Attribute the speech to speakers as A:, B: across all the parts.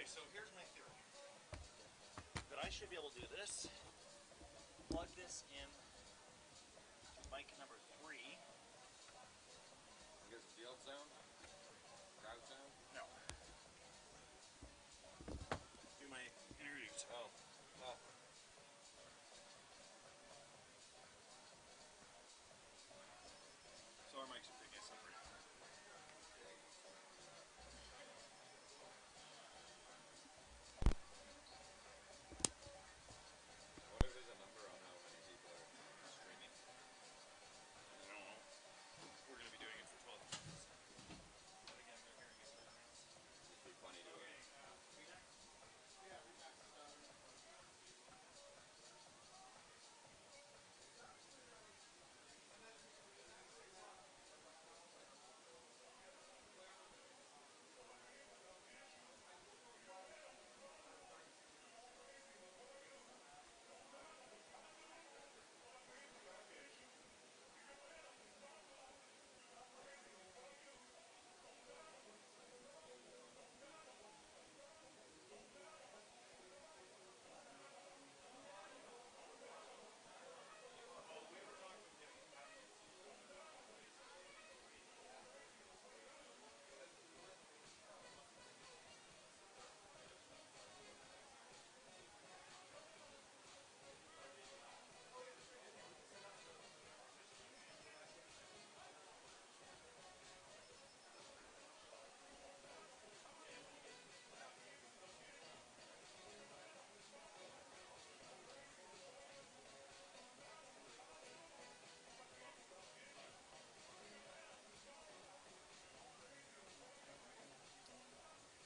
A: so here's my theory. That I should be able to do this, plug this in to mic number 3.
B: You get some field sound? Crowd sound?
A: No. Do my interviews.
B: Oh. Well.
A: So our mics are pretty separate.
B: What if there's a number on how many people are streaming?
A: I don't know. We're going to be doing it for 12 minutes. But again, they're hearing it 12 minutes.
B: It'd be funny to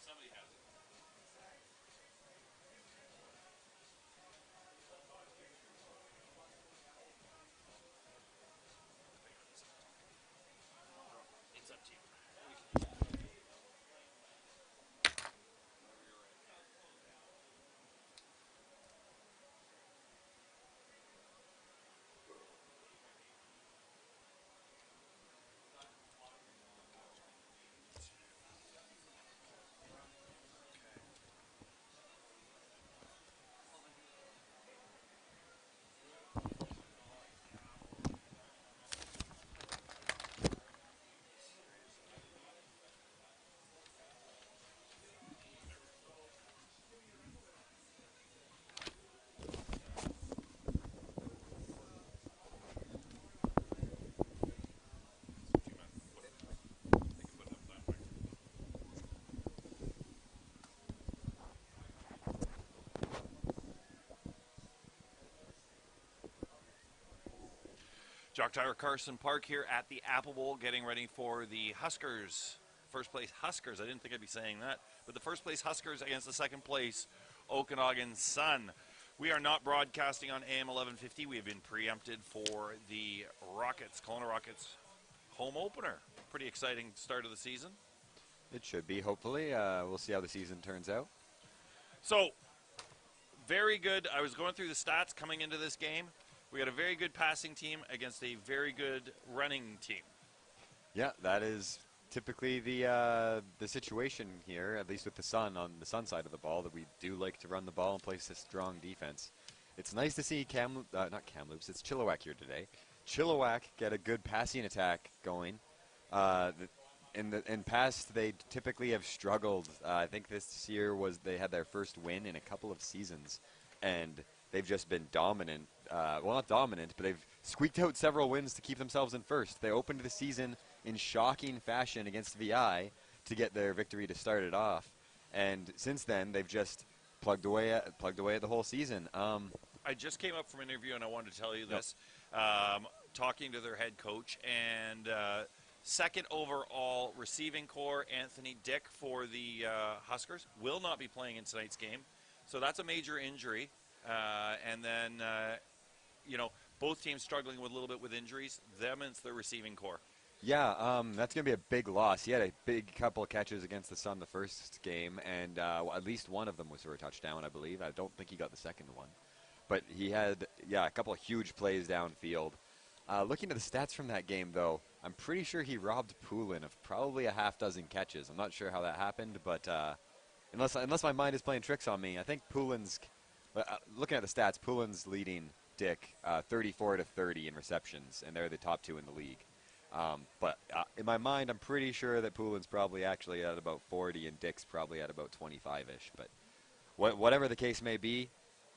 A: Somebody has it. It's up to you. Jock Tyler Carson Park here at the Apple Bowl, getting ready for the Huskers. First place Huskers. I didn't think I'd be saying that. But the first place Huskers against the second place Okanagan Sun. We are not broadcasting on AM 1150. We have been preempted for the Rockets, Kelowna Rockets home opener. Pretty exciting start of the season.
C: It should be, hopefully. We'll see how the season turns out.
A: So, very good. I was going through the stats coming into this game. We got a very good passing team against a very good running team.
C: Yeah, that is typically the situation here, at least with the Sun on the Sun side of the ball, that we do like to run the ball and play a strong defense. It's nice to see not Kamloops, it's Chilliwack here today. Chilliwack get a good passing attack going. In past, they typically have struggled. I think this year they had their first win in a couple of seasons, and they've just been dominant. Well, not dominant, but they've squeaked out several wins to keep themselves in first. They opened the season in shocking fashion against VI to get their victory to start it off, and since then they've just plugged away at the whole season.
A: I just came up from an interview, and I wanted to tell you this. Talking to their head coach, and second overall receiving core, Anthony Dick, for the Huskers, will not be playing in tonight's game. So that's a major injury. And then, both teams struggling with a little bit with injuries. Them and the receiving core.
C: Yeah, that's going to be a big loss. He had a big couple of catches against the Sun the first game, and at least one of them was for a touchdown, I believe. I don't think he got the second one. But he had, a couple of huge plays downfield. Looking at the stats from that game, though, I'm pretty sure he robbed Poulin of probably a half dozen catches. I'm not sure how that happened, but unless my mind is playing tricks on me, I think Poulin's, looking at the stats, Poulin's leading Dick 34 to 30 in receptions, and they're the top 2 in the league. But in my mind, I'm pretty sure that Poulin's probably actually at about 40, and Dick's probably at about 25-ish. But whatever the case may be,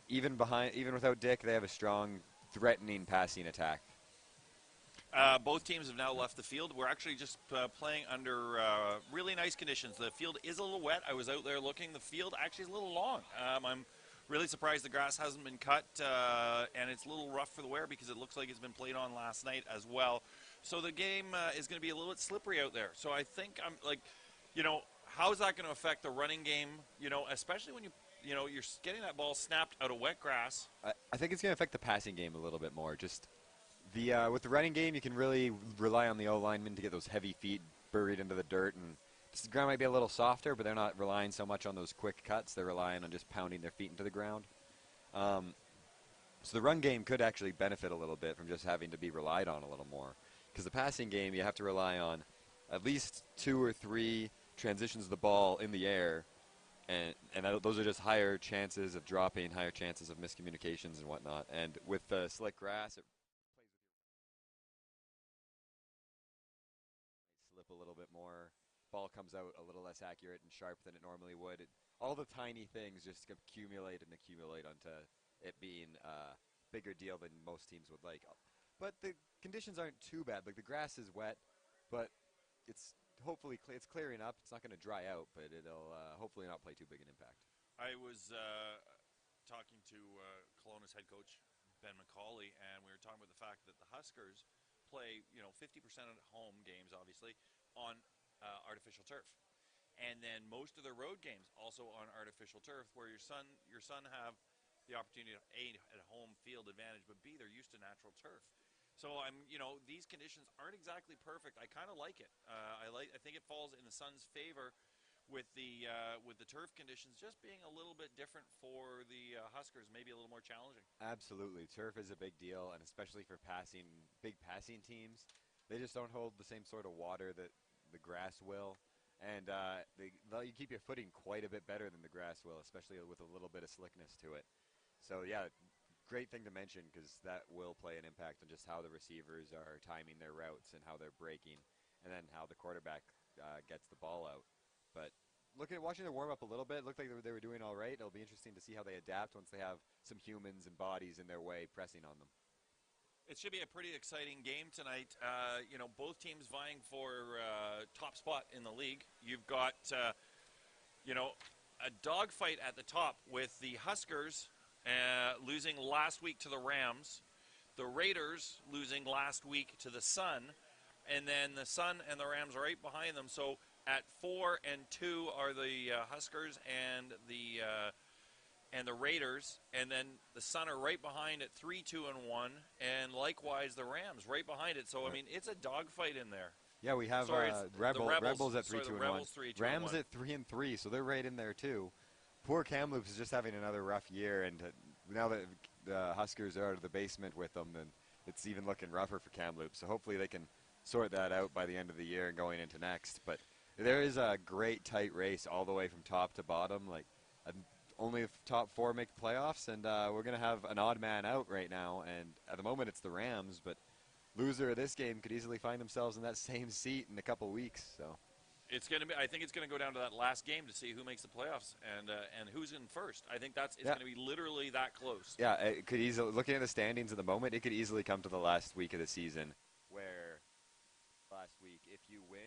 C: even without Dick, they have a strong, threatening passing attack.
A: Both teams have now left the field. We're actually just playing under really nice conditions. The field is a little wet. I was out there looking. The field actually is a little long. I'm really surprised the grass hasn't been cut, and it's a little rough for the wear because it looks like it's been played on last night as well. So the game is going to be a little bit slippery out there. So I think how is that going to affect the running game? Especially when you're getting that ball snapped out of wet grass.
C: I think it's going to affect the passing game a little bit more. Just with the running game, you can really rely on the O linemen to get those heavy feet buried into the dirt, and the ground might be a little softer, but they're not relying so much on those quick cuts. They're relying on just pounding their feet into the ground. So the run game could actually benefit a little bit from just having to be relied on a little more. Because the passing game, you have to rely on at least 2 or 3 transitions of the ball in the air, and those are just higher chances of dropping, higher chances of miscommunications and whatnot. And with the slick grass, it slip a little bit more. Ball comes out a little less accurate and sharp than it normally would. All the tiny things just accumulate and accumulate onto it being a bigger deal than most teams would like. But the conditions aren't too bad. Like, the grass is wet, but it's hopefully it's clearing up. It's not going to dry out, but it'll hopefully not play too big an impact.
A: I was talking to Kelowna's head coach, Ben McCauley, and we were talking about the fact that the Huskers play 50% at home games, obviously, on artificial turf. And then most of their road games also on artificial turf, where your son have the opportunity to A, at home field advantage, but B, they're used to natural turf. So these conditions aren't exactly perfect. I kind of like it. I think it falls in the Suns' favor with the turf conditions just being a little bit different for the Huskers, maybe a little more challenging.
C: Absolutely, turf is a big deal, and especially for big passing teams, they just don't hold the same sort of water that the grass will, and you keep your footing quite a bit better than the grass will, especially with a little bit of slickness to it. So yeah. Great thing to mention, because that will play an impact on just how the receivers are timing their routes and how they're breaking, and then how the quarterback gets the ball out. But watching their warm-up a little bit, it looked like they were doing all right. It'll be interesting to see how they adapt once they have some humans and bodies in their way pressing on them.
A: It should be a pretty exciting game tonight. Both teams vying for top spot in the league. You've got, a dogfight at the top with the Huskers losing last week to the Rams, the Raiders losing last week to the Sun, and then the Sun and the Rams are right behind them. So at 4 and 2 are the Huskers and the Raiders, and then the Sun are right behind at 3, 2, and 1, and likewise the Rams right behind it. So I mean, it's a dogfight in there.
C: Yeah, we have Rebels at 3, 2, and 1. Rams at 3 and 3, so they're right in there too. Poor Kamloops is just having another rough year, and now that the Huskers are out of the basement with them, then it's even looking rougher for Kamloops. So hopefully they can sort that out by the end of the year and going into next. But there is a great tight race all the way from top to bottom. Like, only the top 4 make the playoffs, and we're going to have an odd man out right now. And at the moment it's the Rams, but loser of this game could easily find themselves in that same seat in a couple weeks. So.
A: I think it's going to go down to that last game to see who makes the playoffs and who's in first. I think it's going to be literally that close.
C: Yeah, it could easily. Looking at the standings at the moment, it could easily come to the last week of the season, where last week, if you win,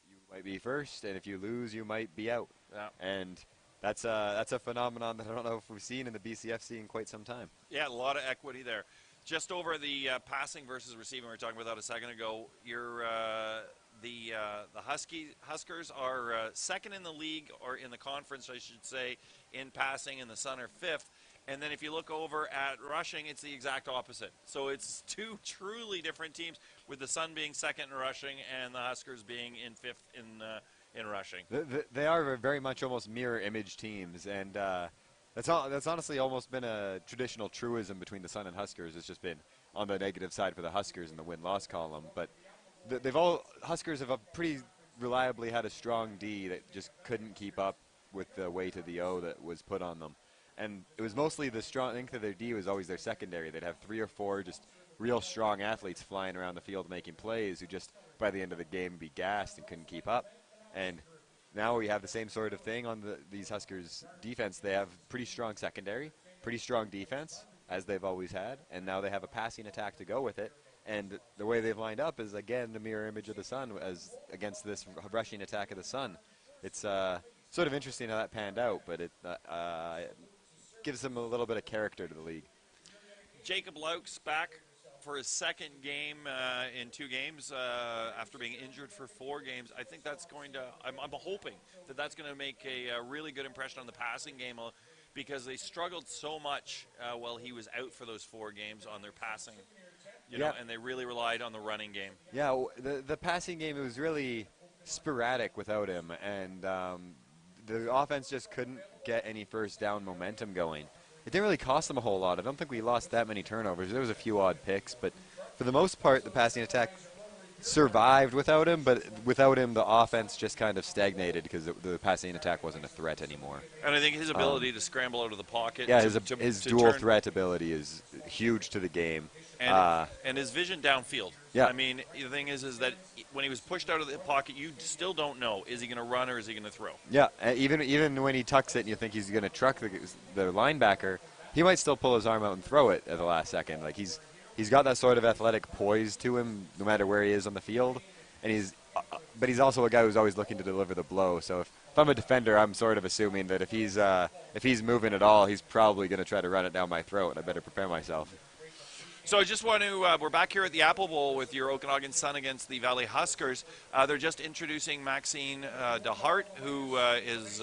C: you might be first, and if you lose, you might be out.
A: Yeah.
C: And that's a phenomenon that I don't know if we've seen in the BCFC in quite some time.
A: Yeah, a lot of equity there. Just over the passing versus receiving we were talking about that a second ago, the Huskers are second in the league, or in the conference, I should say, in passing, and the Sun are 5th. And then if you look over at rushing, it's the exact opposite. So it's 2 truly different teams, with the Sun being second in rushing and the Huskers being in 5th in rushing.
C: They are very much almost mirror image teams, and that's honestly almost been a traditional truism between the Sun and Huskers. It's just been on the negative side for the Huskers in the win-loss column, but Huskers have pretty reliably had a strong D that just couldn't keep up with the weight of the O that was put on them. And it was mostly the strong length of their D was always their secondary. They'd have 3 or 4 just real strong athletes flying around the field making plays who just by the end of the game be gassed and couldn't keep up. And now we have the same sort of thing on these Huskers defense. They have pretty strong secondary, pretty strong defense, as they've always had, and now they have a passing attack to go with it. And the way they've lined up is, again, the mirror image of the Sun as against this rushing attack of the Sun. It's sort of interesting how that panned out, but it gives them a little bit of character to the league.
A: Jacob Laux back for his second game in 2 games after being injured for 4 games. I think that's going to, I'm hoping that that's going to make a really good impression on the passing game because they struggled so much while he was out for those 4 games on their passing, you know, and they really relied on the running game. Yeah,
C: the passing game, it was really sporadic without him, and the offense just couldn't get any first down momentum going. It didn't really cost them a whole lot. I don't think we lost that many turnovers. There was a few odd picks, but for the most part, the passing attack survived without him, but without him, the offense just kind of stagnated because the passing attack wasn't a threat anymore.
A: And I think his ability to scramble out of the pocket.
C: Yeah, his dual threat ability is huge to the game.
A: And his vision downfield.
C: Yeah.
A: I mean, the thing is that when he was pushed out of the pocket, you still don't know, is he going to run or is he going to throw?
C: Yeah, even when he tucks it and you think he's going to truck the linebacker, he might still pull his arm out and throw it at the last second. Like he's got that sort of athletic poise to him, no matter where he is on the field, and but he's also a guy who's always looking to deliver the blow. So if I'm a defender, I'm sort of assuming that if he's moving at all, he's probably going to try to run it down my throat, and I better prepare myself.
A: So I just want to, we're back here at the Apple Bowl with your Okanagan Sun against the Valley Huskers. They're just introducing Maxine DeHart, who is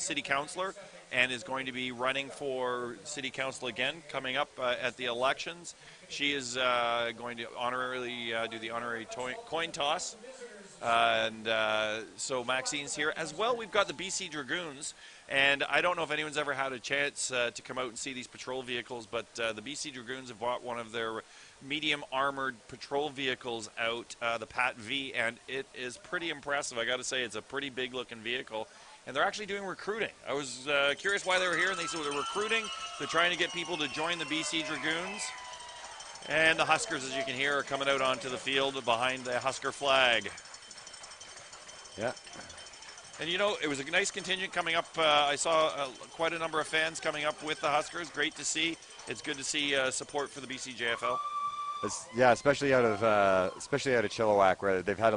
A: city councilor and is going to be running for city council again coming up at the elections. She is going to honorarily do the honorary coin toss. And so Maxine's here. As well, we've got the BC Dragoons. And I don't know if anyone's ever had a chance to come out and see these patrol vehicles, but the BC Dragoons have bought one of their medium armored patrol vehicles out, the Pat V, and it is pretty impressive. I got to say, it's a pretty big looking vehicle. And they're actually doing recruiting. I was curious why they were here, and they said they're recruiting. They're trying to get people to join the BC Dragoons. And the Huskers, as you can hear, are coming out onto the field behind the Husker flag.
C: Yeah.
A: And, you know, it was a nice contingent coming up. I saw quite a number of fans coming up with the Huskers. Great to see. It's good to see support for the BCJFL.
C: Yeah, especially out of Chilliwack, where they've had a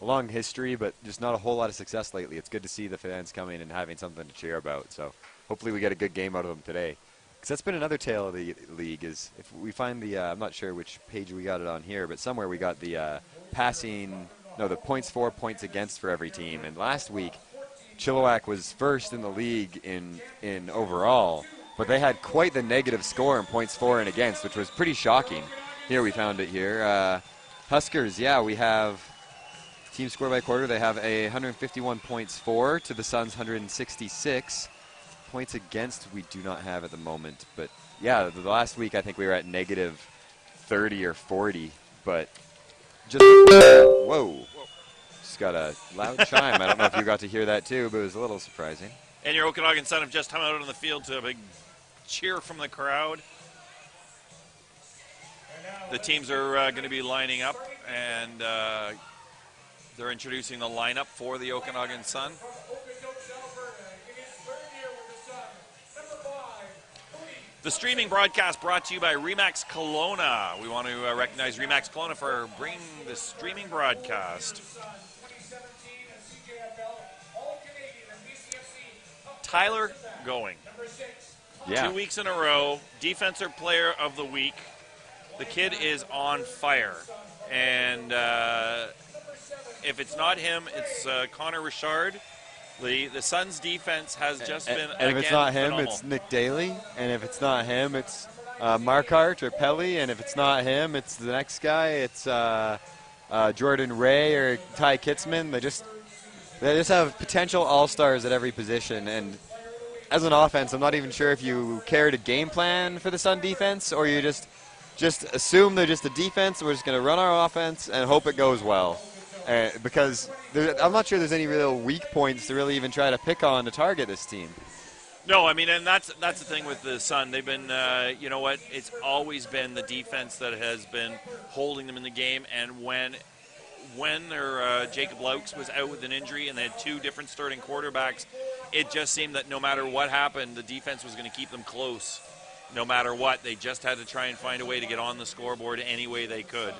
C: long history, but just not a whole lot of success lately. It's good to see the fans coming and having something to cheer about. So hopefully we get a good game out of them today. Because that's been another tale of the league is if we find the I'm not sure which page we got it on here, but somewhere we got the the points for, points against for every team. And last week, Chilliwack was first in the league in overall, but they had quite the negative score in points for and against, which was pretty shocking. Here, we found it here. Huskers, yeah, we have team score by quarter. They have 151 points for to the Suns' 166. Points against we do not have at the moment. But, yeah, the last week I think we were at negative 30 or 40, but just whoa, just got a loud chime. I don't know if you got to hear that too, but it was a little surprising.
A: And your Okanagan Sun have just come out on the field to a big cheer from the crowd. The teams are going to be lining up, and they're introducing the lineup for the Okanagan Sun. The streaming broadcast brought to you by Remax Kelowna. We want to recognize Remax Kelowna for bringing the streaming broadcast. Tyler Going.
C: Yeah.
A: 2 weeks in a row, Defensive Player of the Week. The kid is on fire. And if it's not him, it's Connor Richard. The Suns' defense has just been,
C: and if it's not him,
A: phenomenal.
C: it's Nick Daly. And if it's not him, it's Markart or Pelly. And if it's not him, it's the next guy. It's Jordan Ray or Ty Kitzman. They just have potential all-stars at every position. And as an offense, I'm not even sure if you care to game plan for the Sun defense or you just assume they're just a defense. We're just going to run our offense and hope it goes well. because I'm not sure there's any real weak points to really even try to pick on to target this team.
A: No, I mean, and that's the thing with the Sun. They've been, you know what? It's always been the defense that has been holding them in the game. And when their Jacob Laux was out with an injury, and they had two different starting quarterbacks, it just seemed that no matter what happened, the defense was going to keep them close. No matter what, they just had to try and find a way to get on the scoreboard any way they could.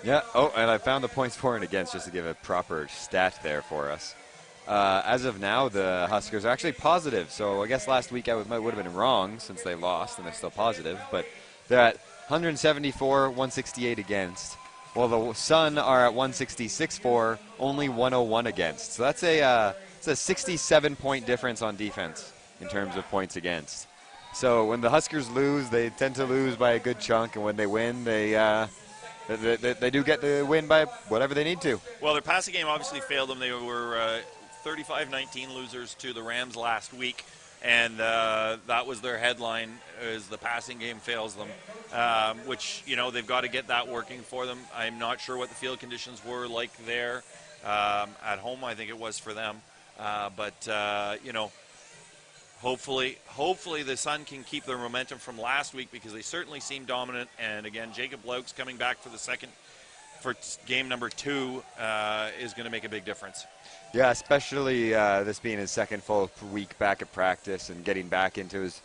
C: Yeah. Oh, and I found the points for and against just to give a proper stat there for us. As of now, the Huskers are actually positive. So I guess last week I would have been wrong since they lost and they're still positive. But they're at 174, 168 against. While the Sun are at 166 for, only 101 against. So that's it's a 67-point difference on defense in terms of points against. So when the Huskers lose, they tend to lose by a good chunk, and when they win, they do get the win by whatever they need to.
A: Well, their passing game obviously failed them. They were 35-19 losers to the Rams last week, and that was their headline, is the passing game fails them, which, you know, they've got to get that working for them. I'm not sure what the field conditions were like there. At home, I think it was for them. But you know, hopefully the Sun can keep their momentum from last week, because they certainly seem dominant. And again, Jacob Laux coming back for game number 2 is going to make a big difference.
C: Yeah, especially this being his second full week back at practice and getting back into his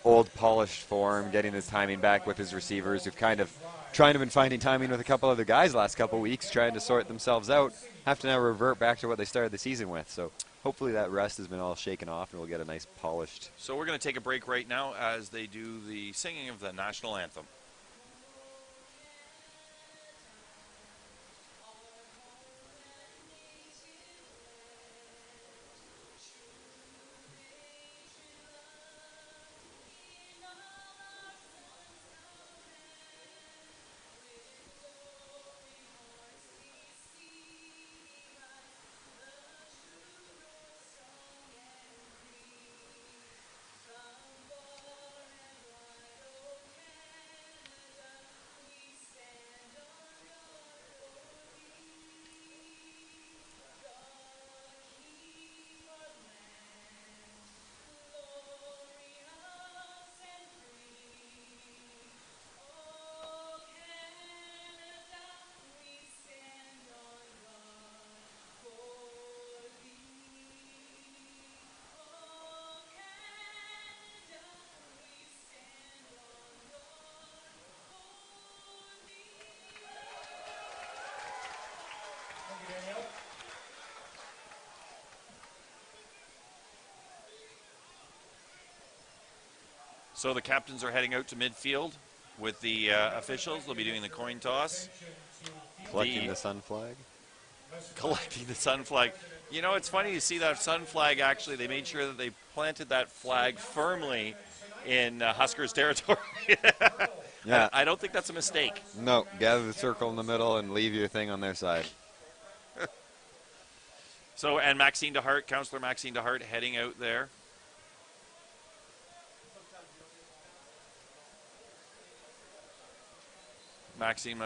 C: old polished form, getting his timing back with his receivers who've kind of trying to been finding timing with a couple other guys last couple weeks, trying to sort themselves out, have to now revert back to what they started the season with. So hopefully that rust has been all shaken off and we'll get a nice polished.
A: So we're going to take a break right now as they do the singing of the national anthem. So the captains are heading out to midfield with the officials. They'll be doing the coin toss.
C: Collecting the Sun flag?
A: Collecting the Sun flag. You know, it's funny to see that Sun flag. Actually, they made sure that they planted that flag firmly in Huskers territory.
C: Yeah.
A: I don't think that's a mistake.
C: No, gather the circle in the middle and leave your thing on their side.
A: So, and Maxine DeHart, Councillor Maxine DeHart, heading out there. Maxine's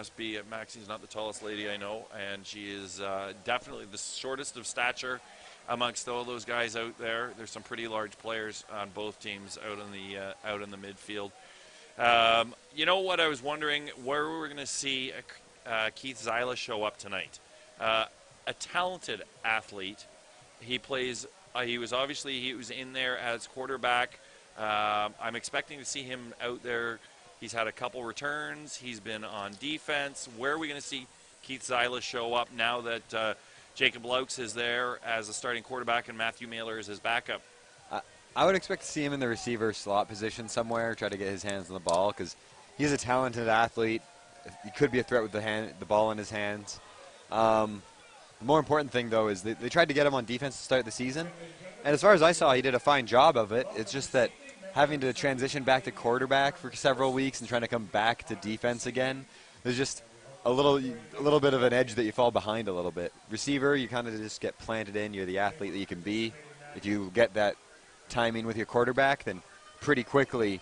A: not the tallest lady I know, and she is definitely the shortest of stature amongst all those guys out there. There's some pretty large players on both teams out in the midfield. You know what I was wondering, where we're going to see Keith Zyla show up tonight. A talented athlete. He plays. He was in there as quarterback. I'm expecting to see him out there. He's had a couple returns. He's been on defense. Where are we going to see Keith Zyla show up now that Jacob Laux is there as a starting quarterback and Matthew Mailer is his backup?
C: I would expect to see him in the receiver slot position somewhere, try to get his hands on the ball, because he's a talented athlete. He could be a threat with the ball in his hands. The more important thing, though, is they tried to get him on defense to start the season. And as far as I saw, he did a fine job of it. It's just that having to transition back to quarterback for several weeks and trying to come back to defense again, there's just a little bit of an edge that you fall behind a little bit. Receiver, you kind of just get planted in. You're the athlete that you can be. If you get that timing with your quarterback, then pretty quickly,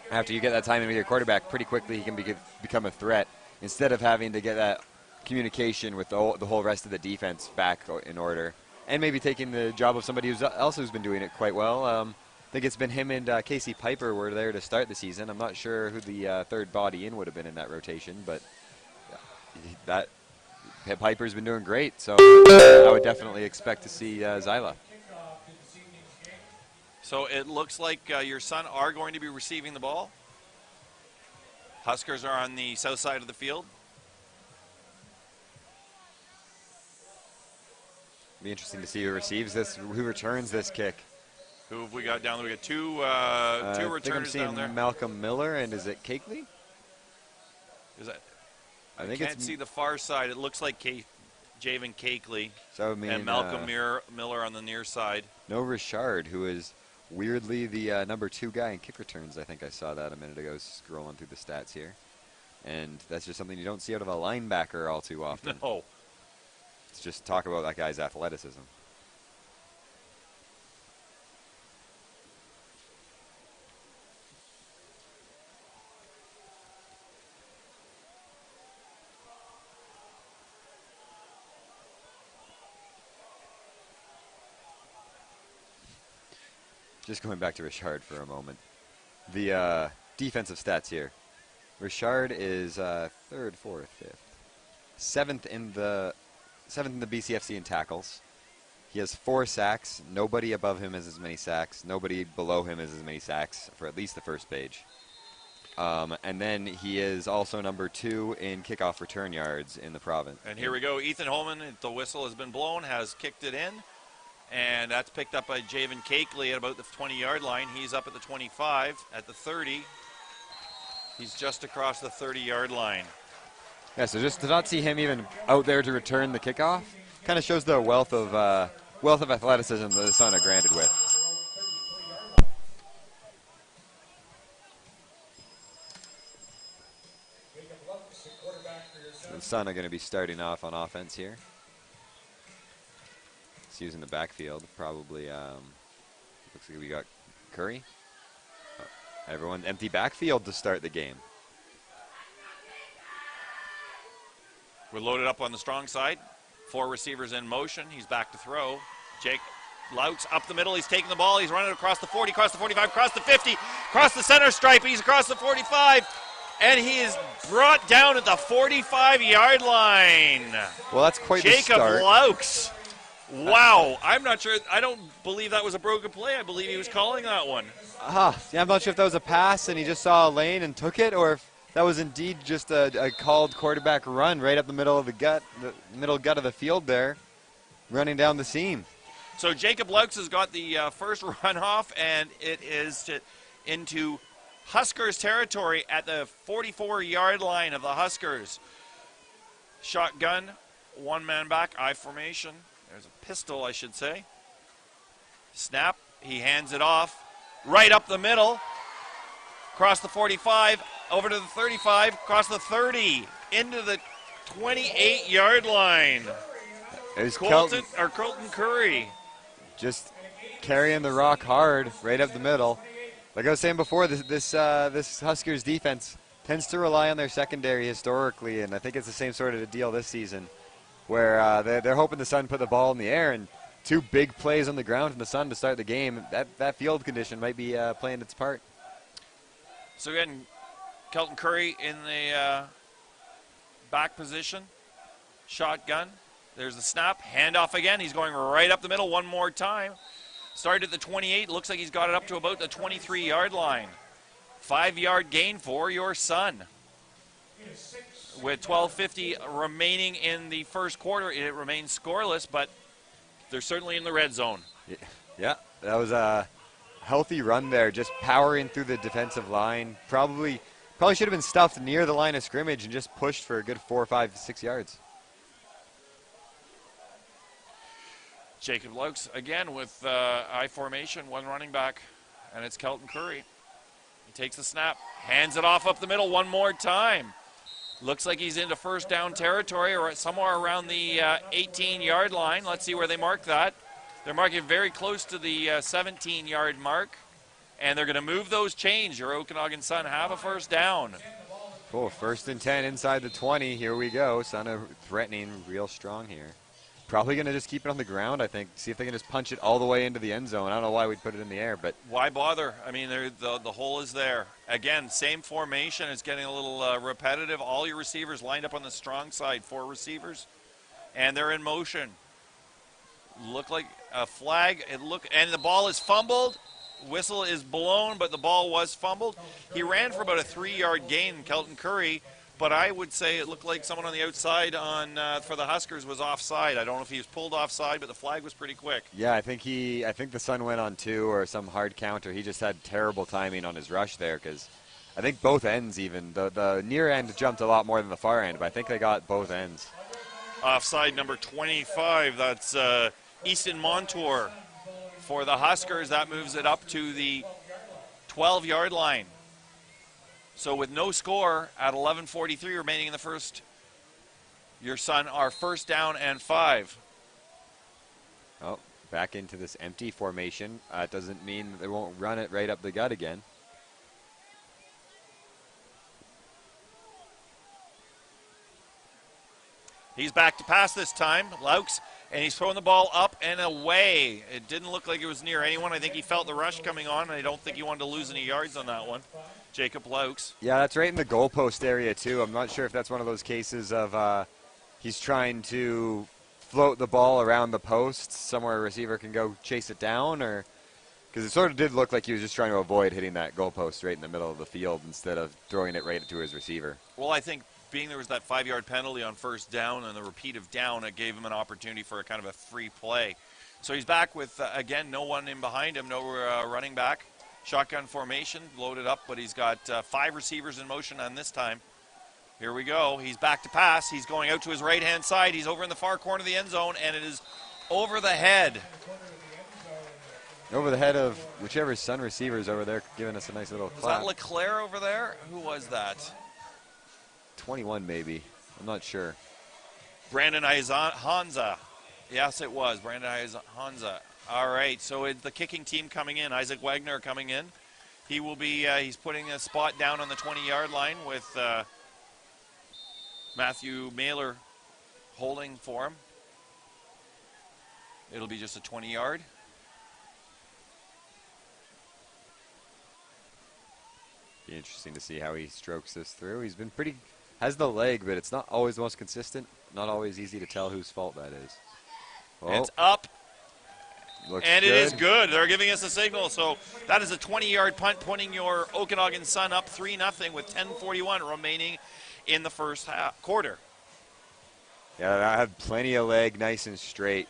C: after you get that timing with your quarterback, pretty quickly he can become a threat. Instead of having to get that communication with the whole rest of the defense back in order, and maybe taking the job of somebody who's been doing it quite well. I think it's been him and Casey Piper were there to start the season. I'm not sure who the third body in would have been in that rotation, but that Piper's been doing great, so I would definitely expect to see Zyla.
A: So it looks like your son are going to be receiving the ball. Huskers are on the south side of the field.
C: Be interesting to see who receives this, who returns this kick.
A: Who have we got down there? We got two returners down there.
C: Malcolm Miller, and is it Cakeley?
A: Is that?
C: I think
A: can't see the far side. It looks like Javen Cakeley and Malcolm Miller on the near side.
C: No Richard, who is weirdly the number 2 guy in kick returns. I think I saw that a minute ago scrolling through the stats here. And that's just something you don't see out of a linebacker all too often.
A: No.
C: Let's just talk about that guy's athleticism. Just going back to Richard for a moment. The defensive stats here. Richard is 3rd, 4th, 5th. 7th in the BCFC in tackles. He has 4 sacks. Nobody above him has as many sacks. Nobody below him has as many sacks for at least the first page. And then he is also number 2 in kickoff return yards in the province.
A: And here we go. Ethan Holman, the whistle has been blown, has kicked it in. And that's picked up by Javen Cakeley at about the 20-yard line. He's up at the 25, at the 30. He's just across the 30-yard line.
C: Yeah, so just to not see him even out there to return the kickoff kind of shows the wealth of athleticism that the Sun are granted with. So the Sun are going to be starting off on offense here. It's using the backfield, probably. Looks like we got Curry. Everyone empty backfield to start the game.
A: We're loaded up on the strong side. 4 receivers in motion. He's back to throw. Jake Louts up the middle. He's taking the ball. He's running across the 40, across the 45, across the 50, across the center stripe. He's across the 45, and he is brought down at the 45-yard line.
C: Well, that's quite the start.
A: Jacob Louts. Wow. I'm not sure. I don't believe that was a broken play. I believe he was calling that one.
C: Yeah, I'm not sure if that was a pass and he just saw a lane and took it, or if that was indeed just a called quarterback run right up the middle of the middle gut of the field there, running down the seam.
A: So Jacob Louts has got the first runoff, and it is into Huskers territory at the 44-yard line of the Huskers. Shotgun, 1-man back, I formation. There's a pistol, I should say. Snap, he hands it off. Right up the middle. Across the 45, over to the 35, across the 30, into the 28-yard line.
C: It was
A: Colton Curry.
C: Just carrying the rock hard right up the middle. Like I was saying before, this Huskers defense tends to rely on their secondary historically, and I think it's the same sort of a deal this season, where they're hoping the Sun put the ball in the air, and 2 big plays on the ground from the Sun to start the game. That field condition might be playing its part.
A: So again, Kelton Curry in the back position. Shotgun. There's the snap. Handoff again. He's going right up the middle one more time. Started at the 28. Looks like he's got it up to about the 23-yard line. 5-yard gain for your Sun. With 12:50 remaining in the first quarter, it remains scoreless, but they're certainly in the red zone.
C: Yeah, that was a healthy run there, just powering through the defensive line. Probably should have been stuffed near the line of scrimmage and just pushed for a good 4, 5, 6 yards.
A: Jacob Louts again with I formation, 1 running back, and it's Kelton Curry. He takes the snap, hands it off up the middle one more time. Looks like he's into first down territory or somewhere around the 18-yard line. Let's see where they mark that. They're marking very close to the 17-yard mark, and they're going to move those chains. Your Okanagan Sun have a first down.
C: Oh, 1st and 10 inside the 20. Here we go. Sun threatening real strong here. Probably going to just keep it on the ground, I think. See if they can just punch it all the way into the end zone. I don't know why we'd put it in the air, but...
A: Why bother? I mean, the hole is there. Again, same formation. It's getting a little repetitive. All your receivers lined up on the strong side. 4 receivers. And they're in motion. Look like a flag. And the ball is fumbled. Whistle is blown, but the ball was fumbled. He ran for about a 3-yard gain, Kelton Curry, but I would say it looked like someone on the outside for the Huskers was offside. I don't know if he was pulled offside, but the flag was pretty quick.
C: Yeah, I think the Sun went on 2 or some hard counter. He just had terrible timing on his rush there because I think both ends even. The near end jumped a lot more than the far end, but I think they got both ends.
A: Offside number 25, that's Easton Montour. For the Huskers, that moves it up to the 12-yard line. So with no score at 11:43 remaining in the first, your Sun are 1st down and 5.
C: Oh, back into this empty formation. Doesn't mean they won't run it right up the gut again.
A: He's back to pass this time, Laux, and he's throwing the ball up and away. It didn't look like it was near anyone. I think he felt the rush coming on, and I don't think he wanted to lose any yards on that one. Jacob Laux.
C: Yeah, that's right in the goalpost area, too. I'm not sure if that's one of those cases of he's trying to float the ball around the posts somewhere a receiver can go chase it down, or because it sort of did look like he was just trying to avoid hitting that goalpost right in the middle of the field instead of throwing it right to his receiver.
A: Well, I think being there was that 5-yard penalty on 1st down and the repeat of down, it gave him an opportunity for a kind of a free play. So he's back with, again, no one in behind him, no running back. Shotgun formation, loaded up, but he's got 5 receivers in motion on this time. Here we go. He's back to pass. He's going out to his right-hand side. He's over in the far corner of the end zone, and it is over the head.
C: Over the head of whichever Sun receiver is over there, giving us a nice little clap.
A: Was that LeClaire over there? Who was that?
C: 21 maybe. I'm not sure.
A: Brandon Hanza. Yes, it was. Brandon Hanza. All right, so it's the kicking team coming in. Isaac Wagner coming in. He will be, he's putting a spot down on the 20-yard line with Matthew Mailer holding for him. It'll be just a 20-yard.
C: Be interesting to see how he strokes this through. He's been has the leg, but it's not always the most consistent. Not always easy to tell whose fault that is. Oh,
A: it's up.
C: Looks
A: and
C: good.
A: It is good. They're giving us a signal. So that is a 20-yard punt, putting your Okanagan Sun up 3-0 with 10:41 remaining in the first quarter.
C: Yeah, I have plenty of leg, nice and straight.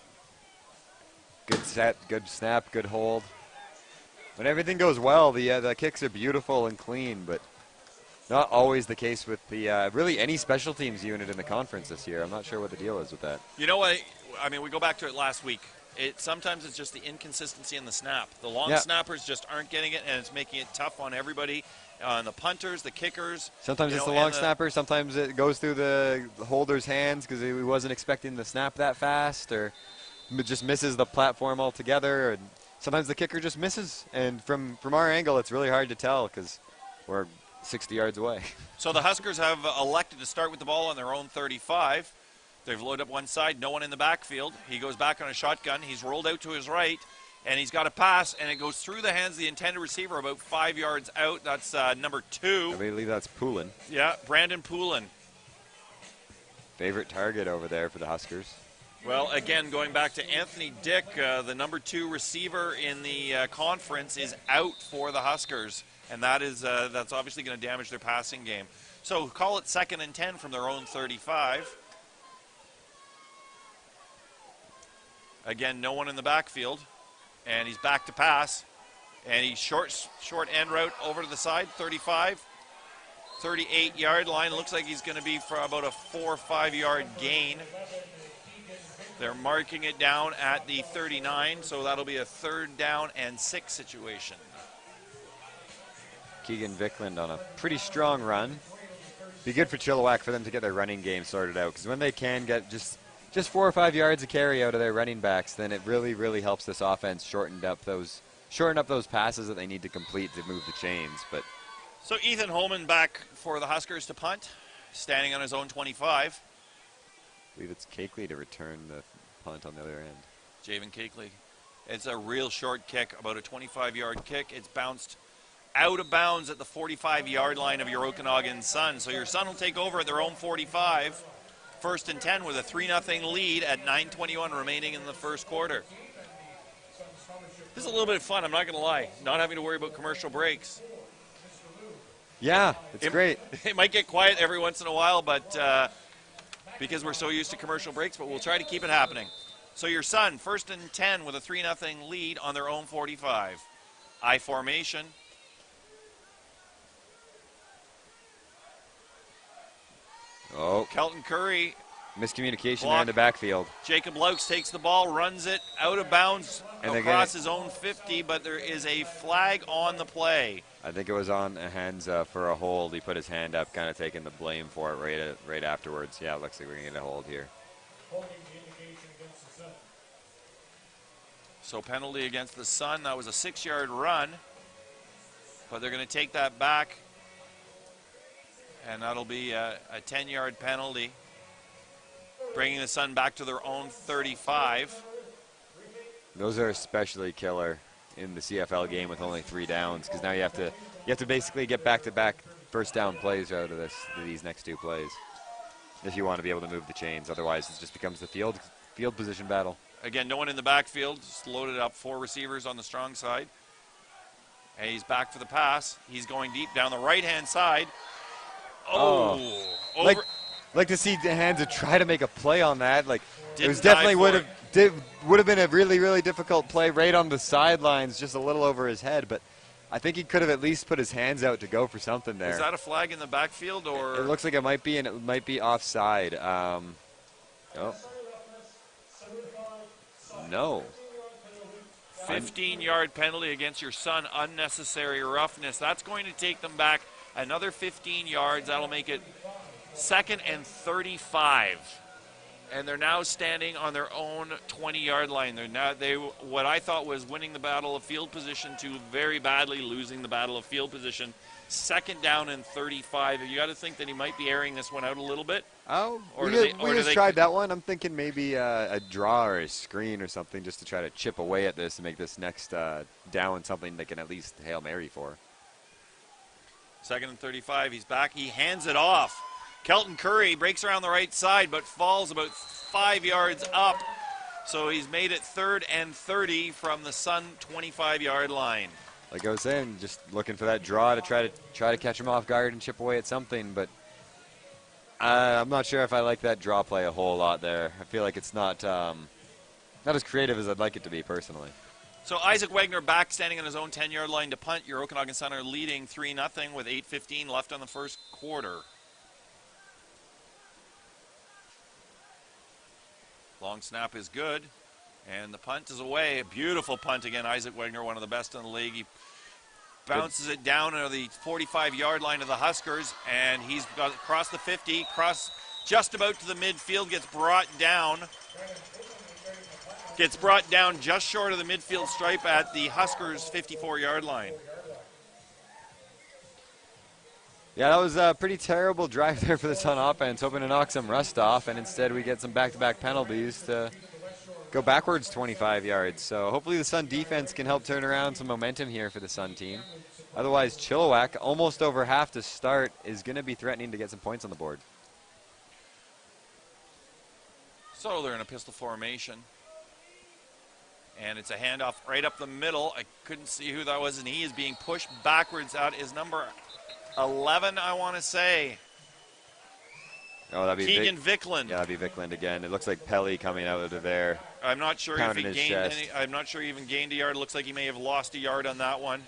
C: Good set, good snap, good hold. When everything goes well, the kicks are beautiful and clean, but not always the case with the really any special teams unit in the conference this year. I'm not sure what the deal is with that.
A: You know what? I mean, we go back to it last week. Sometimes it's just the inconsistency in the snap. The long snappers just aren't getting it, and it's making it tough on everybody, on the punters, the kickers.
C: Sometimes it's the long snapper. Sometimes it goes through the holder's hands because he wasn't expecting the snap that fast, or just misses the platform altogether. And sometimes the kicker just misses, and from our angle, it's really hard to tell because we're 60 yards away.
A: So the Huskers have elected to start with the ball on their own 35. They've loaded up one side, no one in the backfield. He goes back on a shotgun. He's rolled out to his right, and he's got a pass, and it goes through the hands of the intended receiver about 5 yards out. That's number 2.
C: I believe that's Poulin.
A: Yeah, Brandon Poulin.
C: Favorite target over there for the Huskers.
A: Well, again, going back to Anthony Dick, the number 2 receiver in the conference, is out for the Huskers, and that's obviously going to damage their passing game. So call it 2nd and 10 from their own 35. Again, no one in the backfield, and he's back to pass, and he's short end route over to the side, 35, 38-yard line. Looks like he's going to be for about a 4 or 5 yard gain. They're marking it down at the 39, so that'll be a 3rd down and 6 situation.
C: Keegan Vickland on a pretty strong run. Be good for Chilliwack for them to get their running game sorted out, because when they can get just 4 or 5 yards of carry out of their running backs, then it really, really helps this offense shorten up those passes that they need to complete to move the chains. But
A: So Ethan Holman back for the Huskers to punt, standing on his own 25.
C: I believe it's Cakeley to return the punt on the other end.
A: Javen Cakeley. It's a real short kick, about a 25-yard kick. It's bounced out of bounds at the 45-yard line of your Okanagan Sun. So your Sun will take over at their own 45, 1st and 10 with a 3-0 lead at 9:21 remaining in the first quarter. This is a little bit of fun, I'm not going to lie, not having to worry about commercial breaks.
C: Yeah, it's great.
A: It might get quiet every once in a while, but because we're so used to commercial breaks, but we'll try to keep it happening. So your Sun, 1st and 10 with a 3-0 lead on their own 45. I formation.
C: Oh,
A: Kelton Curry.
C: miscommunication
A: Block.
C: there in the backfield.
A: Jacob Laux takes the ball, runs it out of bounds
C: And
A: across his own 50, but there is a flag on the play.
C: I think it was on hands for a hold. He put his hand up, kind of taking the blame for it right afterwards. Yeah, it looks like we're going to get a hold here.
A: So penalty against the Sun. That was a 6-yard run, but they're going to take that back, and that'll be a 10-yard penalty, bringing the Sun back to their own 35.
C: Those are especially killer in the CFL game with only 3 downs, because now you have to basically get back-to-back first down plays out of these next 2 plays if you want to be able to move the chains. Otherwise, it just becomes the field position battle.
A: Again, no one in the backfield, just loaded up 4 receivers on the strong side. And he's back for the pass. He's going deep down the right-hand side. Over.
C: Like to see the hands try to make a play on that. Like it was
A: Didn't
C: definitely
A: dive for
C: would have been a really, really difficult play right on the sidelines, just a little over his head. But I think he could have at least put his hands out to go for something there.
A: Is that a flag in the backfield, or?
C: It looks like it might be, and it might be offside. No.
A: 15-yard penalty against your Sun, unnecessary roughness. That's going to take them back another 15 yards. That'll make it 2nd and 35. And they're now standing on their own 20-yard line. They what I thought was winning the battle of field position to very badly losing the battle of field position. 2nd down and 35. You got to think that he might be airing this one out a little bit.
C: Oh,
A: Or
C: we
A: do they-
C: just,
A: or
C: we
A: do
C: just
A: they-
C: tried that one. I'm thinking maybe a draw or a screen or something just to try to chip away at this and make this next down something they can at least Hail Mary for.
A: 2nd and 35. He's back. He hands it off. Kelton Curry breaks around the right side but falls about 5 yards up. So he's made it 3rd and 30 from the Sun 25-yard line.
C: Like I was saying, just looking for that draw to try to catch him off guard and chip away at something. But I'm not sure if I like that draw play a whole lot there. I feel like it's not as creative as I'd like it to be personally.
A: So Isaac Wagner back standing on his own 10-yard line to punt. Your Okanagan Sun are leading 3-0 with 8:15 left on the first quarter. Long snap is good, and the punt is away. A beautiful punt again. Isaac Wagner, one of the best in the league. He bounces it down to the 45-yard line of the Huskers, and he's got across the 50, just about to the midfield, gets brought down just short of the midfield stripe at the Huskers' 54-yard line.
C: Yeah, that was a pretty terrible drive there for the Sun offense, hoping to knock some rust off, and instead we get some back-to-back penalties to go backwards 25 yards. So hopefully the Sun defense can help turn around some momentum here for the Sun team. Otherwise, Chilliwack, almost over half to start, is going to be threatening to get some points on the board.
A: So they're in a pistol formation. And it's a handoff right up the middle. I couldn't see who that was, and he is being pushed backwards out. Is number 11, I want to say.
C: Oh, that'd be
A: Keegan Vickland.
C: Yeah, that'd be Vickland again. It looks like Pelly coming out of there.
A: I'm not sure if he
C: Pounding his
A: gained
C: chest.
A: any. I'm not sure he even gained a yard. It looks like he may have lost a yard on that one.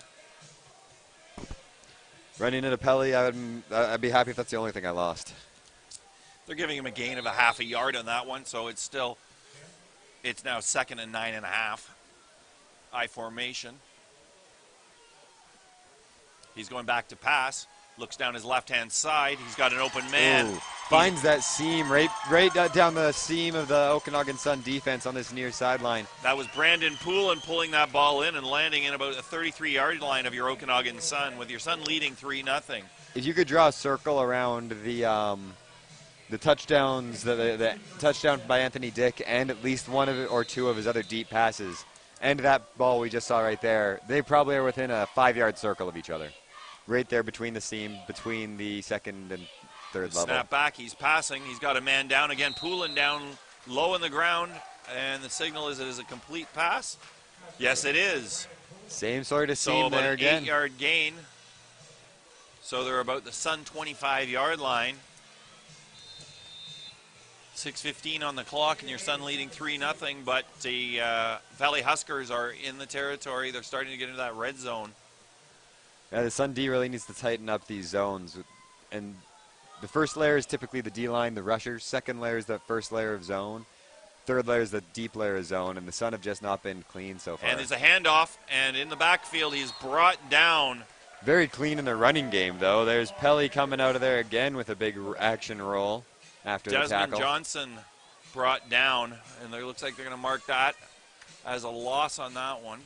C: Running into Pelly, I'd be happy if that's the only thing I lost.
A: They're giving him a gain of a half a yard on that one, so it's now 2nd and 9.5. I formation. He's going back to pass. Looks down his left-hand side. He's got an open man.
C: Ooh. finds that seam right down the seam of the Okanagan Sun defense on this near sideline.
A: That was Brandon Poulin pulling that ball in and landing in about a 33-yard line of your Okanagan Sun, with your Sun leading 3-0.
C: If you could draw a circle around the touchdowns, the touchdown by Anthony Dick, and at least one of or two of his other deep passes, and that ball we just saw right there, they probably are within a 5-yard circle of each other. Right there between the seam, between the second and third level.
A: Snap back, he's passing, he's got a man down again, Poulin down low in the ground, and the signal is it is a complete pass. Yes, it is.
C: Same sort of
A: So
C: seam
A: about
C: there
A: an
C: again.
A: 8-yard gain. So they're about the Sun 25-yard line. 6:15 on the clock, and your Sun leading 3-0. But the Valley Huskers are in the territory. They're starting to get into that red zone.
C: Yeah, the Sun D really needs to tighten up these zones. And the first layer is typically the D-line, the rushers. Second layer is the first layer of zone. Third layer is the deep layer of zone. And the Sun have just not been clean so far.
A: And there's a handoff, and in the backfield, he's brought down.
C: Very clean in the running game, though. There's Pelly coming out of there again with a big action roll after the
A: Desmond
C: tackle.
A: Johnson brought down, and it looks like they're going to mark that as a loss on that one.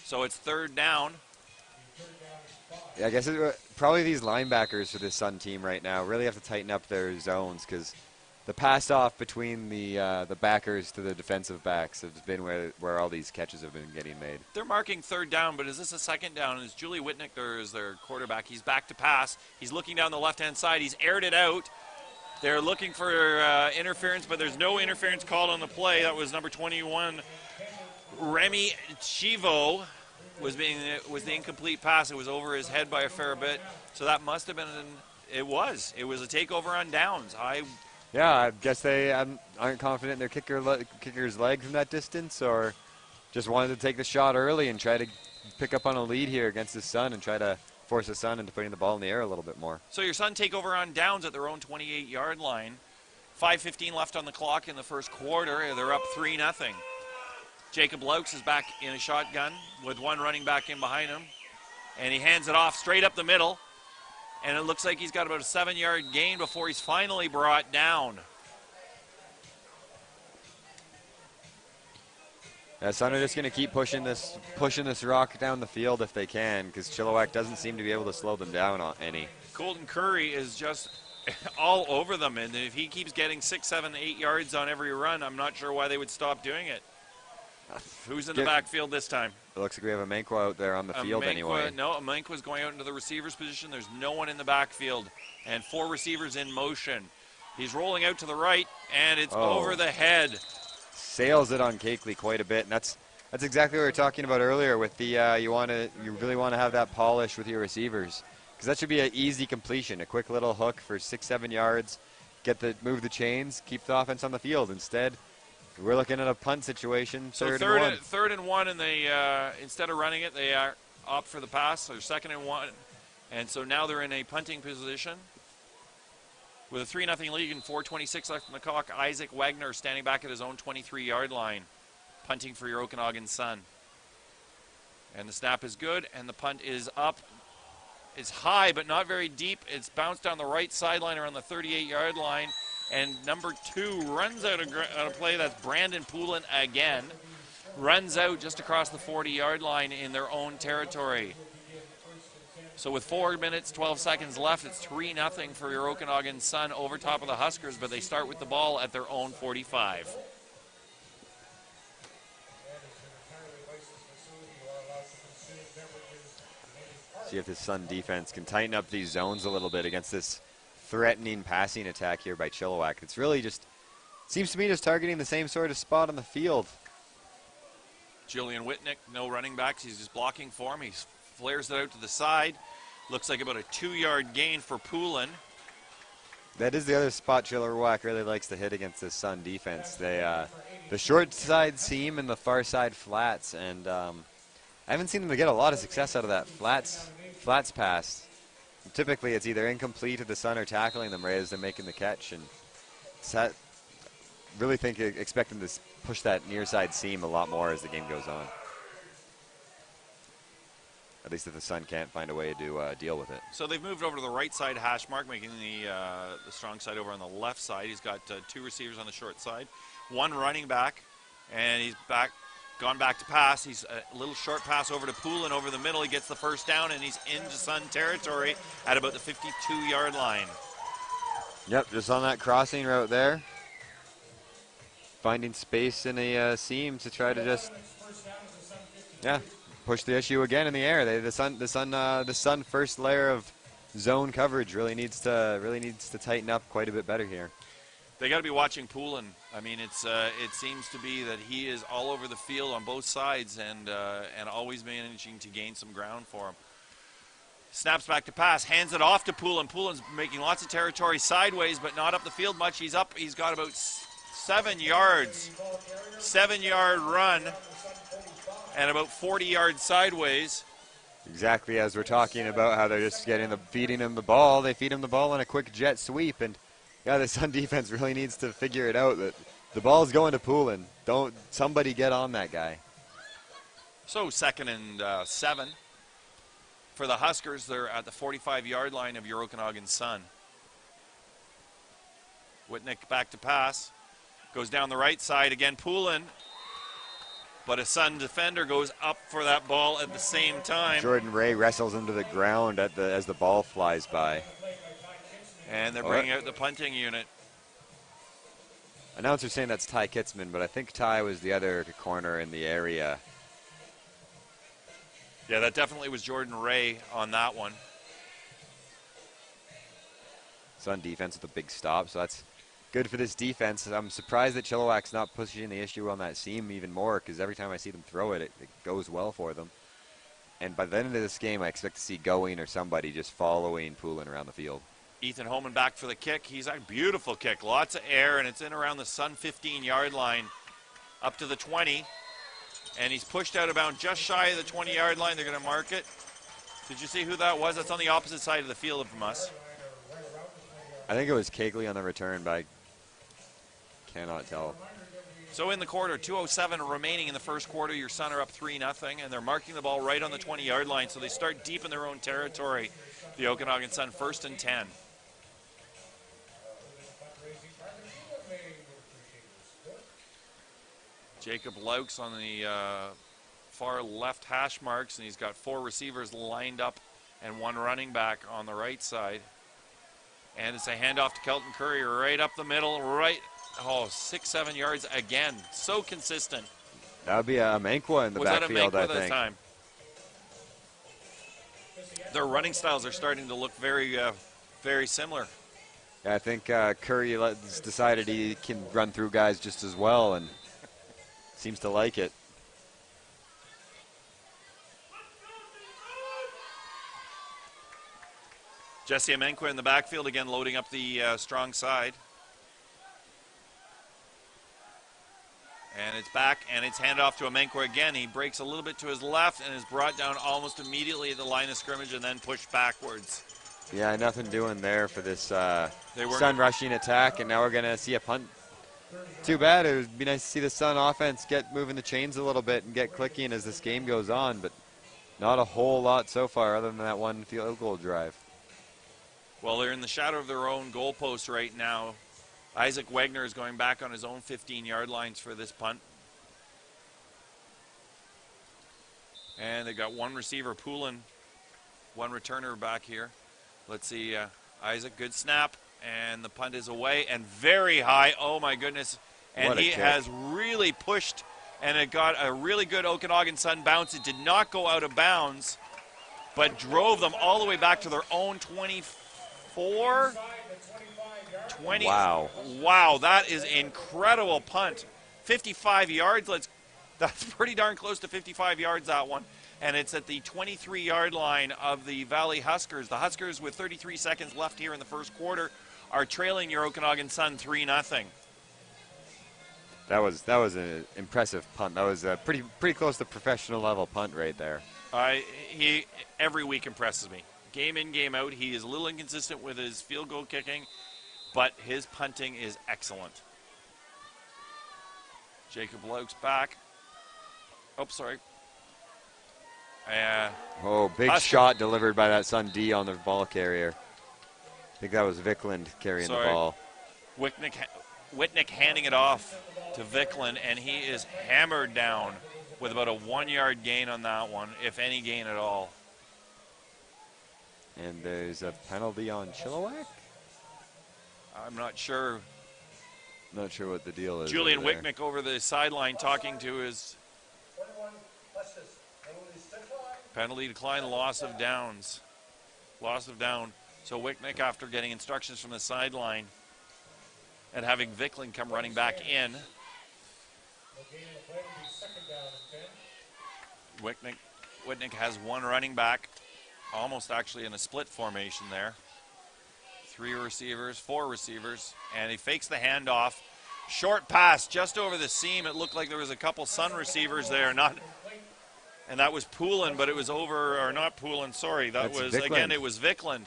A: So it's third down.
C: Yeah, I guess probably these linebackers for this Sun team right now really have to tighten up their zones, because the pass off between the backers to the defensive backs has been where all these catches have been getting made.
A: They're marking third down, but is this a second down? Is Julie Whitnick there is their quarterback? He's back to pass. He's looking down the left-hand side. He's aired it out. They're looking for interference, but there's no interference called on the play. That was number 21, Remy Chivo, was the incomplete pass. It was over his head by a fair bit, so that must have been it was a takeover on downs.
C: Yeah, I guess they aren't confident in their kicker's leg from that distance, or just wanted to take the shot early and try to pick up on a lead here against the Sun and try to force the Sun into putting the ball in the air a little bit more.
A: So your Sun take over on downs at their own 28-yard line. 5:15 left on the clock in the first quarter. They're up 3-0. Jacob Laux is back in a shotgun with one running back in behind him, and he hands it off straight up the middle, and it looks like he's got about a 7-yard gain before he's finally brought down.
C: Yeah, Sun are just going to keep pushing this rock down the field if they can, because Chilliwack doesn't seem to be able to slow them down any.
A: Colton Curry is just all over them, and if he keeps getting 6, 7, 8 yards on every run, I'm not sure why they would stop doing it. Who's in the backfield this time?
C: It looks like we have a Mankwa out there on the field anyway.
A: No, Mankwa's going out into the receiver's position. There's no one in the backfield, and 4 receivers in motion. He's rolling out to the right, and it's over the head.
C: Sails it on Cakeley quite a bit, and that's exactly what we were talking about earlier with the you really want to have that polish with your receivers, because that should be an easy completion, a quick little hook for 6-7 yards, move the chains, keep the offense on the field. Instead, we're looking at a punt situation.
A: So third and one, and they instead of running it, they opt for the pass. Or 2nd and 1, and so now they're in a punting position. With a 3-0 lead and 4:26 left on the clock, Isaac Wagner standing back at his own 23-yard line, punting for your Okanagan Sun. And the snap is good, and the punt is up. It's high, but not very deep. It's bounced down the right sideline around the 38-yard line, and number 2 runs out a play. That's Brandon Poulin again. Runs out just across the 40-yard line in their own territory. So with 4 minutes, 12 seconds left, it's 3-0 for your Okanagan Sun over top of the Huskers, but they start with the ball at their own 45.
C: See if this Sun defense can tighten up these zones a little bit against this threatening passing attack here by Chilliwack. It's really seems to me just targeting the same sort of spot on the field.
A: Julian Whitnick, no running backs. He's just blocking for him. He flares it out to the side. Looks like about a 2-yard gain for Poulin.
C: That is the other spot Chilliwack really likes to hit against this Sun defense. They the short side seam and the far side flats, and I haven't seen them get a lot of success out of that flats pass. Typically, it's either incomplete or the Sun are tackling them right as they're making the catch, and really expect them to push that near side seam a lot more as the game goes on. At least if the Sun can't find a way to deal with it.
A: So they've moved over to the right side hash mark, making the strong side over on the left side. He's got two receivers on the short side, one running back, and he's gone back to pass. He's a little short pass over to Poulin over the middle. He gets the first down, and he's into Sun territory at about the 52-yard line.
C: Yep, just on that crossing route there. Finding space in a seam to try to just, push the issue again in the air. The Sun first layer of zone coverage really needs to tighten up quite a bit better here.
A: They got to be watching Poulin. I mean, it seems to be that he is all over the field on both sides and always managing to gain some ground for him. Snaps back to pass, hands it off to Poulin. Poulin's making lots of territory sideways, but not up the field much. He's up. He's got about 7 yards. 7-yard run and about 40 yards sideways.
C: Exactly as we're talking about how they're just feeding him the ball. They feed him the ball in a quick jet sweep, and the Sun defense really needs to figure it out that the ball's going to Poulin. Don't somebody get on that guy.
A: So 2nd and 7 for the Huskers. They're at the 45-yard line of your Okanagan Sun. Whitnick back to pass. Goes down the right side again, Poulin. But a Sun defender goes up for that ball at the same time.
C: Jordan Ray wrestles into the ground as the ball flies by.
A: And they're bringing out the punting unit.
C: Announcer saying that's Ty Kitzman, but I think Ty was the other corner in the area.
A: Yeah, that definitely was Jordan Ray on that one.
C: Sun defense with a big stop, so that's good for this defense. I'm surprised that Chilliwack's not pushing the issue on that seam even more, because every time I see them throw it, it goes well for them. And by the end of this game, I expect to see Going or somebody just following Poulin around the field.
A: Ethan Holman back for the kick. He's a beautiful kick, lots of air, and it's in around the Sun 15-yard line up to the 20. And he's pushed out of bounds just shy of the 20-yard line. They're going to mark it. Did you see who that was? That's on the opposite side of the field from us.
C: I think it was Kegley on the return, but I cannot tell.
A: So in the quarter, 2:07 remaining in the first quarter. Your Sun are up 3-0, and they're marking the ball right on the 20-yard line, so they start deep in their own territory. The Okanagan Sun 1st and 10. Jacob Laux on the far left hash marks, and he's got 4 receivers lined up and 1 running back on the right side. And it's a handoff to Kelton Curry right up the middle, 6-7 yards again. So consistent.
C: That would be a Mankwa in the backfield, I think.
A: Time? Their running styles are starting to look very, very similar.
C: Yeah, I think Curry has decided he can run through guys just as well, and seems to like it.
A: Jesse Amenkwa in the backfield again, loading up the strong side. And it's back, and it's handed off to Amenkwa again. He breaks a little bit to his left and is brought down almost immediately at the line of scrimmage and then pushed backwards.
C: Yeah, nothing doing there for this Sun rushing attack, and now we're going to see a punt. Too bad. It would be nice to see the Sun offense get moving the chains a little bit and get clicking as this game goes on, but not a whole lot so far other than that one field goal drive.
A: Well, they're in the shadow of their own goalpost right now. Isaac Wagner is going back on his own 15-yard lines for this punt. And they got 1 receiver, Poulin, 1 returner back here. Let's see, Isaac, good snap, and the punt is away and very high. Oh, my goodness. And he has really pushed, and it got a really good Okanagan Sun bounce. It did not go out of bounds, but drove them all the way back to their own 24. 20. Wow, that is incredible punt. 55 yards. That's pretty darn close to 55 yards, that one. And it's at the 23-yard line of the Valley Huskers. The Huskers, with 33 seconds left here in the first quarter, are trailing your Okanagan Sun 3-0.
C: That was an impressive punt. That was a pretty close to professional level punt right there.
A: He every week impresses me. Game in, game out. He is a little inconsistent with his field goal kicking, but his punting is excellent. Jacob Laux back. Oh, sorry.
C: Oh, big
A: Huskers.
C: shot delivered by that Sun D on the ball carrier. I think that was Vikland carrying the ball.
A: Whitnick handing it off to Vikland, and he is hammered down with about a 1 yard gain on that one, if any gain at all.
C: And there's a penalty on Chilliwack?
A: I'm not sure.
C: Not sure what the deal is.
A: Julian
C: over there.
A: Wicknick over the sideline talking to his penalty decline, loss of downs. Loss of down. So Wicknick, after getting instructions from the sideline and having Vikland come running back in. Whitnick has one running back, almost actually in a split formation there. 4 receivers, and he fakes the handoff. Short pass just over the seam. It looked like there was a couple Sun receivers there, and that was Poulin, but it was over, or not Poulin, sorry.
C: That's
A: was,
C: Vikland.
A: again, it was Vikland.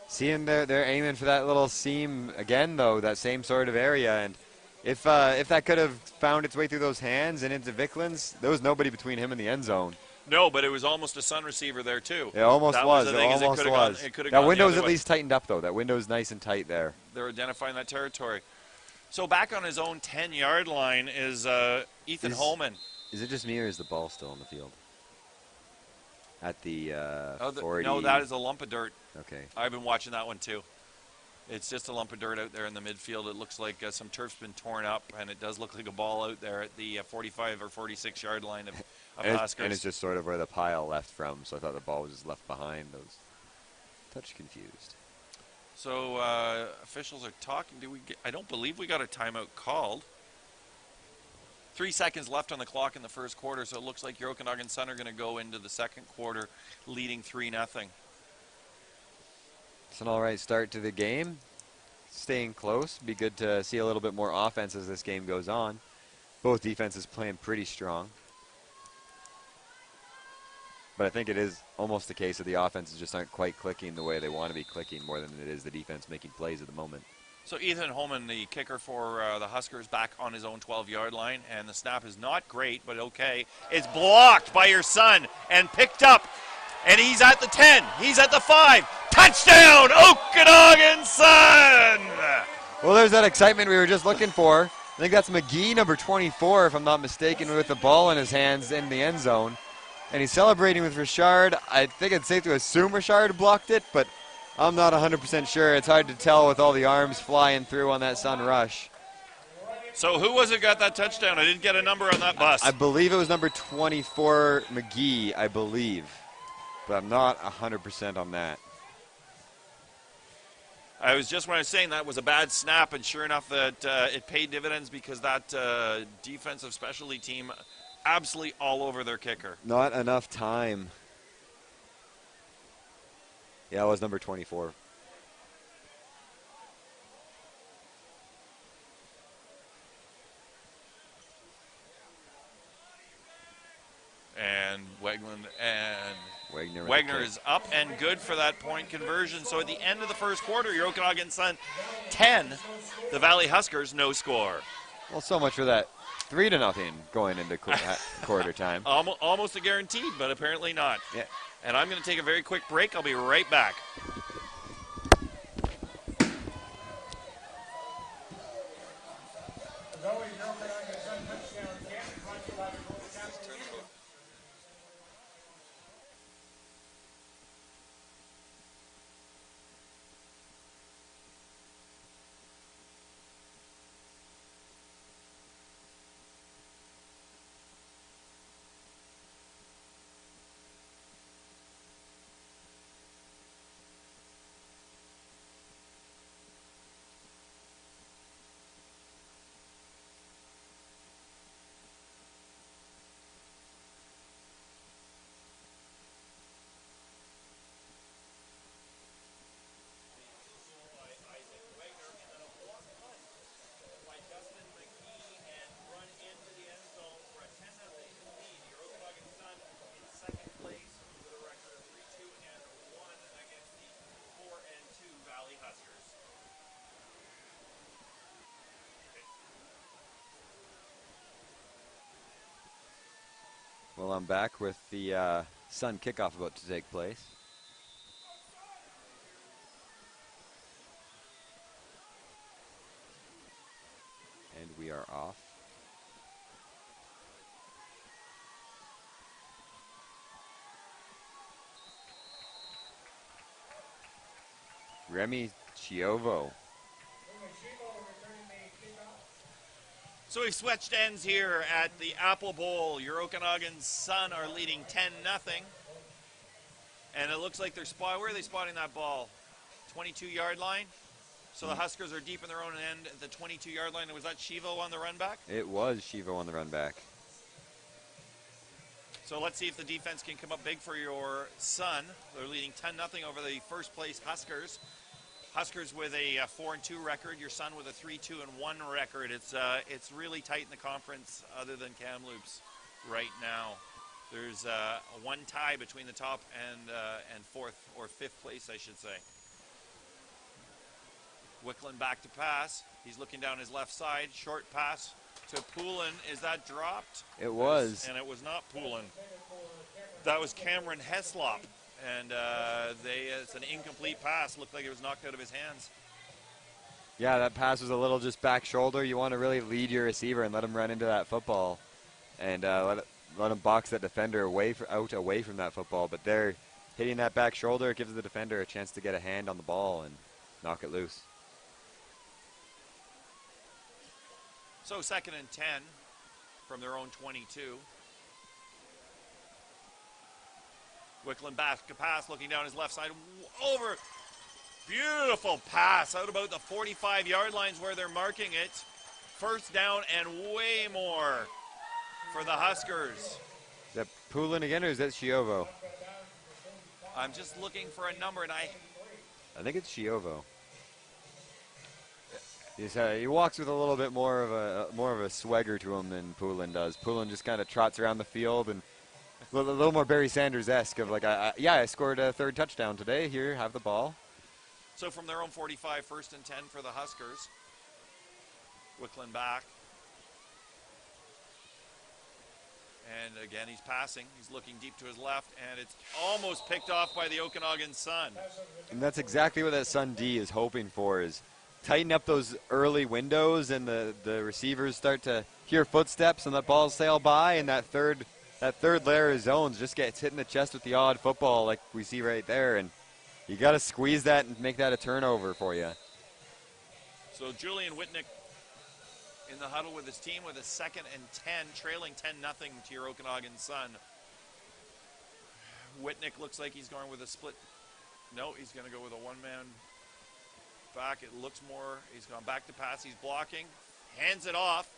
C: Seeing they're aiming for that little seam again, though, that same sort of area. And if that could have found its way through those hands and into Vikland's, there was nobody between him and the end zone.
A: No, but it was almost a Sun receiver there, too.
C: It almost was.
A: It
C: almost was. That window's at least tightened up, though. That window's nice and tight there.
A: They're identifying that territory. So back on his own 10-yard line is Ethan Holman.
C: Is it just me, or is the ball still on the field? At the 40?
A: No, that is a lump of dirt.
C: Okay.
A: I've been watching that one, too. It's just a lump of dirt out there in the midfield. It looks like some turf's been torn up, and it does look like a ball out there at the 45 or 46-yard line of Huskers.
C: And it's just sort of where the pile left from, so I thought the ball was just left behind. I was touch confused.
A: So officials are talking. I don't believe we got a timeout called. 3 seconds left on the clock in the first quarter, so it looks like your Okanagan Sun are going to go into the second quarter leading 3-0.
C: It's an all right start to the game. Staying close. Be good to see a little bit more offense as this game goes on. Both defenses playing pretty strong. But I think it is almost the case that the offenses just aren't quite clicking the way they want to be clicking, more than it is the defense making plays at the moment.
A: So Ethan Holman, the kicker for the Huskers, back on his own 12-yard line, and the snap is not great, but okay. It's blocked by your son and picked up, and he's at the 10. He's at the 5. Touchdown, Okanagan Sun!
C: Well, there's that excitement we were just looking for. I think that's McGee, number 24, if I'm not mistaken, with the ball in his hands in the end zone. And he's celebrating with Richard. I think it's safe to assume Richard blocked it, but I'm not 100% sure. It's hard to tell with all the arms flying through on that Sun rush.
A: So who was it got that touchdown? I didn't get a number on that bus.
C: I believe it was number 24, McGee, I believe. But I'm not 100% on that.
A: I was saying that was a bad snap, and sure enough that it paid dividends because that defensive specialty team absolutely all over their kicker.
C: Not enough time. Yeah, it was number 24.
A: And Wagner is up and good for that point conversion. So at the end of the first quarter, your Okanagan Sun 10, the Valley Huskers no score.
C: Well, so much for that 3-0 going into quarter time.
A: Almost a guaranteed, but apparently not.
C: Yeah.
A: And I'm going to take a very quick break. I'll be right back.
C: Well, I'm back with the Sun kickoff about to take place. And we are off. Remy Chiovo.
A: So we've switched ends here at the Apple Bowl. Your Okanagan's Sun are leading 10-0. And it looks like they're where are they spotting that ball? 22-yard line? So the Huskers are deep in their own end at the 22-yard line. Was that Shivo on the run back?
C: It was Shivo on the run back.
A: So let's see if the defense can come up big for your Sun. They're leading 10-0 over the first place Huskers. Huskers with a 4-2 record. Your Sun with a 3-2-1 record. It's really tight in the conference, other than Kamloops right now. There's one tie between the top and fourth or fifth place, I should say. Wicklund back to pass. He's looking down his left side. Short pass to Poulin. Is that dropped?
C: It was.
A: And it was not Poulin. That was Cameron Heslop. And it's an incomplete pass. Looked like it was knocked out of his hands.
C: Yeah, that pass was a little just back shoulder. You want to really lead your receiver and let him run into that football. And let him box that defender away from that football. But they're hitting that back shoulder. It gives the defender a chance to get a hand on the ball and knock it loose.
A: So 2nd and 10 from their own 22. Wicklund back to pass, looking down his left side. Over. Beautiful pass out about the 45-yard lines where they're marking it. First down and way more for the Huskers.
C: Is that Poulin again, or is that Chiovo?
A: I'm just looking for a number, and I
C: think it's Chiovo. He walks with a little bit more of a swagger to him than Poulin does. Poulin just kind of trots around the field and a little more Barry Sanders-esque of like, I scored a third touchdown today. Here, have the ball.
A: So from their own 45, 1st and 10 for the Huskers. Wicklund back. And again, he's passing. He's looking deep to his left, and it's almost picked off by the Okanagan Sun.
C: And that's exactly what that Sun D is hoping for, is tighten up those early windows, and the receivers start to hear footsteps, and the ball sail by, and that third layer of zones just gets hit in the chest with the odd football like we see right there, and you got to squeeze that and make that a turnover for you.
A: So Julian Whitnick in the huddle with his team with a 2nd and 10, trailing 10-0 to your Okanagan Sun. Whitnick looks like he's going with a split. No, he's going to go with a one-man back. It looks more. He's gone back to pass. He's blocking. Hands it off.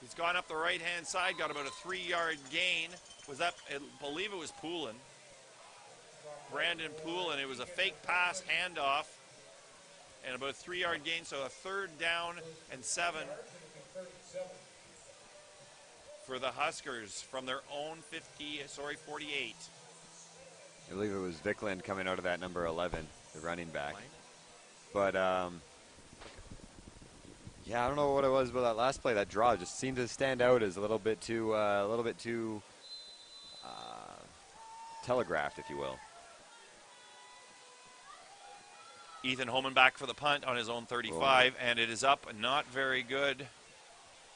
A: He's gone up the right-hand side. Got about a 3-yard gain. Was that? I believe it was Poulin. Brandon Poulin. It was a fake pass handoff, and about a 3-yard gain. So a 3rd down and 7 for the Huskers from their own 48.
C: I believe it was Vickland coming out of that number 11, the running back. But yeah, I don't know what it was about that last play. That draw just seemed to stand out as a little bit too telegraphed, if you will.
A: Ethan Holman back for the punt on his own 35, and it is up. Not very good.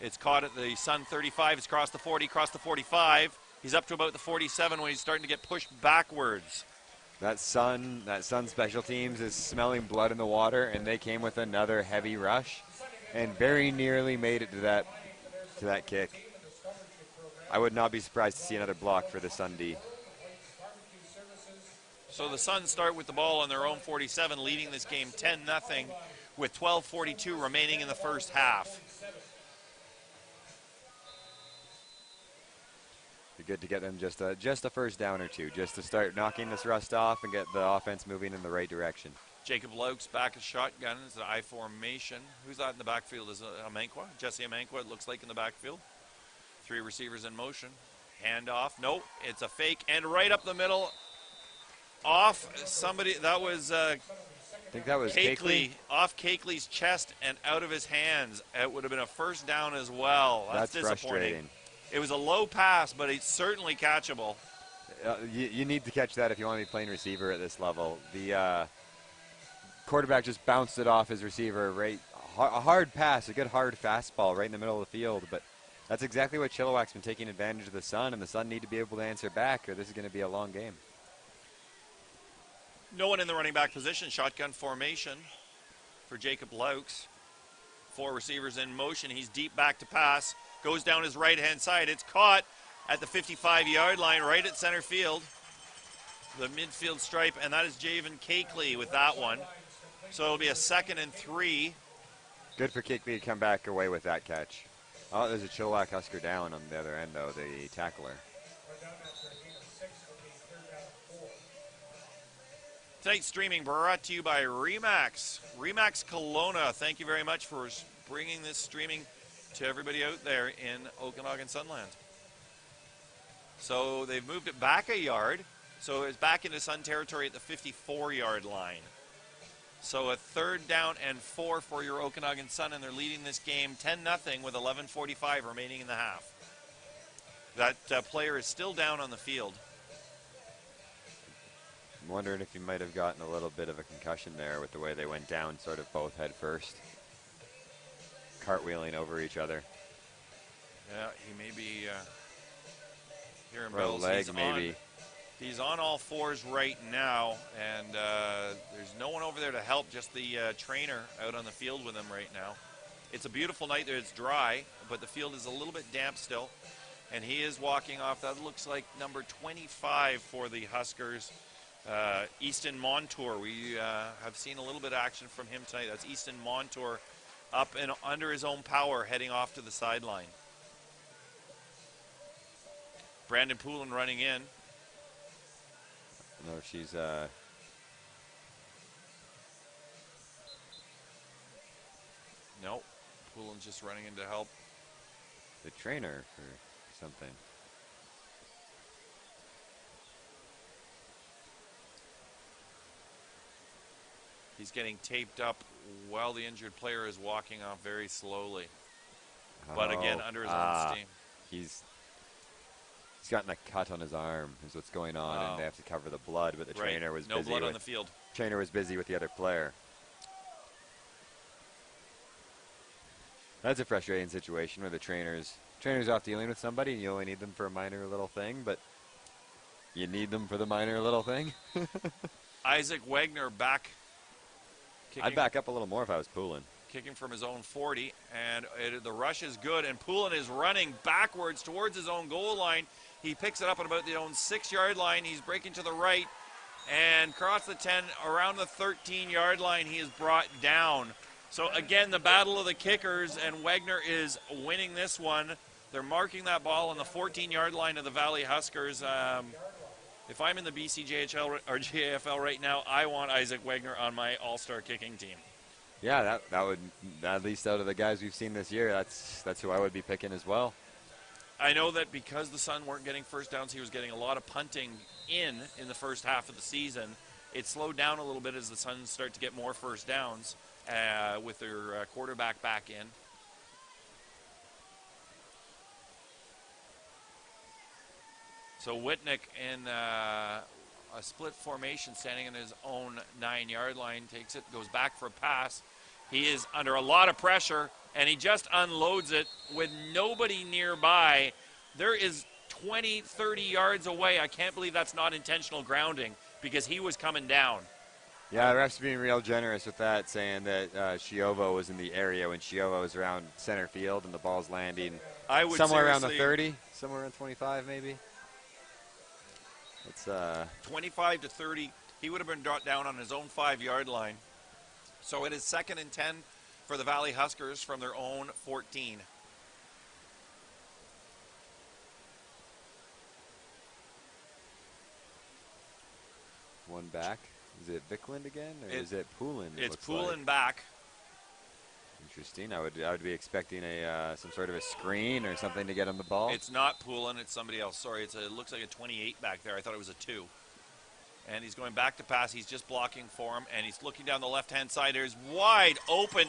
A: It's caught at the Sun 35. It's crossed the 40, crossed the 45. He's up to about the 47 when he's starting to get pushed backwards.
C: That Sun special teams is smelling blood in the water, and they came with another heavy rush and very nearly made it to that kick. I would not be surprised to see another block for the Sun D.
A: So the Suns start with the ball on their own 47, leading this game 10-0 with 12:42 remaining in the first half.
C: Be good to get them just a first down or two, just to start knocking this rust off and get the offense moving in the right direction.
A: Jacob Laux back a shotgun. It's an I formation. Who's that in the backfield? Is it Amankwa? Jesse Amankwa, it looks like, in the backfield. 3 receivers in motion. Handoff. Nope, it's a fake. And right up the middle, off somebody. That was
C: I think that was Cakeley.
A: Off Cakeley's chest and out of his hands. It would have been a first down as well. That's disappointing.
C: Frustrating.
A: It was a low pass, but it's certainly catchable.
C: you need to catch that if you want to be playing receiver at this level. The quarterback just bounced it off his receiver, right? A hard pass, a good hard fastball right in the middle of the field, but that's exactly what Chilliwack's been taking advantage of the Sun, and the Sun need to be able to answer back, or this is going to be a long game.
A: No one in the running back position. Shotgun formation for Jacob Laux. 4 receivers in motion. He's deep back to pass. Goes down his right-hand side. It's caught at the 55-yard line, right at center field. The midfield stripe, and that is Javen Cakeley with that one. So it'll be a 2nd and 3.
C: Good for Cakeley to come back away with that catch. Oh, there's a Chilliwack Husker down on the other end, though, the tackler.
A: Tonight's streaming brought to you by Remax. Remax Kelowna. Thank you very much for bringing this streaming to everybody out there in Okanagan Sunland. So they've moved it back a yard. So it's back into Sun territory at the 54-yard line. So a 3rd down and 4 for your Okanagan Sun, and they're leading this game 10-0 with 11:45 remaining in the half. That player is still down on the field.
C: I'm wondering if he might have gotten a little bit of a concussion there with the way they went down sort of both head first. Cartwheeling over each other.
A: Yeah, he may be hearing
C: Or a
A: bells.
C: leg, maybe.
A: He's on all 4s right now, and there's no one over there to help, just the trainer out on the field with him right now. It's a beautiful night there. It's dry, but the field is a little bit damp still, and he is walking off. That looks like number 25 for the Huskers, Easton Montour. We have seen a little bit of action from him tonight. That's Easton Montour up and under his own power, heading off to the sideline. Brandon Poulin running in.
C: I don't know if she's
A: No, Poulin's just running in to help.
C: the trainer or something.
A: He's getting taped up while the injured player is walking off very slowly. But again, under his own steam.
C: He's gotten a cut on his arm is what's going on, and they have to cover the blood, but the trainer was
A: no
C: busy
A: blood
C: with,
A: on the field.
C: Trainer was busy with the other player. That's a frustrating situation where the trainer's off dealing with somebody and you only need them for a minor little thing, but you need them for the minor little thing.
A: Isaac Wagner back.
C: I'd back up a little more if I was Poulin.
A: Kicking from his own 40, and the rush is good, and Poulin is running backwards towards his own goal line. He picks it up at about the own 6-yard line. He's breaking to the right, and across the 10, around the 13-yard line, he is brought down. So again, the battle of the kickers, and Wagner is winning this one. They're marking that ball on the 14-yard line of the Valley Huskers. If I'm in the BCJHL or JFL right now, I want Isaac Wagner on my all-star kicking team.
C: Yeah, that would, at least out of the guys we've seen this year, that's who I would be picking as well.
A: I know that because the Sun weren't getting first downs, he was getting a lot of punting in the first half of the season. It slowed down a little bit as the Suns start to get more first downs with their quarterback back in. So Whitnick in a split formation, standing in his own 9-yard line, takes it, goes back for a pass. He is under a lot of pressure, and he just unloads it with nobody nearby. There is 20, 30 yards away. I can't believe that's not intentional grounding because he was coming down.
C: Yeah, the refs being real generous with that, saying that Shiovo was in the area when Shiovo was around center field and the ball's landing somewhere around the 30, somewhere around 25 maybe. It's
A: 25 to 30. He would have been brought down on his own 5-yard line. So it is 2nd and 10 for the Valley Huskers from their own 14.
C: one back. Is it Vickland again, or is it Poulin?
A: It's Poulin back.
C: Interesting. I would be expecting some sort of a screen or something to get on the ball.
A: It's not Poulin. It's somebody else. Sorry. It looks like a 28 back there. I thought it was a 2. And he's going back to pass. He's just blocking for him, and he's looking down the left-hand side. There's wide open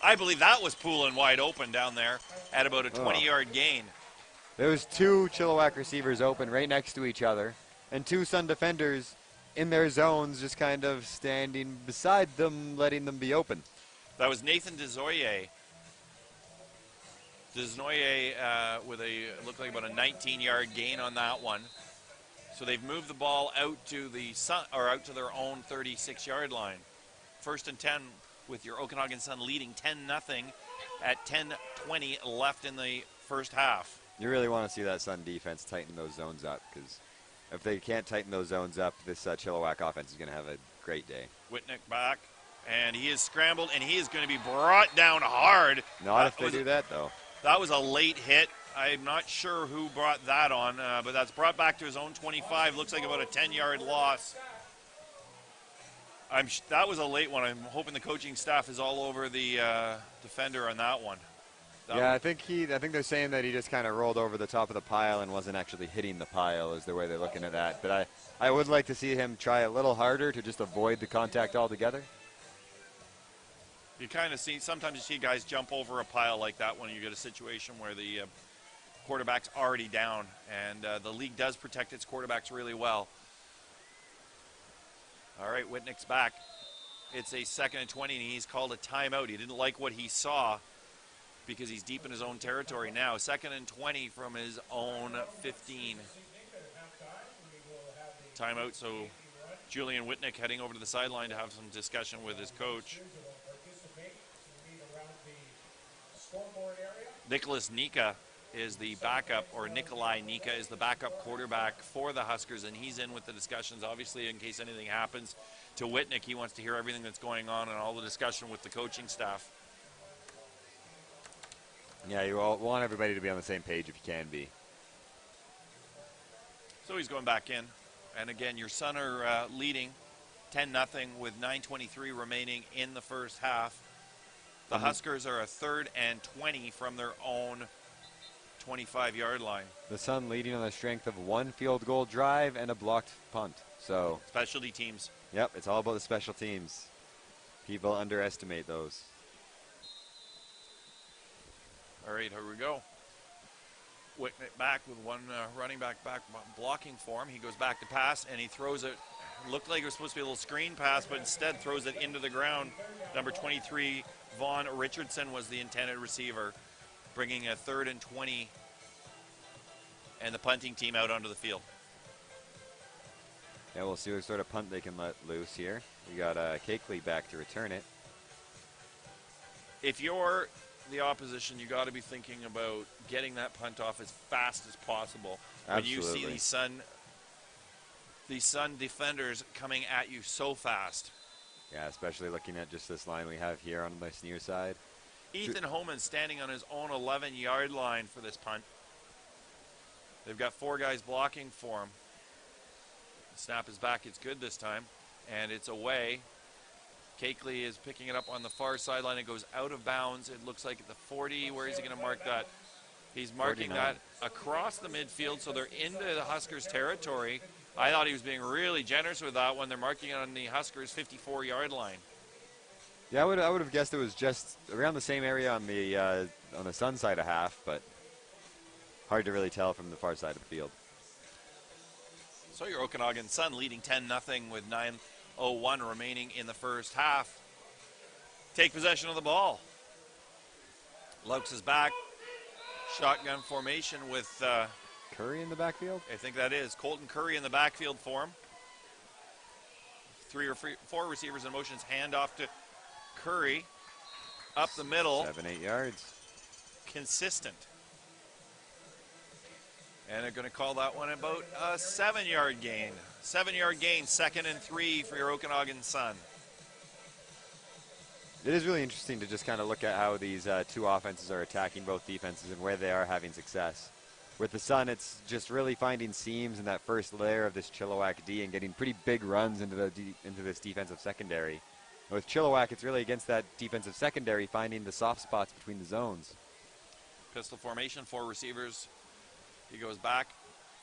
A: I believe that was Poulin wide open down there at about a 20-yard gain.
C: There was 2 Chilliwack receivers open right next to each other, and 2 Sun defenders in their zones just kind of standing beside them, letting them be open.
A: That was Nathan Desoye. Desoye with looked like about a 19-yard gain on that one. So they've moved the ball out to out to their own 36-yard line. 1st and 10 with your Okanagan Sun leading 10-0 at 10:20 left in the first half.
C: You really want to see that Sun defense tighten those zones up, because if they can't tighten those zones up, this Chilliwack offense is going to have a great day.
A: Whitnick back, and he is scrambled, and he is going to be brought down hard.
C: Not if they do that, though.
A: That was a late hit. I'm not sure who brought that on, but that's brought back to his own 25. Looks like about a 10-yard loss. That was a late one. I'm hoping the coaching staff is all over the defender on that one.
C: I think they're saying that he just kind of rolled over the top of the pile and wasn't actually hitting the pile is the way they're looking at that. But I would like to see him try a little harder to just avoid the contact altogether.
A: You kind of sometimes you see guys jump over a pile like that when you get a situation where the quarterback's already down, and the league does protect its quarterbacks really well. All right, Whitnick's back. It's a 2nd and 20, and he's called a timeout. He didn't like what he saw because he's deep in his own territory now. 2nd and 20 from his own 15. Timeout, so Julian Whitnick heading over to the sideline to have some discussion with his coach. Nicholas Nika is the backup, or Nikolai Nika is the backup quarterback for the Huskers, and he's in with the discussions. Obviously, in case anything happens to Whitnick, he wants to hear everything that's going on and all the discussion with the coaching staff.
C: Yeah, you all want everybody to be on the same page if you can be.
A: So he's going back in. And again, your Sun are leading 10-0 with 9:23 remaining in the first half. The Huskers are a 3rd and 20 from their own 25-yard line.
C: The Sun leading on the strength of 1 field goal drive and a blocked punt. So
A: specialty teams.
C: Yep, it's all about the special teams. People underestimate those.
A: All right, here we go. Whitnick back with one running back blocking for him. He goes back to pass, and he throws it. Looked like it was supposed to be a little screen pass, but instead throws it into the ground. Number 23, Vaughn Richardson, was the intended receiver, bringing a 3rd and 20 and the punting team out onto the field.
C: Yeah, we'll see what sort of punt they can let loose here. We got Cakeley back to return it.
A: If you're the opposition, you got to be thinking about getting that punt off as fast as possible.
C: Absolutely.
A: When you see these Sun defenders coming at you so fast.
C: Yeah, especially looking at just this line we have here on this near side.
A: Ethan Holman standing on his own 11-yard line for this punt. They've got 4 guys blocking for him. The snap is back. It's good this time, and it's away. Cakeley is picking it up on the far sideline. It goes out of bounds. It looks like at the 40. Where is he going to mark that? He's marking
C: 49.
A: that across the midfield, so they're into the Huskers' territory. I thought he was being really generous with that one. They're marking it on the Huskers' 54-yard line.
C: Yeah, I would have guessed it was just around the same area on the Sun side of half, but hard to really tell from the far side of the field.
A: So your Okanagan Sun leading 10-0 with 9:01 remaining in the first half. Take possession of the ball. Laux is back. Shotgun formation with
C: Curry in the backfield?
A: I think that is Colton Curry in the backfield for him. 3 or 4 receivers in motion. Hand off to Curry. Up the middle.
C: 7-8 yards.
A: Consistent. And they're going to call that one about a 7-yard gain. 7-yard gain, 2nd and 3 for your Okanagan Sun.
C: It is really interesting to just kind of look at how these 2 offenses are attacking both defenses and where they are having success. With the Sun, it's just really finding seams in that first layer of this Chilliwack D and getting pretty big runs into this defensive secondary. And with Chilliwack, it's really against that defensive secondary finding the soft spots between the zones.
A: Pistol formation, 4 receivers. He goes back,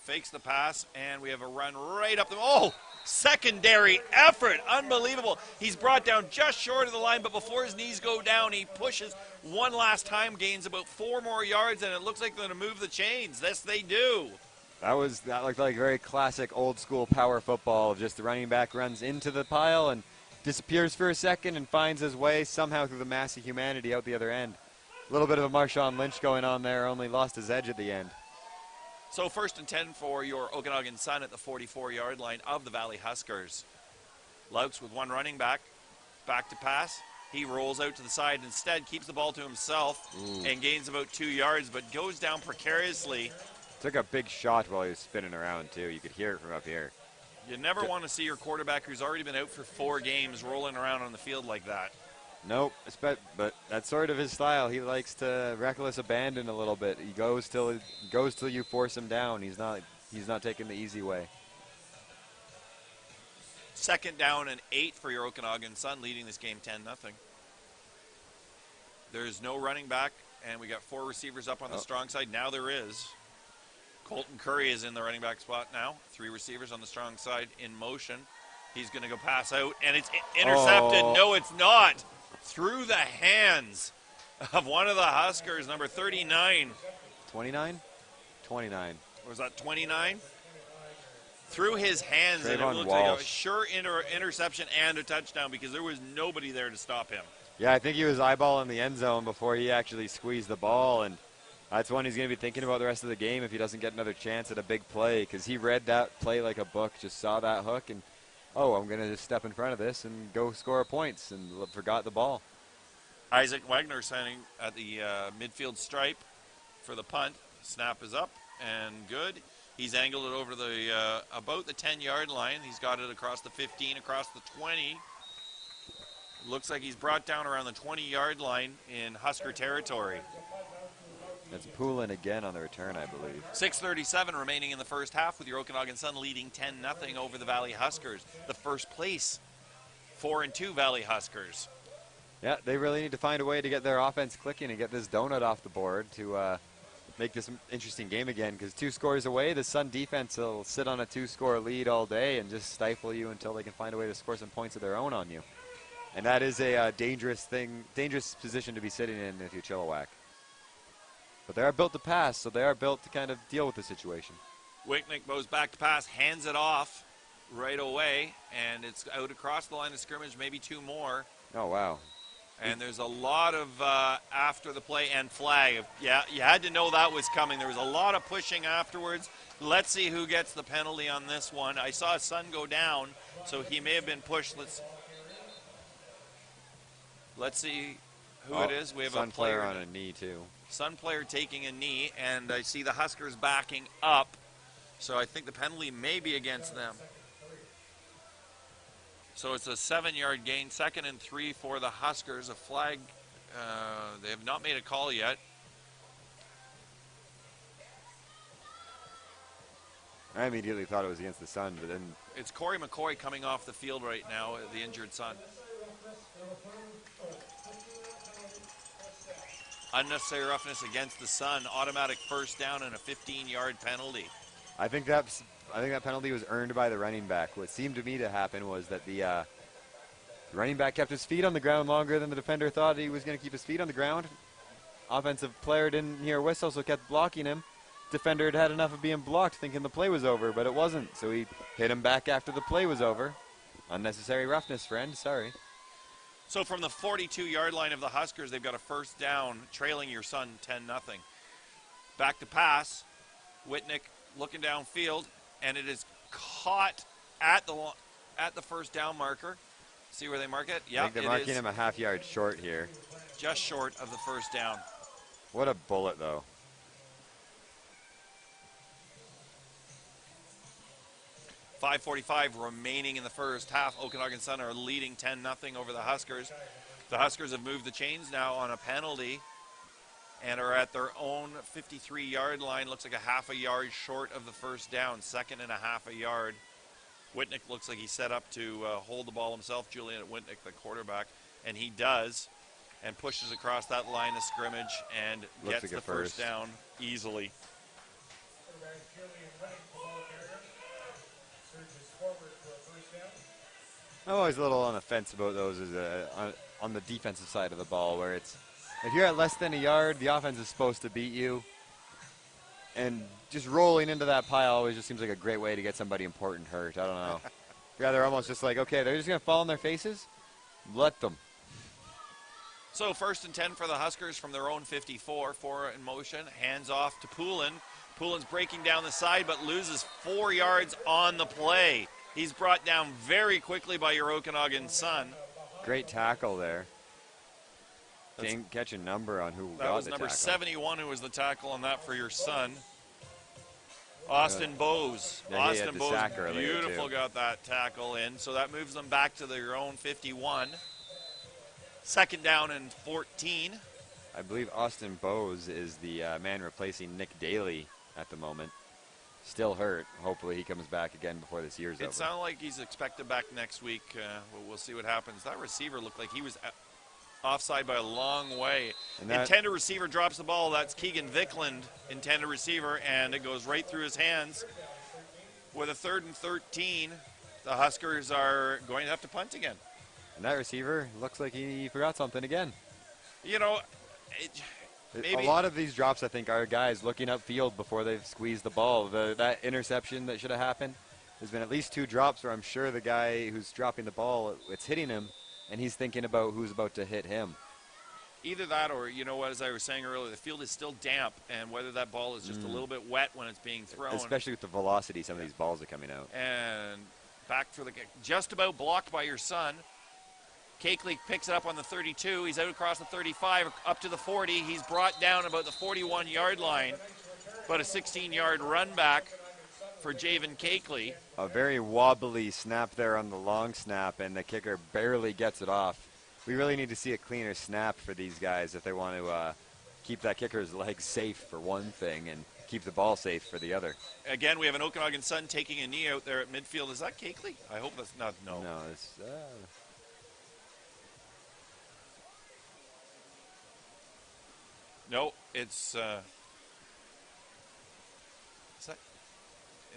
A: fakes the pass, and we have a run right up the. Oh, secondary effort, unbelievable. He's brought down just short of the line, but before his knees go down, he pushes one last time, gains about 4 more yards, and it looks like they're going to move the chains. Yes, they do.
C: That looked like very classic old school power football. Just the running back runs into the pile and disappears for a second and finds his way somehow through the mass of humanity out the other end. A little bit of a Marshawn Lynch going on there, only lost his edge at the end.
A: So 1st and 10 for your Okanagan Sun at the 44-yard line of the Valley Huskers. Louts with one running back to pass. He rolls out to the side instead, keeps the ball to himself, and gains about 2 yards, but goes down precariously.
C: Took a big shot while he was spinning around, too. You could hear it from up here.
A: You never want to see your quarterback who's already been out for 4 games rolling around on the field like that.
C: Nope, but that's sort of his style. He likes to reckless abandon a little bit. He goes till you force him down. He's not taking the easy way.
A: 2nd down and 8 for your Okanagan Sun, leading this game 10-0. There's no running back, and we got 4 receivers up on the strong side. Now there is. Colton Curry is in the running back spot now. 3 receivers on the strong side in motion. He's going to go pass out, and it's intercepted.
C: Oh.
A: No, it's not. Through the hands of one of the Huskers, number 39.
C: 29? 29.
A: Or was that 29? Through his hands, and it
C: Trayvon
A: looked like a
C: Walsh.
A: sure interception and a touchdown because there was nobody there to stop him.
C: Yeah, I think he was eyeballing the end zone before he actually squeezed the ball, and that's one he's going to be thinking about the rest of the game if he doesn't get another chance at a big play, because he read that play like a book, just saw that hook, and I'm going to just step in front of this and go score points, and forgot the ball.
A: Isaac Wagner standing at the midfield stripe for the punt. Snap is up and good. He's angled it over the about the 10-yard line. He's got it across the 15, across the 20. Looks like he's brought down around the 20-yard line in Husker territory.
C: That's Poulin again on the return, I believe.
A: 6:37 remaining in the first half with your Okanagan Sun leading 10-0 over the Valley Huskers. The first place 4-2 Valley Huskers.
C: Yeah, they really need to find a way to get their offense clicking and get this donut off the board to make this an interesting game again, because 2 scores away, the Sun defense will sit on a 2-score lead all day and just stifle you until they can find a way to score some points of their own on you. And that is a dangerous position to be sitting in if you Chilliwack. But they are built to pass, so they are built to kind of deal with the situation.
A: Wicknick goes back to pass, hands it off right away, and it's out across the line of scrimmage, maybe 2 more.
C: Oh, wow.
A: And there's a lot of after the play and flag. Yeah, you had to know that was coming. There was a lot of pushing afterwards. Let's see who gets the penalty on this one. I saw Sun go down, so he may have been pushed. Let's see who it is. We have
C: Sun
A: a player
C: on a knee, too.
A: Sun player taking a knee, and I see the Huskers backing up. So I think the penalty may be against them. So it's a 7-yard gain, 2nd and 3 for the Huskers. A flag, they have not made a call yet.
C: I immediately thought it was against the Sun, but then...
A: It's Corey McCoy coming off the field right now, the injured Sun. Unnecessary roughness against the Sun, automatic first down and a 15-yard penalty.
C: I think that penalty was earned by the running back. What seemed to me to happen was that the running back kept his feet on the ground longer than the defender thought he was going to keep his feet on the ground. Offensive player didn't hear a whistle, so kept blocking him. Defender had had enough of being blocked, thinking the play was over, but it wasn't. So he hit him back after the play was over. Unnecessary roughness, friend. Sorry.
A: So from the 42-yard line of the Huskers, they've got a first down, trailing your Sun 10-0. Back to pass. Wicknick looking downfield, and it is caught at the first down marker. See where they mark it? Yeah,
C: I think they're marking him a half-yard short here.
A: Just short of the first down.
C: What a bullet, though.
A: .5:45 remaining in the first half. Okanagan Sun are leading 10-0 over the Huskers. The Huskers have moved the chains now on a penalty and are at their own 53-yard line. Looks like a half a yard short of the first down, 2nd and a half a yard. Wicknick looks like he's set up to hold the ball himself, Julian Wicknick, the quarterback, and he does, and pushes across that line of scrimmage and
C: Looks
A: gets
C: like
A: the first down easily.
C: I'm always a little on the fence about those on the defensive side of the ball, where it's if you're at less than a yard, the offense is supposed to beat you. And just rolling into that pile always just seems like a great way to get somebody important hurt. I don't know. Rather almost just like, okay, they're just going to fall on their faces. Let them.
A: So 1st and 10 for the Huskers from their own 54. 4 in motion. Hands off to Poulin. Poulin's breaking down the side but loses 4 yards on the play. He's brought down very quickly by your Okanagan son.
C: Great tackle there. Didn't catch a number on who got the tackle.
A: That was number 71 who was the tackle on that for your son. Austin Bowes.
C: Yeah,
A: Austin Bowes,
C: beautiful,
A: got that tackle in. So that moves them back to their own 51. 2nd down and 14.
C: I believe Austin Bowes is the man replacing Nick Daly at the moment. Still hurt. Hopefully he comes back again before this year's over.
A: It sounds like he's expected back next week. We'll see what happens. That receiver looked like he was offside by a long way. Intended receiver drops the ball. That's Keegan Vickland, intended receiver, and it goes right through his hands. With a 3rd and 13, the Huskers are going to have to punt again.
C: And that receiver looks like he forgot something again.
A: You know, maybe
C: a lot of these drops, I think, are guys looking upfield before they've squeezed the ball. That interception that should have happened, there's been at least 2 drops where I'm sure the guy who's dropping the ball, it's hitting him, and he's thinking about who's about to hit him.
A: Either that or, you know what, as I was saying earlier, the field is still damp, and whether that ball is just a little bit wet when it's being thrown.
C: Especially with the velocity some of these balls are coming out.
A: And back for the kick. Just about blocked by your son. Cakeley picks it up on the 32. He's out across the 35, up to the 40. He's brought down about the 41-yard line. But a 16-yard run back for Javen Cakeley.
C: A very wobbly snap there on the long snap, and the kicker barely gets it off. We really need to see a cleaner snap for these guys if they want to keep that kicker's legs safe for one thing and keep the ball safe for the other.
A: Again, we have an Okanagan son taking a knee out there at midfield. Is that Cakeley? I hope that's not. No.
C: No, it's...
A: No, it's...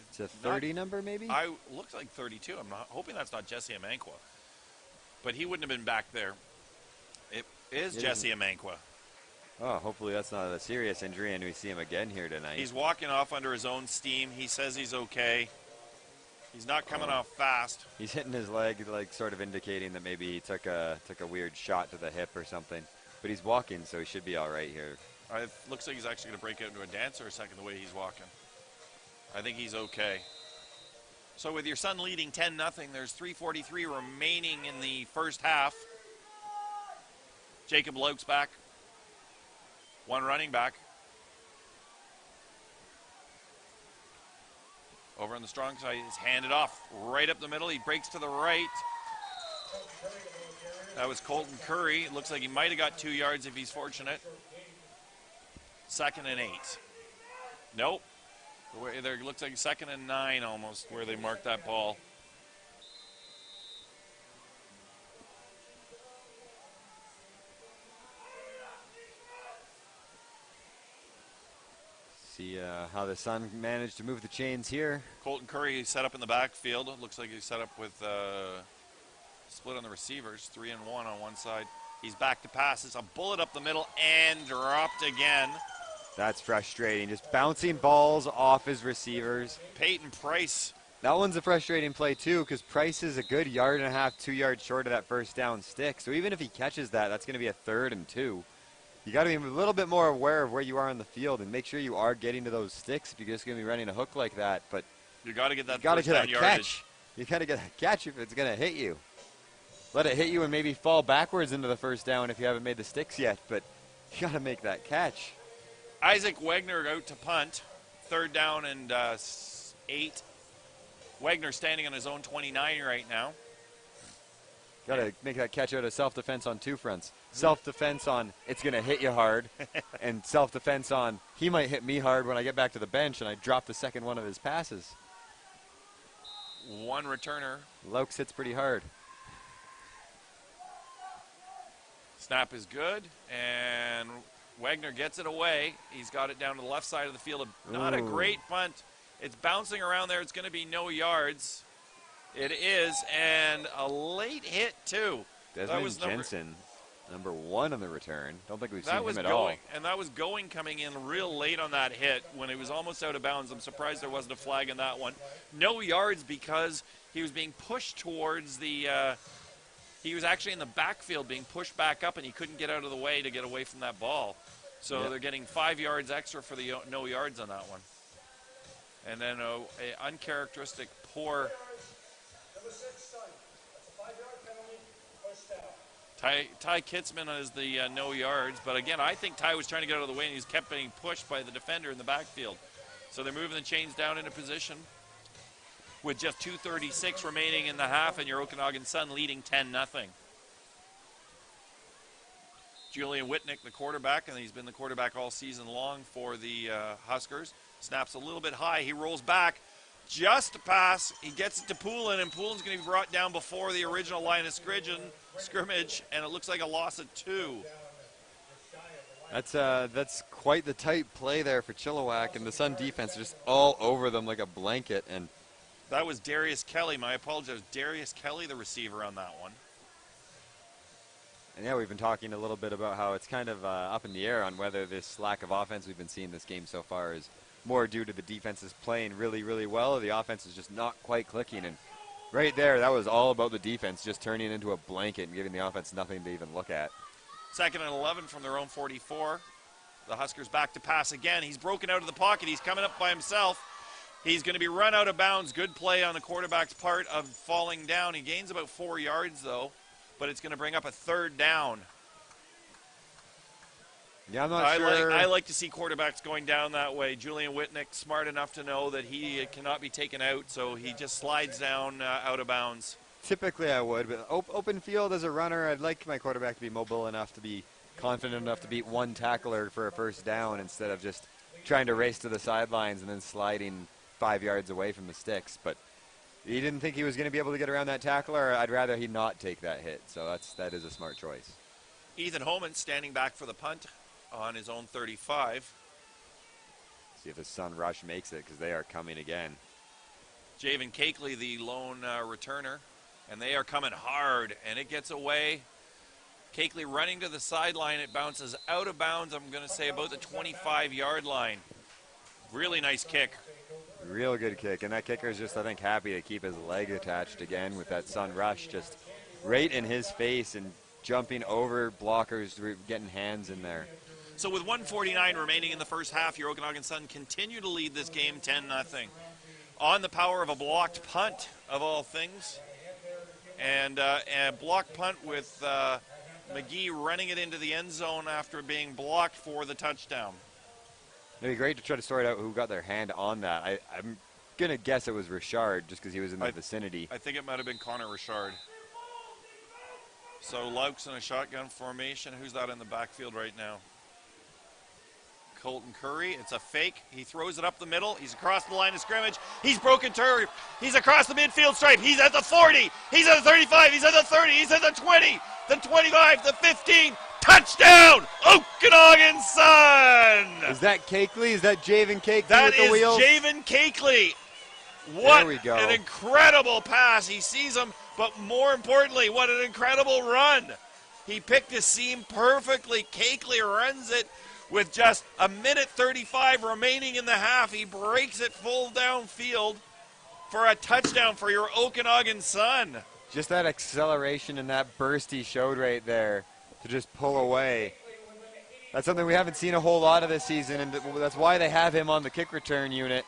C: It's a 30 number, maybe?
A: Looks like 32. I'm not hoping that's not Jesse Amanqua. But he wouldn't have been back there. It is Jesse Amanqua.
C: Oh, hopefully that's not a serious injury and we see him again here tonight.
A: He's walking off under his own steam. He says he's okay. He's not coming off fast.
C: He's hitting his leg, like sort of indicating that maybe he took a weird shot to the hip or something. But he's walking, so he should be all right here.
A: It looks like he's actually going to break out into a dance for a second the way he's walking. I think he's okay. So with your son leading 10-0, there's 3:43 remaining in the first half. Jacob Lauk's back. One running back. Over on the strong side, he's handed off right up the middle. He breaks to the right. That was Colton Curry. It looks like he might have got 2 yards if he's fortunate. 2nd and 8. Nope. There looks like 2nd and 9 almost where they marked that ball.
C: See how the Sun managed to move the chains here.
A: Colton Curry set up in the backfield. Looks like he's set up with split on the receivers. 3 and 1 on one side. He's back to pass. It's a bullet up the middle and dropped again.
C: That's frustrating. Just bouncing balls off his receivers.
A: Peyton Price.
C: That one's a frustrating play, too, because Price is a good 1.5 yards, 2 yards short of that first down stick. So even if he catches that, that's going to be a 3rd and 2. You got to be a little bit more aware of where you are on the field and make sure you are getting to those sticks if you're just going to be running a hook like that. But
A: you got to get that
C: first
A: down yardage.
C: Catch. You got to get that catch if it's going to hit you. Let it hit you and maybe fall backwards into the first down if you haven't made the sticks yet. But you got to make that catch.
A: Isaac Wagner out to punt. 3rd down and 8. Wagner standing on his own 29 right now.
C: Got to make that catch out of self-defense on 2 fronts. Self-defense on it's going to hit you hard, and self-defense on he might hit me hard when I get back to the bench and I drop the second one of his passes.
A: One returner.
C: Lauk hits pretty hard.
A: Snap is good, and Wagner gets it away. He's got it down to the left side of the field. Not a great punt. It's bouncing around there. It's going to be no yards. It is, and a late hit, too.
C: Desmond Jensen, number 1 on the return. Don't think we've seen him at
A: going,
C: all.
A: And that was going coming in real late on that hit when it was almost out of bounds. I'm surprised there wasn't a flag in that one. No yards because he was being pushed towards the he was actually in the backfield being pushed back up, and he couldn't get out of the way to get away from that ball. So they're getting 5 yards extra for the no yards on that one. And then a uncharacteristic poor Ty Kitzman is the no yards, but again, I think Ty was trying to get out of the way, and he's kept being pushed by the defender in the backfield. So they're moving the chains down into position with just 2:36 remaining in the half, and your Okanagan Sun leading 10-0. Julian Whitnick, the quarterback, and he's been the quarterback all season long for the Huskers. Snaps a little bit high. He rolls back. Just a pass. He gets it to Poulin, and Poulin's going to be brought down before the original line of scrimmage, and it looks like a loss of 2.
C: That's quite the tight play there for Chilliwack, and the Sun defense just all over them like a blanket. And
A: that was Darius Kelly. My apologies. Darius Kelly, the receiver on that one.
C: And yeah, we've been talking a little bit about how it's kind of up in the air on whether this lack of offense we've been seeing this game so far is more due to the defenses playing really, really well, or the offense is just not quite clicking. And right there, that was all about the defense just turning into a blanket and giving the offense nothing to even look at.
A: 2nd and 11 from their own 44. The Huskers back to pass again. He's broken out of the pocket. He's coming up by himself. He's going to be run out of bounds. Good play on the quarterback's part of falling down. He gains about 4 yards, though, but it's going to bring up a 3rd down.
C: Yeah, I'm not sure.
A: I like to see quarterbacks going down that way. Julian Whitnick, smart enough to know that he cannot be taken out, so he just slides down out of bounds.
C: Typically I would, but open field as a runner, I'd like my quarterback to be mobile enough to be confident enough to beat one tackler for a 1st down instead of just trying to race to the sidelines and then sliding 5 yards away from the sticks. But he didn't think he was going to be able to get around that tackler. I'd rather he not take that hit, so that is a smart choice.
A: Ethan Holman standing back for the punt on his own 35.
C: See if the Sun rush makes it, because they are coming again.
A: Javen Cakeley, the lone returner, and they are coming hard, and it gets away. Cakeley running to the sideline. It bounces out of bounds, I'm going to say about the 25-yard line. Really nice kick.
C: Real good kick, and that kicker is just, I think, happy to keep his leg attached again with that Sun rush just right in his face and jumping over blockers, getting hands in there.
A: So with 1:49 remaining in the first half, your Okanagan Sun continue to lead this game 10-0. On the power of a blocked punt, of all things. And a blocked punt with McGee running it into the end zone after being blocked for the touchdown.
C: It'd be great to try to sort out who got their hand on that. I'm going to guess it was Richard just because he was in the vicinity.
A: I think it might have been Connor Richard. So Laux in a shotgun formation. Who's that in the backfield right now? Colton Curry. It's a fake. He throws it up the middle. He's across the line of scrimmage. He's broken turf. He's across the midfield stripe. He's at the 40. He's at the 35. He's at the 30. He's at the 20. The 25. The 15. Touchdown! Okanagan Sun!
C: Is that Cakeley? Is that Javen Cakeley with the wheels?
A: That is Javen Cakeley. What
C: there we go.
A: An incredible pass. He sees him, but more importantly, what an incredible run. He picked his seam perfectly. Cakeley runs it with just 1:35 remaining in the half. He breaks it full downfield for a touchdown for your Okanagan Sun.
C: Just that acceleration and that burst he showed right there to just pull away. That's something we haven't seen a whole lot of this season, and that's why they have him on the kick return unit.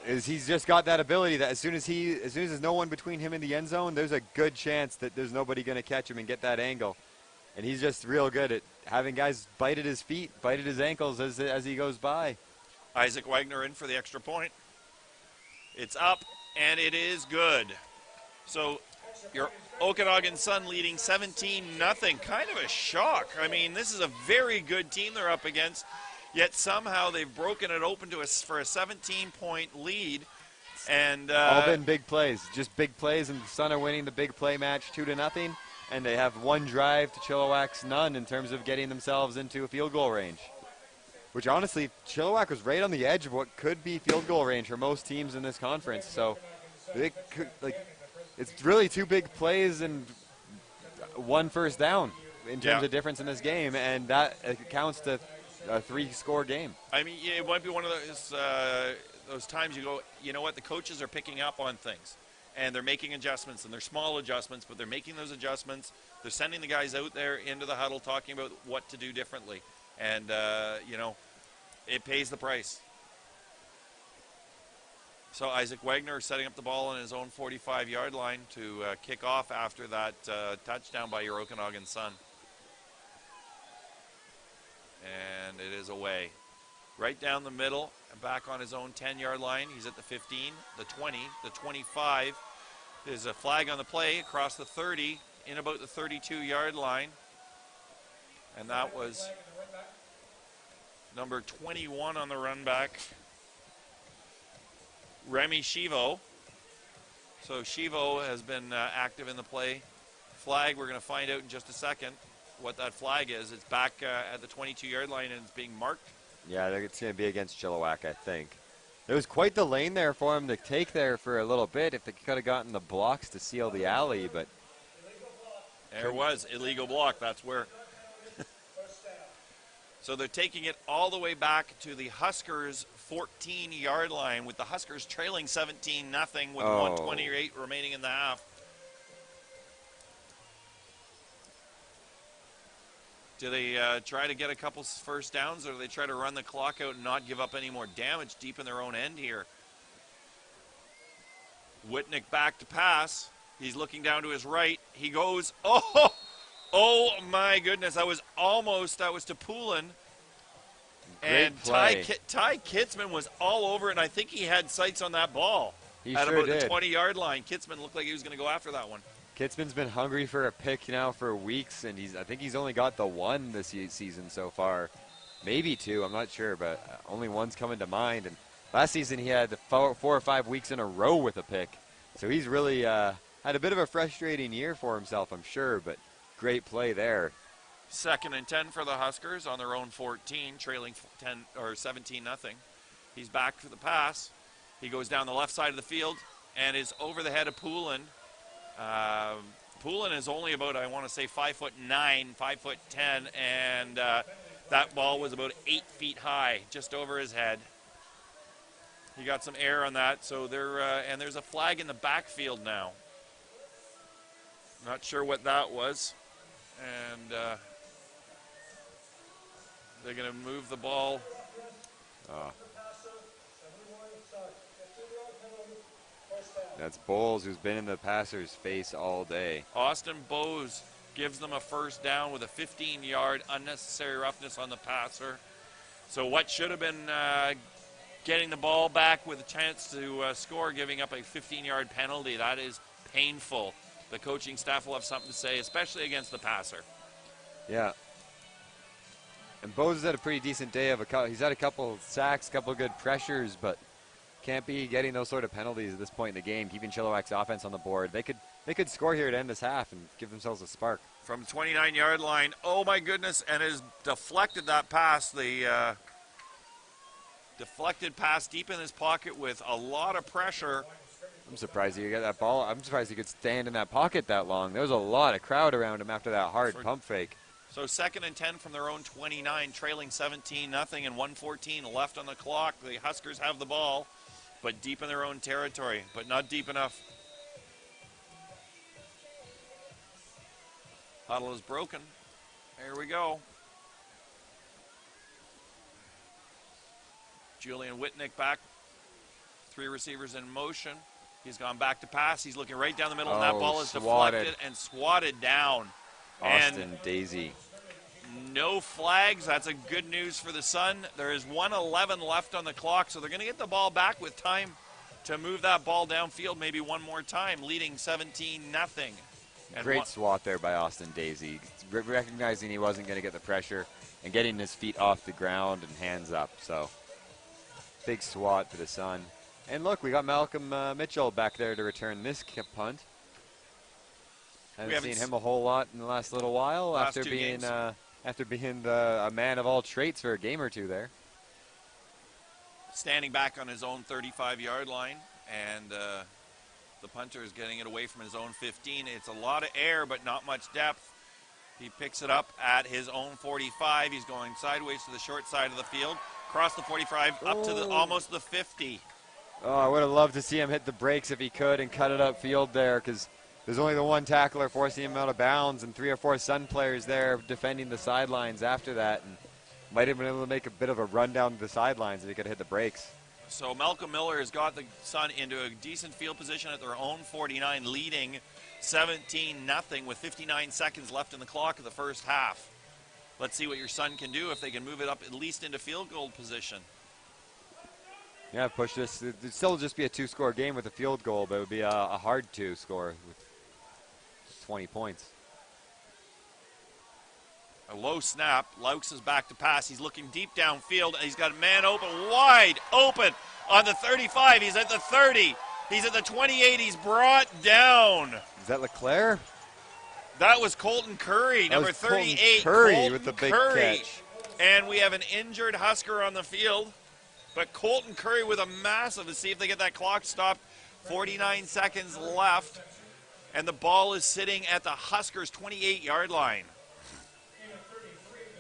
C: Is he's just got that ability that as soon as there's no one between him and the end zone, there's a good chance that there's nobody going to catch him and get that angle. And he's just real good at having guys bite at his feet, bite at his ankles as he goes by.
A: Isaac Wagner in for the extra point. It's up, and it is good. So your Okanagan Sun leading 17-0. Kind of a shock. I mean, this is a very good team they're up against, yet somehow they've broken it open for a 17-point lead. And
C: all been big plays, just big plays, and the Sun are winning the big play match 2-0. And they have one drive to Chilliwack's none in terms of getting themselves into a field goal range. Which honestly, Chilliwack was right on the edge of what could be field goal range for most teams in this conference. So it's really two big plays and one first down in terms
A: Yeah.
C: of difference in this game, and that counts to a 3-score game.
A: I mean, yeah, it might be one of those times you go, you know what, the coaches are picking up on things, and they're making adjustments, and they're small adjustments, but they're making those adjustments. They're sending the guys out there into the huddle talking about what to do differently, and, it pays the price. So Isaac Wagner setting up the ball on his own 45-yard line to kick off after that touchdown by your Okanagan Sun. And it is away. Right down the middle, and back on his own 10-yard line. He's at the 15, the 20, the 25. There's a flag on the play across the 30, in about the 32-yard line. And that was number 21 on the run back, Remy Shivo. So Shivo has been active in the play. Flag, we're going to find out in just a second what that flag is. It's back at the 22-yard line, and it's being marked.
C: Yeah, it's going to be against Chilliwack, I think. There was quite the lane there for him to take there for a little bit if they could have gotten the blocks to seal the alley, but
A: There was illegal block. That's where. So they're taking it all the way back to the Huskers' 14-yard line, with the Huskers trailing 17-0 with 1:28 remaining in the half. Do they try to get a couple first downs, or do they try to run the clock out and not give up any more damage deep in their own end here? Whitnick back to pass. He's looking down to his right. He goes, oh my goodness, that was to Poulin. And Ty Kitzman was all over it, and I think he had sights on that ball.
C: He
A: at
C: sure
A: about
C: did.
A: The 20-yard line. Kitzman looked like he was going to go after that one.
C: Kitzman's been hungry for a pick now for weeks, and I think he's only got the one this season so far. Maybe two, I'm not sure, but only one's coming to mind. And last season he had 4 or 5 weeks in a row with a pick. So he's really had a bit of a frustrating year for himself, I'm sure, but great play there.
A: 2nd and 10 for the Huskers on their own 14, trailing 17-0. He's back for the pass. He goes down the left side of the field and is over the head of Poulin. Poulin is only about, I want to say, 5'9", 5'10", and that ball was about 8 feet high, just over his head. He got some air on that, so and there's a flag in the backfield now. Not sure what that was, and they're going to move the ball.
C: That's Bowles, who's been in the passer's face all day.
A: Austin Bowes gives them a first down with a 15-yard unnecessary roughness on the passer. So what should have been getting the ball back with a chance to score, giving up a 15-yard penalty. That is painful. The coaching staff will have something to say, especially against the passer.
C: Yeah. And Bowes has had a pretty decent day. He's had a couple sacks, a couple good pressures, but can't be getting those sort of penalties at this point in the game, keeping Chilliwack's offense on the board. They could score here to end this half and give themselves a spark.
A: From the 29-yard line, oh my goodness, and has deflected that pass. The deflected pass deep in his pocket with a lot of pressure.
C: I'm surprised he got that ball. I'm surprised he could stand in that pocket that long. There was a lot of crowd around him after that hard pump fake.
A: So 2nd and 10 from their own 29, trailing 17-0, and 1:14 left on the clock. The Huskers have the ball, but deep in their own territory, but not deep enough. Huddle is broken. There we go. Julian Whitnick back. 3 receivers in motion. He's gone back to pass. He's looking right down the middle, and that ball is deflected and swatted down.
C: Austin Daisy.
A: No flags. That's a good news for the Sun. There is 1:11 left on the clock, so they're going to get the ball back with time to move that ball downfield maybe one more time, leading 17-0.
C: Great swat there by Austin Daisy, recognizing he wasn't going to get the pressure and getting his feet off the ground and hands up. So big swat for the Sun. And look, we got Malcolm Mitchell back there to return this punt. Haven't seen him a whole lot in the last little while after being a man of all traits for a game or two there.
A: Standing back on his own 35-yard line, and The punter is getting it away from his own 15. It's a lot of air, but not much depth. He picks it up at his own 45. He's going sideways to the short side of the field, across the 45, up to almost the 50.
C: Oh, I would have loved to see him hit the brakes if he could and cut it upfield there, because there's only the one tackler forcing him out of bounds and 3 or 4 Sun players there defending the sidelines after that, and might have been able to make a bit of a run down to the sidelines if he could have hit the brakes.
A: So Malcolm Miller has got the Sun into a decent field position at their own 49, leading 17-0 with 59 seconds left in the clock of the first half. Let's see what your Sun can do if they can move it up at least into field goal position.
C: Yeah, push this. It'd still just be a 2-score game with a field goal, but it would be a hard 2-score with 20 points.
A: A low snap. Laux is back to pass. He's looking deep downfield, and he's got a man open, wide open on the 35. He's at the 30. He's at the 28. He's brought down.
C: Is that Leclerc?
A: That was Colton Curry, number 38.
C: Curry with the big catch.
A: And we have an injured Husker on the field. But Colton Curry with a massive, let's see if they get that clock stopped. 49 seconds left. And the ball is sitting at the Huskers' 28-yard line.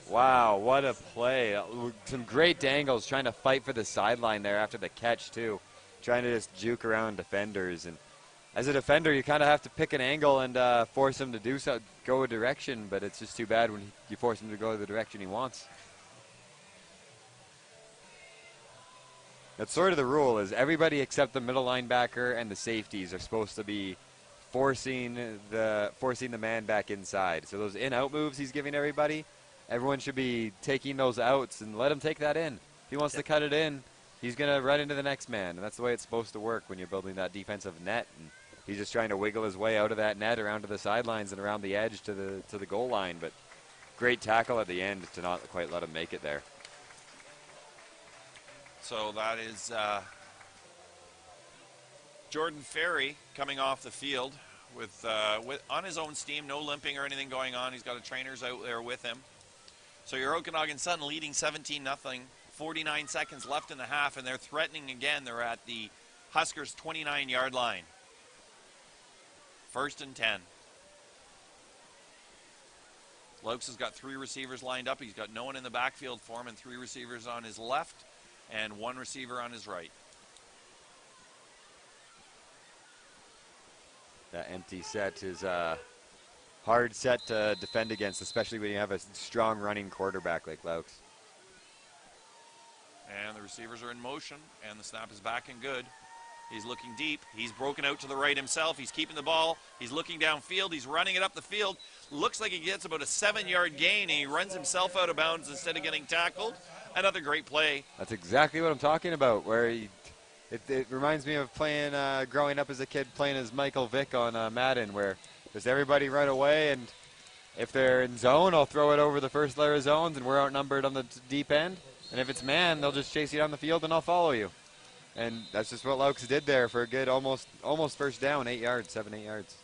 C: Wow, what a play. Some great dangles trying to fight for the sideline there after the catch, too. Trying to just juke around defenders. And as a defender, you kind of have to pick an angle and force him to do so, go a direction, but it's just too bad when you force him to go the direction he wants. That's sort of the rule, is everybody except the middle linebacker and the safeties are supposed to be forcing the man back inside. So those in-out moves he's giving everybody, everyone should be taking those outs and let him take that in. If he wants to cut it in, he's going to run into the next man, and that's the way it's supposed to work when you're building that defensive net. And he's just trying to wiggle his way out of that net around to the sidelines and around the edge to the goal line. But great tackle at the end to not quite let him make it there.
A: So that is Jordan Ferry coming off the field with on his own steam, no limping or anything going on. He's got a trainers out there with him. So your Okanagan Sun leading 17-0, 49 seconds left in the half, and they're threatening again. They're at the Huskers' 29-yard line. 1st and 10. Laux has got 3 receivers lined up. He's got no one in the backfield for him, and 3 receivers on his left and 1 receiver on his right.
C: That empty set is a hard set to defend against, especially when you have a strong running quarterback like Laux.
A: And the receivers are in motion, and the snap is back and good. He's looking deep. He's broken out to the right himself. He's keeping the ball. He's looking downfield. He's running it up the field. Looks like he gets about a 7-yard gain, and he runs himself out of bounds instead of getting tackled. Another great play.
C: That's exactly what I'm talking about, where it reminds me of playing, growing up as a kid, playing as Michael Vick on Madden, where just everybody right away, and if they're in zone, I'll throw it over the first layer of zones, and we're outnumbered on the deep end. And if it's man, they'll just chase you down the field, and I'll follow you. And that's just what Laux did there for a good almost first down, 8 yards, 7-8 yards.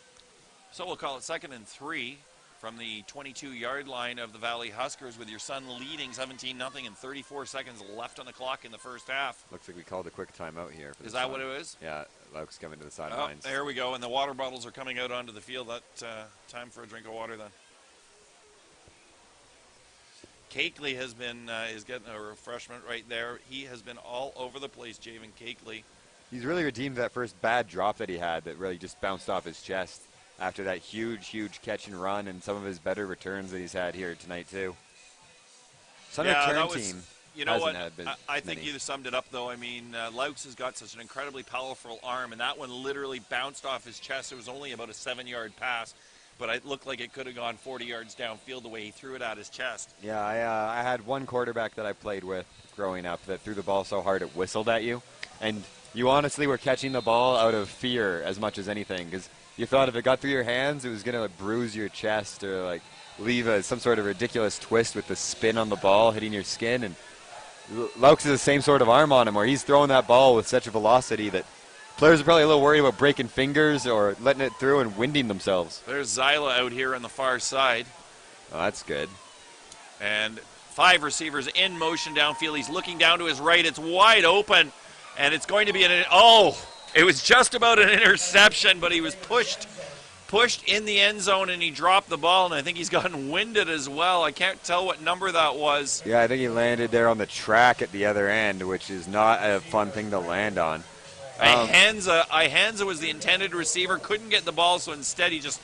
A: So we'll call it 2nd and 3 from the 22-yard line of the Valley Huskers, with your Sun leading 17-0 and 34 seconds left on the clock in the first half.
C: Looks like we called a quick timeout here.
A: Is that what it is?
C: Yeah, Laux coming to the sidelines.
A: Oh, there we go, and the water bottles are coming out onto the field. That time for a drink of water then. Cakeley has been is getting a refreshment right there. He has been all over the place, Javen Cakeley.
C: He's really redeemed that first bad drop that he had that really just bounced off his chest after that huge catch and run, and some of his better returns that he's had here tonight too. Sun return team.
A: You know what? I think you summed it up, though. I mean, Laux has got such an incredibly powerful arm, and that one literally bounced off his chest. It was only about a 7-yard pass, but it looked like it could have gone 40 yards downfield the way he threw it at his chest.
C: Yeah, I had one quarterback that I played with growing up that threw the ball so hard it whistled at you, and you honestly were catching the ball out of fear as much as anything, because you thought if it got through your hands, it was going to bruise your chest or like leave some sort of ridiculous twist with the spin on the ball hitting your skin. And Laux has the same sort of arm on him, where he's throwing that ball with such a velocity that players are probably a little worried about breaking fingers or letting it through and winding themselves.
A: There's Zyla out here on the far side.
C: Oh, that's good.
A: And 5 receivers in motion downfield. He's looking down to his right. It's wide open, and it's going to be It was just about an interception, but he was pushed in the end zone, and he dropped the ball, and I think he's gotten winded as well. I can't tell what number that was.
C: Yeah, I think he landed there on the track at the other end, which is not a fun thing to land on.
A: Ihanza was the intended receiver, couldn't get the ball, so instead he just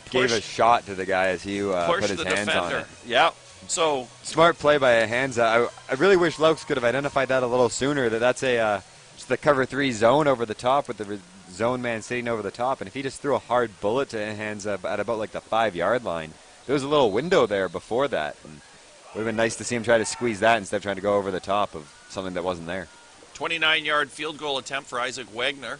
C: gave a shot to the guy as he put his hands on it.
A: Yeah. So
C: smart play by Ihanza. I really wish Lokes could have identified that a little sooner. That's just the cover 3 zone over the top with the zone man sitting over the top, and if he just threw a hard bullet to Ihanza at about like the 5-yard line, there was a little window there before that, and it would have been nice to see him try to squeeze that instead of trying to go over the top of something that wasn't there.
A: 29-yard field goal attempt for Isaac Wagner,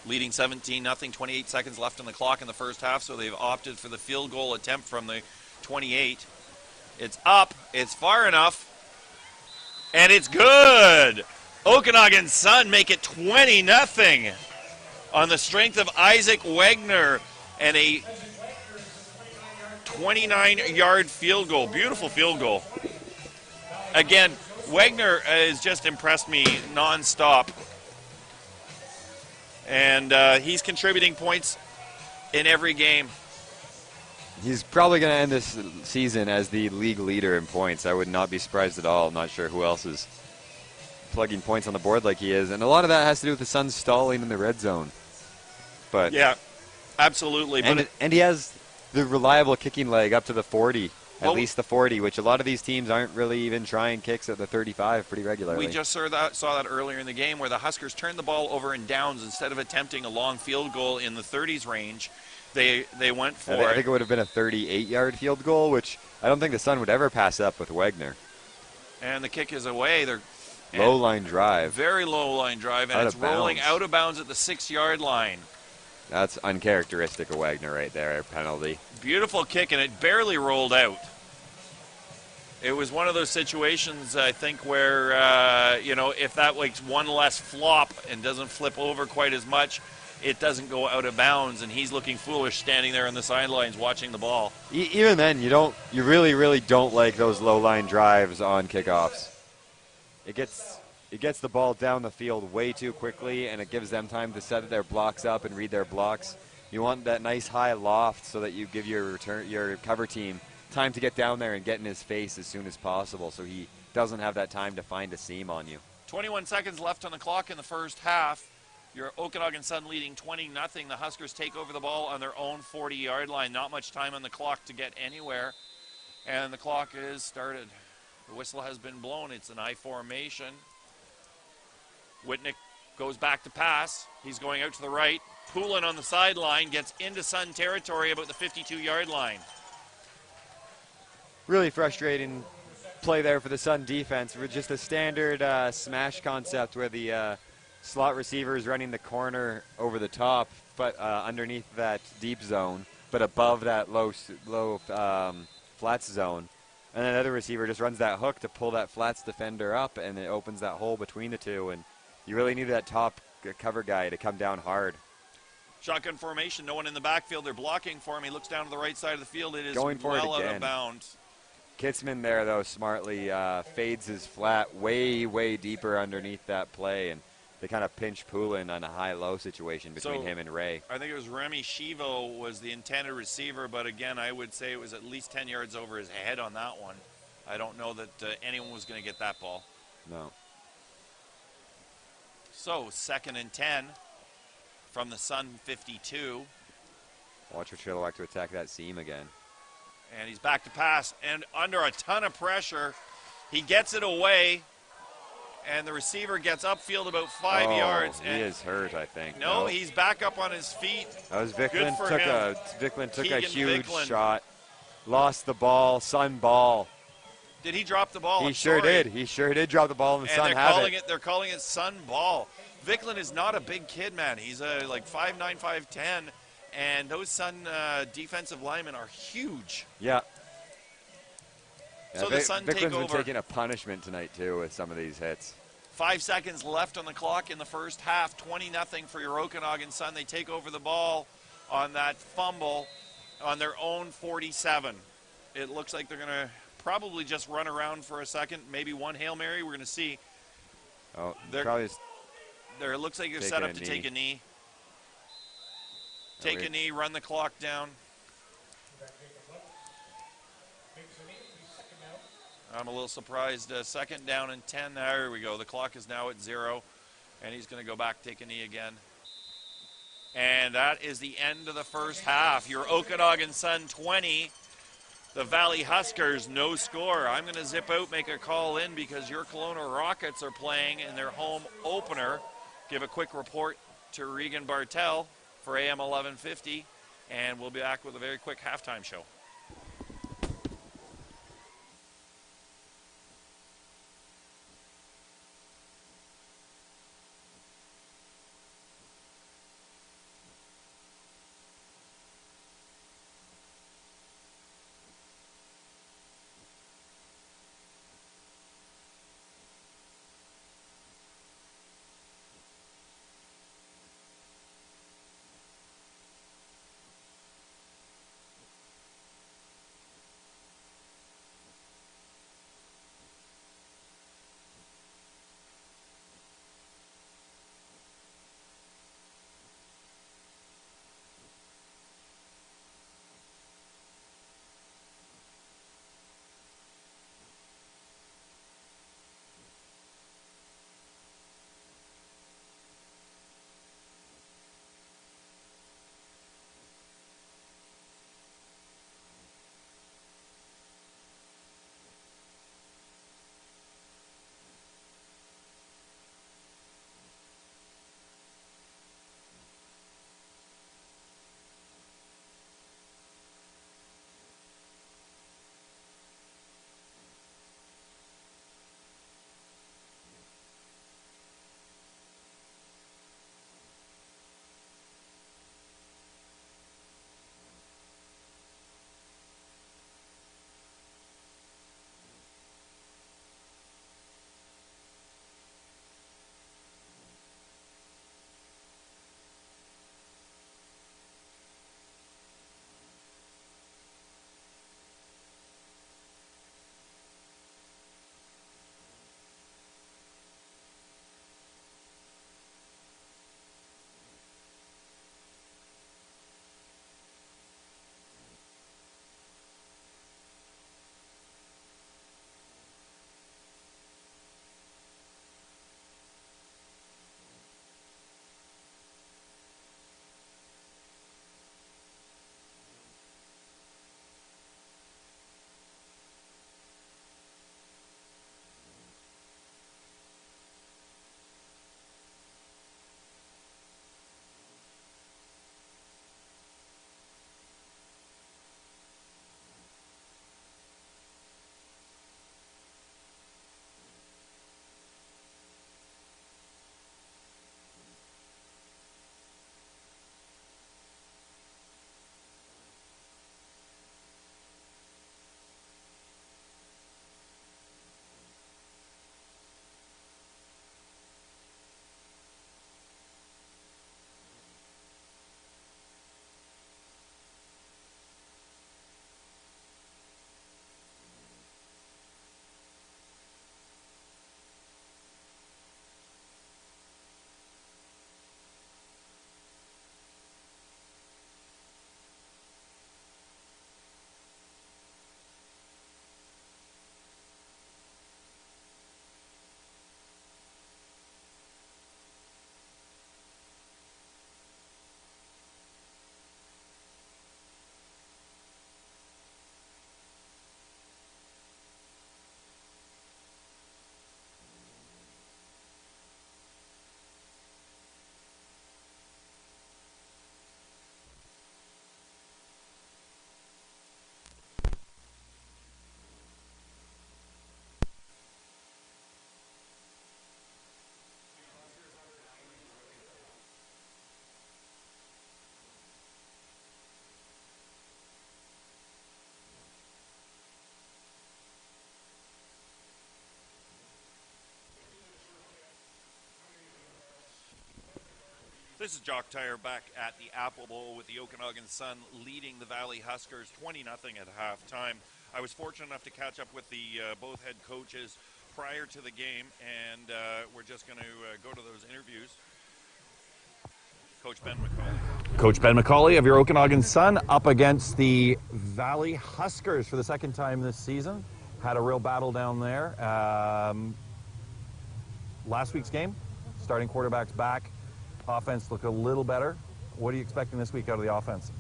A: leading 17-0, 28 seconds left on the clock in the first half, so they've opted for the field goal attempt from the 28. It's up, it's far enough, and it's good! Okanagan Sun make it 20-0 on the strength of Isaac Wagner and a 29-yard field goal. Beautiful field goal. Again, Wagner has just impressed me nonstop. And he's contributing points in every game.
C: He's probably going to end this season as the league leader in points. I would not be surprised at all. I'm not sure who else is plugging points on the board like he is. And a lot of that has to do with the Suns stalling in the red zone. But
A: yeah, absolutely.
C: And he has the reliable kicking leg up to the 40, at least the 40, which a lot of these teams aren't really even trying kicks at the 35 pretty regularly.
A: We just saw that earlier in the game where the Huskers turned the ball over in downs instead of attempting a long field goal in the 30s range. They went for
C: I think it would have been a 38-yard field goal, which I don't think the Sun would ever pass up with Wagner.
A: And the kick is away. They're
C: low line drive.
A: Very low line drive, and it's rolling out of bounds at the 6-yard line.
C: That's uncharacteristic of Wagner right there, penalty.
A: Beautiful kick, and it barely rolled out. It was one of those situations, I think, where, if that makes one less flop and doesn't flip over quite as much, it doesn't go out of bounds, and he's looking foolish standing there on the sidelines watching the ball.
C: Even then, you really, really don't like those low-line drives on kickoffs. It gets the ball down the field way too quickly, and it gives them time to set their blocks up and read their blocks. You want that nice high loft so that you give your cover team time to get down there and get in his face as soon as possible, so he doesn't have that time to find a seam on you.
A: 21 seconds left on the clock in the first half. Your Okanagan Sun leading 20-0. The Huskers take over the ball on their own 40-yard line. Not much time on the clock to get anywhere. And the clock is started. The whistle has been blown. It's an I formation. Whitnick goes back to pass. He's going out to the right. Poulin on the sideline gets into Sun territory about the 52-yard line.
C: Really frustrating play there for the Sun defense. We're just a standard smash concept where the slot receiver is running the corner over the top, but underneath that deep zone, but above that low flats zone. And then another receiver just runs that hook to pull that flats defender up, and it opens that hole between the two. And you really need that top cover guy to come down hard.
A: Shotgun formation, no one in the backfield. They're blocking for him. He looks down to the right side of the field. It is
C: going for
A: well
C: it again.
A: Out of bounds.
C: Kitzman there, though, smartly fades his flat way, way deeper underneath that play, and they kind of pinch Poulin on a high-low situation between him and Ray.
A: I think it was Remy Shivo was the intended receiver, but again, I would say it was at least 10 yards over his head on that one. I don't know that anyone was going to get that ball.
C: No.
A: So, 2nd and 10 from the Sun 52.
C: Watch for Chilliwack to attack that seam again.
A: And he's back to pass, and under a ton of pressure, he gets it away, and the receiver gets upfield about 5 yards.
C: He is hurt, I think.
A: No, he's back up on his feet.
C: That was Vicklin. Vicklin took a huge
A: Vicklin.
C: shot. Lost the ball. Sun ball.
A: Did he drop the ball?
C: He sure did. He sure did drop the ball, and the Sun have it.
A: They're calling it Sun ball. Vicklin is not a big kid, man. He's like 5'9", 5'10", and those Sun defensive linemen are huge.
C: Yeah.
A: So the Sun take over.
C: Vicklin's been taking a punishment tonight, too, with some of these hits.
A: 5 seconds left on the clock in the first half. 20-0 for your Okanagan Sun. They take over the ball on that fumble on their own 47. It looks like they're going to probably just run around for a second. Maybe one Hail Mary. We're going to see.
C: Oh,
A: There, it looks like you're
C: Taking
A: set
C: a
A: up to take
C: knee.
A: a knee. Take a
C: weird.
A: knee, run the clock down. I'm a little surprised. Second down and 10. There we go. The clock is now at 0. And he's going to go back, take a knee again. And that is the end of the first half. Your Okanagan Sun 20, the Valley Huskers no score. I'm going to zip out, make a call in because your Kelowna Rockets are playing in their home opener. Give a quick report to Regan Bartel for AM 1150, and we'll be back with a very quick halftime show. This is Jock Tire back at the Apple Bowl with the Okanagan Sun leading the Valley Huskers 20-0 at halftime. I was fortunate enough to catch up with the both head coaches prior to the game, and we're just going to go to those interviews. Coach Ben McCauley.
D: Coach Ben McCauley of your Okanagan Sun up against the Valley Huskers for the second time this season. Had a real battle down there. Last week's game, starting quarterback's back. Offense looked a little better. What are you expecting this week out of the offense?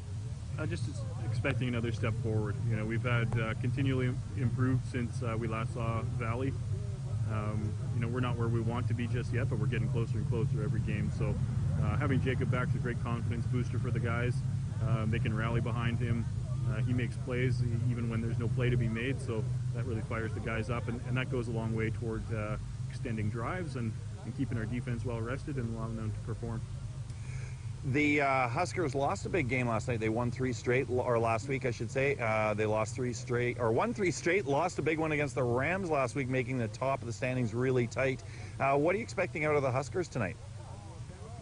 E: Just expecting another step forward. You know, we've had continually improved since we last saw Valley. You know, we're not where we want to be just yet, but we're getting closer and closer every game. So having Jacob back is a great confidence booster for the guys. They can rally behind him. He makes plays even when there's no play to be made, so that really fires the guys up, and that goes a long way toward extending drives and keeping our defense well rested and allowing them to perform.
D: The Huskers lost a big game last night. They won 3 straight, or last week I should say. They lost 3 straight, or won 3 straight, lost a big one against the Rams last week, making the top of the standings really tight. What are you expecting out of the Huskers tonight?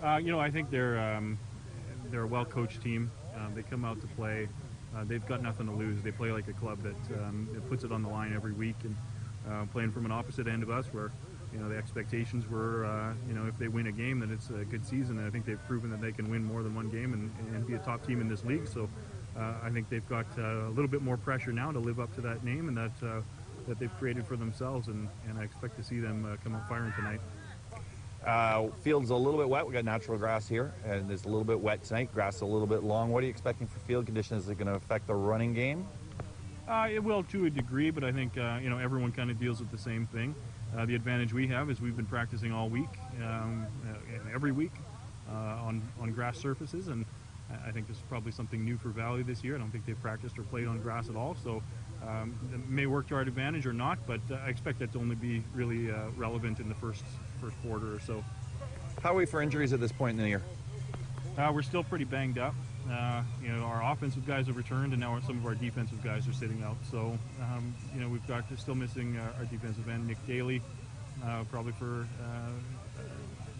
E: You know, I think they're a well-coached team. They come out to play. They've got nothing to lose. They play like a club that puts it on the line every week, and playing from an opposite end of us where, you know, the expectations were, you know, if they win a game, then it's a good season. And I think they've proven that they can win more than one game and be a top team in this league. So I think they've got a little bit more pressure now to live up to that name and that they've created for themselves. And I expect to see them come out firing tonight.
D: Field's a little bit wet. We got natural grass here, and it's a little bit wet tonight. Grass is a little bit long. What are you expecting for field conditions? Is it going to affect the running game?
E: It will to a degree, but I think you know, everyone kind of deals with the same thing. The advantage we have is we've been practicing all week, and every week, on grass surfaces, and I think this is probably something new for Valley this year. I don't think they've practiced or played on grass at all, so it may work to our advantage or not, but I expect that to only be really relevant in the first quarter or so.
D: How are we for injuries at this point in the year?
E: We're still pretty banged up. You know, our offensive guys have returned, and now some of our defensive guys are sitting out. So, you know, we're still missing our defensive end, Nick Daly, probably for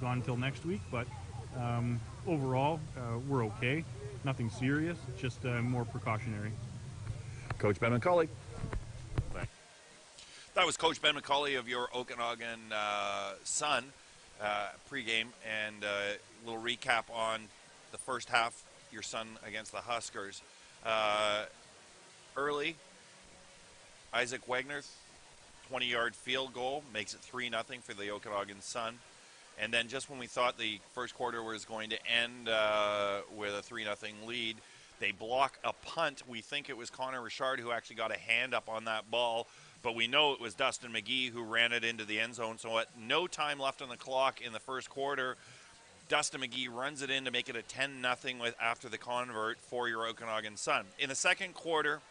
E: gone until next week. But overall, we're okay. Nothing serious, just more precautionary.
D: Coach Ben McCauley.
A: That was Coach Ben McCauley of your Okanagan Sun pregame, and a little recap on the first half, your Sun against the Huskers. Early, Isaac Wagner, 20-yard field goal, makes it 3-0 for the Okanagan Sun. And then just when we thought the first quarter was going to end with a 3-0 lead, they block a punt. We think it was Connor Richard who actually got a hand up on that ball, but we know it was Dustin McGee who ran it into the end zone. So at no time left on the clock in the first quarter, Dustin McGee runs it in to make it a 10-0 after the convert for your Okanagan Sun. In the second quarter,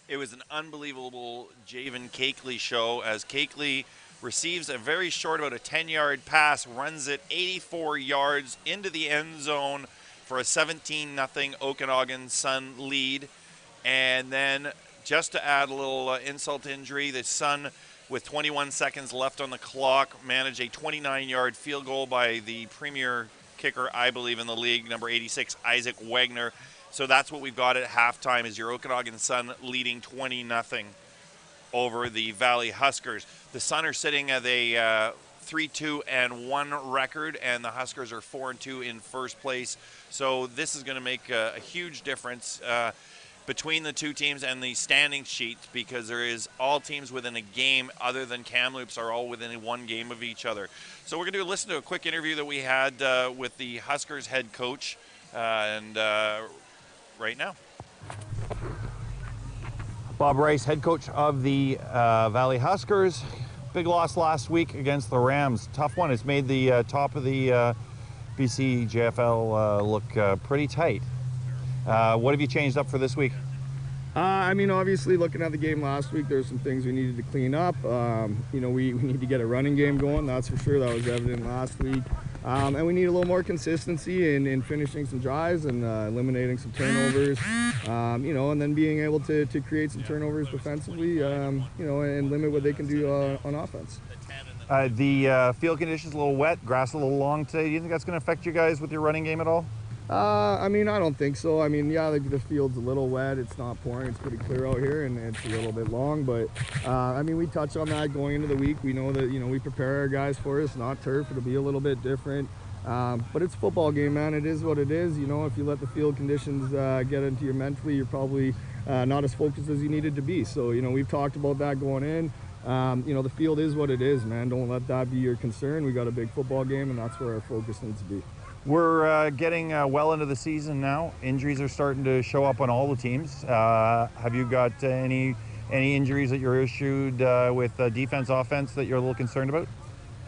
A: it was an unbelievable Javen Cakeley show as Cakeley receives a very short, about a 10-yard pass, runs it 84 yards into the end zone for a 17-0 Okanagan Sun lead. And then just to add a little insult to injury, the Sun, with 21 seconds left on the clock, managed a 29-yard field goal by the premier kicker, I believe, in the league, number 86, Isaac Wagner. So that's what we've got at halftime, is your Okanagan Sun leading 20-0 over the Valley Huskers. The Sun are sitting at a 3-2-1 record, and the Huskers are 4-2 in first place. So this is going to make a huge difference between the two teams and the standing sheet, because there is all teams within a game other than Kamloops are all within one game of each other. So we're going to listen to a quick interview that we had with the Huskers head coach right now.
D: Bob Rice, head coach of the Valley Huskers. Big loss last week against the Rams. Tough one. It's made the top of the BC JFL look pretty tight. What have you changed up for this week?
F: I mean, obviously, looking at the game last week, there's some things we needed to clean up. You know, we need to get a running game going, that's for sure. That was evident last week. And we need a little more consistency in finishing some drives and eliminating some turnovers, you know, and then being able to create some turnovers defensively, you know, and limit what they can do on offense.
D: The field conditions a little wet, grass a little long today. Do you think that's going to affect you guys with your running game at all?
F: I mean, I don't think so. I mean, yeah, the field's a little wet. It's not pouring. It's pretty clear out here, and it's a little bit long. But, I mean, we touch on that going into the week. We know that, you know, we prepare our guys for it. It's not turf. It'll be a little bit different. But it's a football game, man. It is what it is. You know, if you let the field conditions get into you mentally, you're probably not as focused as you needed to be. So, you know, we've talked about that going in. You know, the field is what it is, man. Don't let that be your concern. We got a big football game, and that's where our focus needs to be.
D: We're getting well into the season now. Injuries are starting to show up on all the teams. Have you got any injuries that you're issued with defense, offense that you're a little concerned about?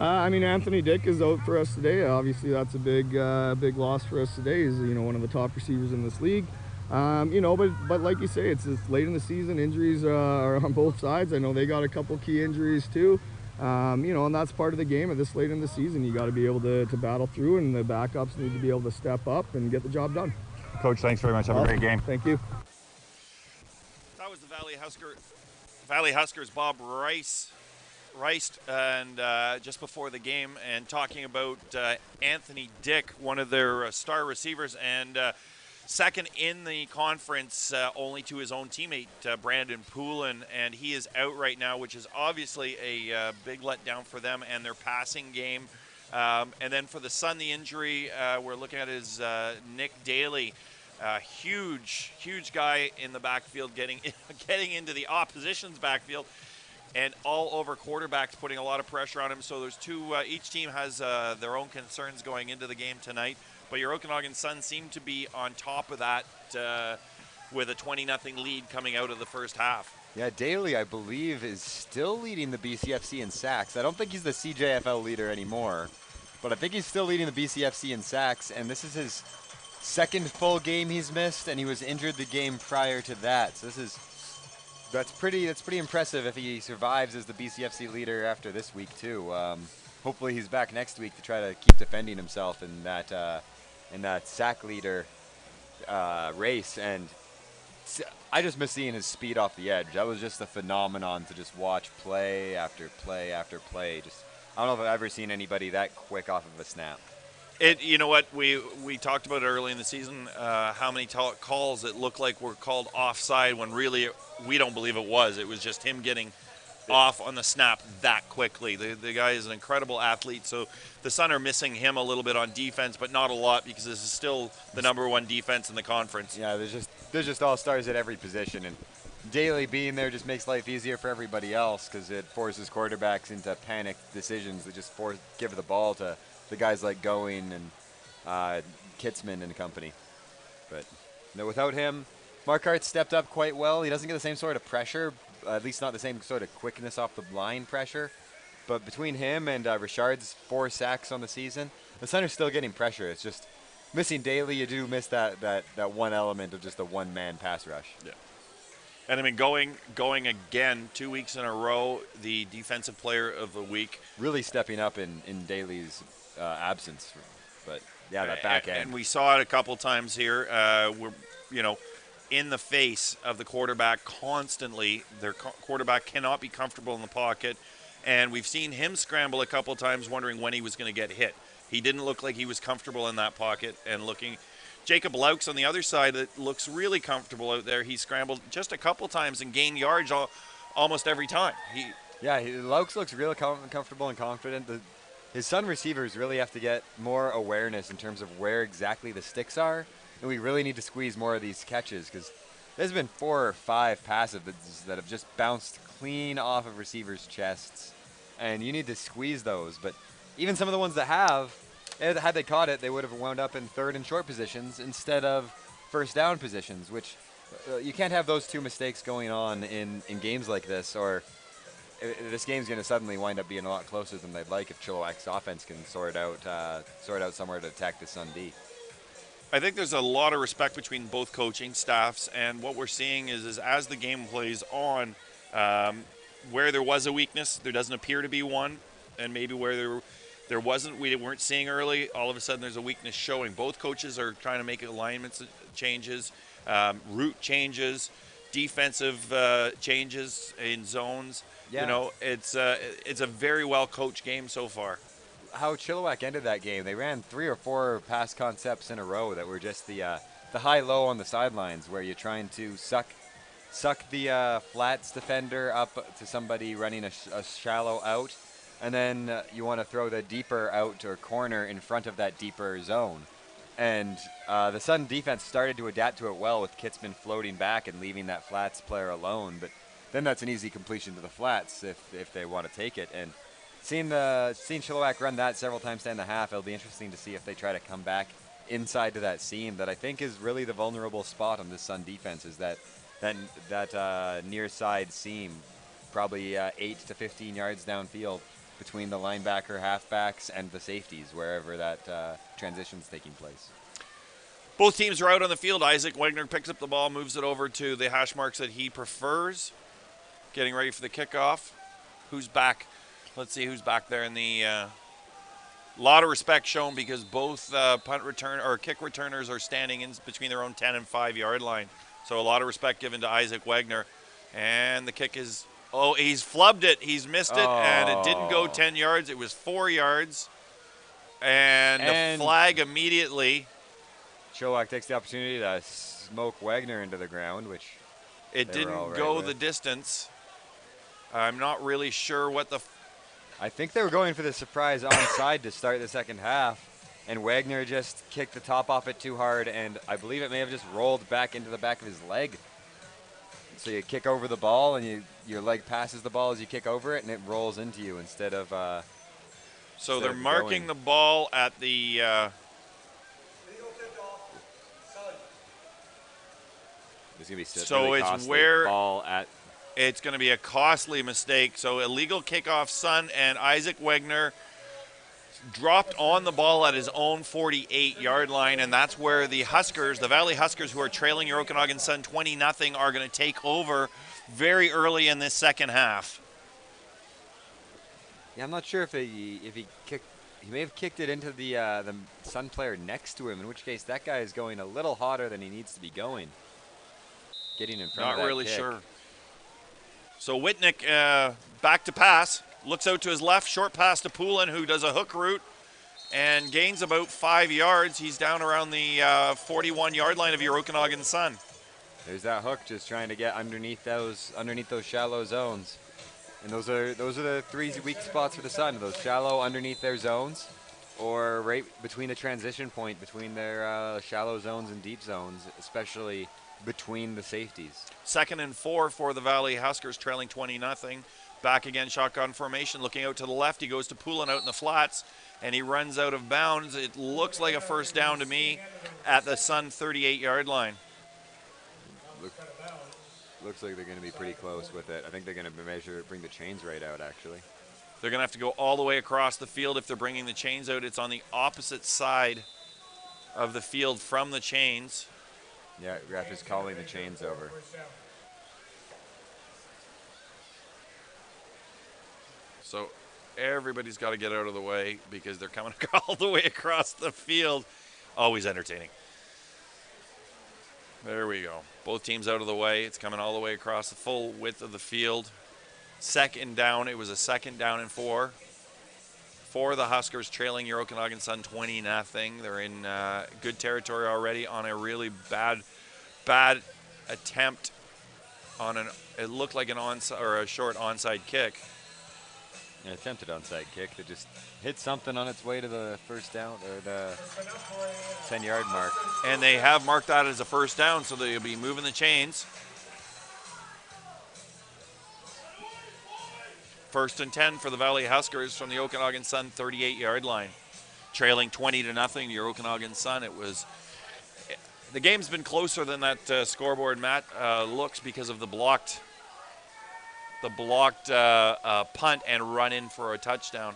F: I mean, Anthony Dick is out for us today. Obviously, that's a big loss for us today. He's, you know, one of the top receivers in this league. You know, but like you say, it's late in the season. Injuries are on both sides. I know they got a couple key injuries too. You know, and that's part of the game. At this late in the season, you got to be able to battle through, and the backups need to be able to step up and get the job done.
D: Coach, thanks very much. Have a great game.
F: Thank you.
A: That was the Valley Huskers Bob Rice, and just before the game, and talking about Anthony Dick, one of their star receivers, and second in the conference, only to his own teammate, Brandon Poulin, and he is out right now, which is obviously a big letdown for them and their passing game. And then for the Sun, the injury we're looking at is Nick Daly, huge guy in the backfield, getting into the opposition's backfield, and all over quarterbacks, putting a lot of pressure on him. So there's two. Each team has their own concerns going into the game tonight. But your Okanagan Sun seem to be on top of that with a 20-0 lead coming out of the first half.
C: Yeah, Daly, I believe, is still leading the BCFC in sacks. I don't think he's the CJFL leader anymore, but I think he's still leading the BCFC in sacks, and this is his second full game he's missed, and he was injured the game prior to that. So that's pretty impressive if he survives as the BCFC leader after this week too. Hopefully he's back next week to try to keep defending himself in that sack leader race. And I just miss seeing his speed off the edge. That was just a phenomenon to just watch play after play after play. Just, I don't know if I've ever seen anybody that quick off of a snap.
A: You know what, we talked about it early in the season, how many calls it looked like were called offside when really we don't believe it was. It was just him getting off on the snap that quickly. The guy is an incredible athlete, so the Sun are missing him a little bit on defense, but not a lot, because this is still the #1 defense in the conference.
C: Yeah, there's just all-stars at every position, and Daly being there just makes life easier for everybody else, because it forces quarterbacks into panic decisions that just give the ball to the guys like Going and Kitzman and company. But no, without him, Marquardt stepped up quite well. He doesn't get the same sort of pressure, at least not the same sort of quickness off the line pressure. But between him and Richard's 4 sacks on the season, the Sun are still getting pressure. It's just missing Daly. You do miss that one element of just a one-man pass rush.
A: Yeah. And I mean, going again 2 weeks in a row, the defensive player of the week.
C: Really stepping up in Daly's absence. But yeah, that back end.
A: And we saw it a couple times here. We're, in the face of the quarterback constantly. Their quarterback cannot be comfortable in the pocket. And we've seen him scramble a couple times wondering when he was going to get hit. He didn't look like he was comfortable in that pocket. And Jacob Laux on the other side, that looks really comfortable out there. He scrambled just a couple times and gained yards almost every time.
C: Laux looks real comfortable and confident. His Sun receivers really have to get more awareness in terms of where exactly the sticks are. And we really need to squeeze more of these catches, because there's been 4 or 5 passes that have just bounced clean off of receivers' chests. And you need to squeeze those. But even some of the ones that have, had they caught it, they would have wound up in 3rd and short positions instead of first down positions, which you can't have those 2 mistakes going on in games like this, or this game's going to suddenly wind up being a lot closer than they'd like if Chilliwack's offense can sort out somewhere to attack the Sun D.
A: I think there's a lot of respect between both coaching staffs, and what we're seeing is as the game plays on, where there was a weakness, there doesn't appear to be one, and maybe where there wasn't, we weren't seeing early, all of a sudden there's a weakness showing. Both coaches are trying to make alignments changes, route changes, defensive changes in zones.
C: Yeah.
A: It's a very well coached game so far.
C: How Chilliwack ended that game, they ran 3 or 4 pass concepts in a row that were just the high-low on the sidelines, where you're trying to suck the flats defender up to somebody running a shallow out, and then you want to throw the deeper out or corner in front of that deeper zone. And the Sun defense started to adapt to it well with Kitzman floating back and leaving that flats player alone. But then that's an easy completion to the flats if they want to take it. And seeing Chilliwack run that several times in the half, it'll be interesting to see if they try to come back inside to that seam that I think is really the vulnerable spot on this Sun defense, is that near side seam, probably 8 to 15 yards downfield between the linebacker, halfbacks, and the safeties, wherever that transition's taking place.
A: Both teams are out on the field. Isaac Wegner picks up the ball, moves it over to the hash marks that he prefers. Getting ready for the kickoff. Who's back? Let's see who's back there in the lot of respect shown because both kick returners are standing in between their own 10 and 5 yard line. So a lot of respect given to Isaac Wegner. And the kick is, he's flubbed it. He's missed it, and it didn't go 10 yards. It was 4 yards. And the flag immediately.
C: Chilliwack takes the opportunity to smoke Wegner into the ground, which
A: it didn't go the distance. I'm not really sure what
C: I think they were going for the surprise onside to start the second half, and Wagner just kicked the top off it too hard, and I believe it may have just rolled back into the back of his leg. So you kick over the ball, and your leg passes the ball as you kick over it, and it rolls into you instead of.
A: So they're marking the ball at the.
C: There's gonna be
A: so
C: really
A: it's where
C: ball at.
A: It's going to be a costly mistake. So illegal kickoff, Sun, and Isaac Wegner dropped on the ball at his own 48-yard line, and that's where the Huskers, the Valley Huskers, who are trailing your Okanagan Sun 20-0, are going to take over very early in this second half.
C: Yeah, I'm not sure if he kicked. He may have kicked it into the Sun player next to him, in which case that guy is going a little hotter than he needs to be going. Getting in front of that
A: Not really
C: kick.
A: sure. So Whitnick back to pass, looks out to his left, short pass to Poulin, who does a hook route and gains about 5 yards. He's down around the 41-yard line of your Okanagan Sun.
C: There's that hook, just trying to get underneath those shallow zones, and those are the three weak spots for the Sun: those shallow underneath their zones, or right between the transition point between their shallow zones and deep zones, especially between the safeties.
A: 2nd and 4 for the Valley Huskers, trailing 20-0. Back again, shotgun formation, looking out to the left. He goes to Poulin out in the flats, and he runs out of bounds. It looks like a first down to me at the Sun 38-yard line.
C: Looks like they're going to be pretty close with it. I think they're going to bring the chains right out, actually.
A: They're going to have to go all the way across the field if they're bringing the chains out. It's on the opposite side of the field from the chains.
C: Yeah, ref is calling the chains over.
A: So everybody's got to get out of the way because they're coming all the way across the field. Always entertaining. There we go. Both teams out of the way. It's coming all the way across the full width of the field. Second down. It was a 2nd down and 4. For the Huskers, trailing your Okanagan Sun 20-0. They're in good territory already on a really bad attempt on it looked like an onside or a short onside kick.
C: An attempted onside kick that just hit something on its way to the first down or the 10-yard mark.
A: And they have marked that as a first down, so they'll be moving the chains. 1st and 10 for the Valley Huskers from the Okanagan Sun 38-yard line. Trailing 20-0, your Okanagan Sun. The game's been closer than that scoreboard, Matt, looks because of the blocked punt and run in for a touchdown.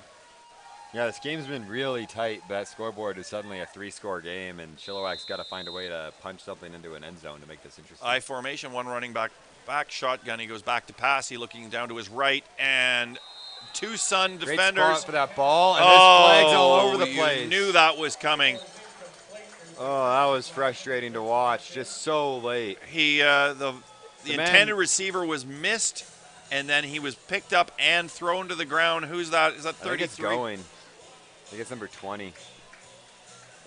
C: Yeah, this game's been really tight. That scoreboard is suddenly a 3-score game, and Chilliwack's got to find a way to punch something into an end zone to make this interesting.
A: I formation, one running back shotgun. He goes back to pass. He looking down to his right, and 2 Sun
C: Great
A: defenders.
C: spot for that ball, and there's flags all over the
A: you
C: place.
A: Knew that was coming.
C: Oh, that was frustrating to watch. Just so late.
A: The intended receiver was missed, and then he was picked up and thrown to the ground. Who's that? Is that 33?
C: I think it's going. I think it's number 20.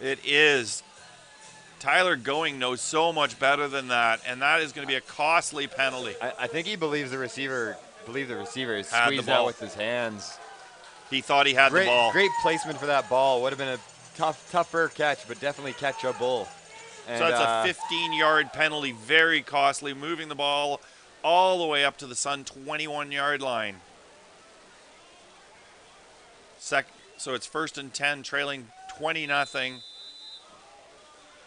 A: It is. Tyler Going knows so much better than that, and that is going to be a costly penalty.
C: I think he believes the receiver is
A: Had the
C: squeezed
A: ball.
C: out with his hands.
A: He thought he had the ball.
C: Great placement for that ball. Would have been a tougher catch, but definitely catchable. And,
A: So that's a 15-yard penalty, very costly, moving the ball all the way up to the Sun 21-yard line. So it's 1st and 10, trailing 20-0.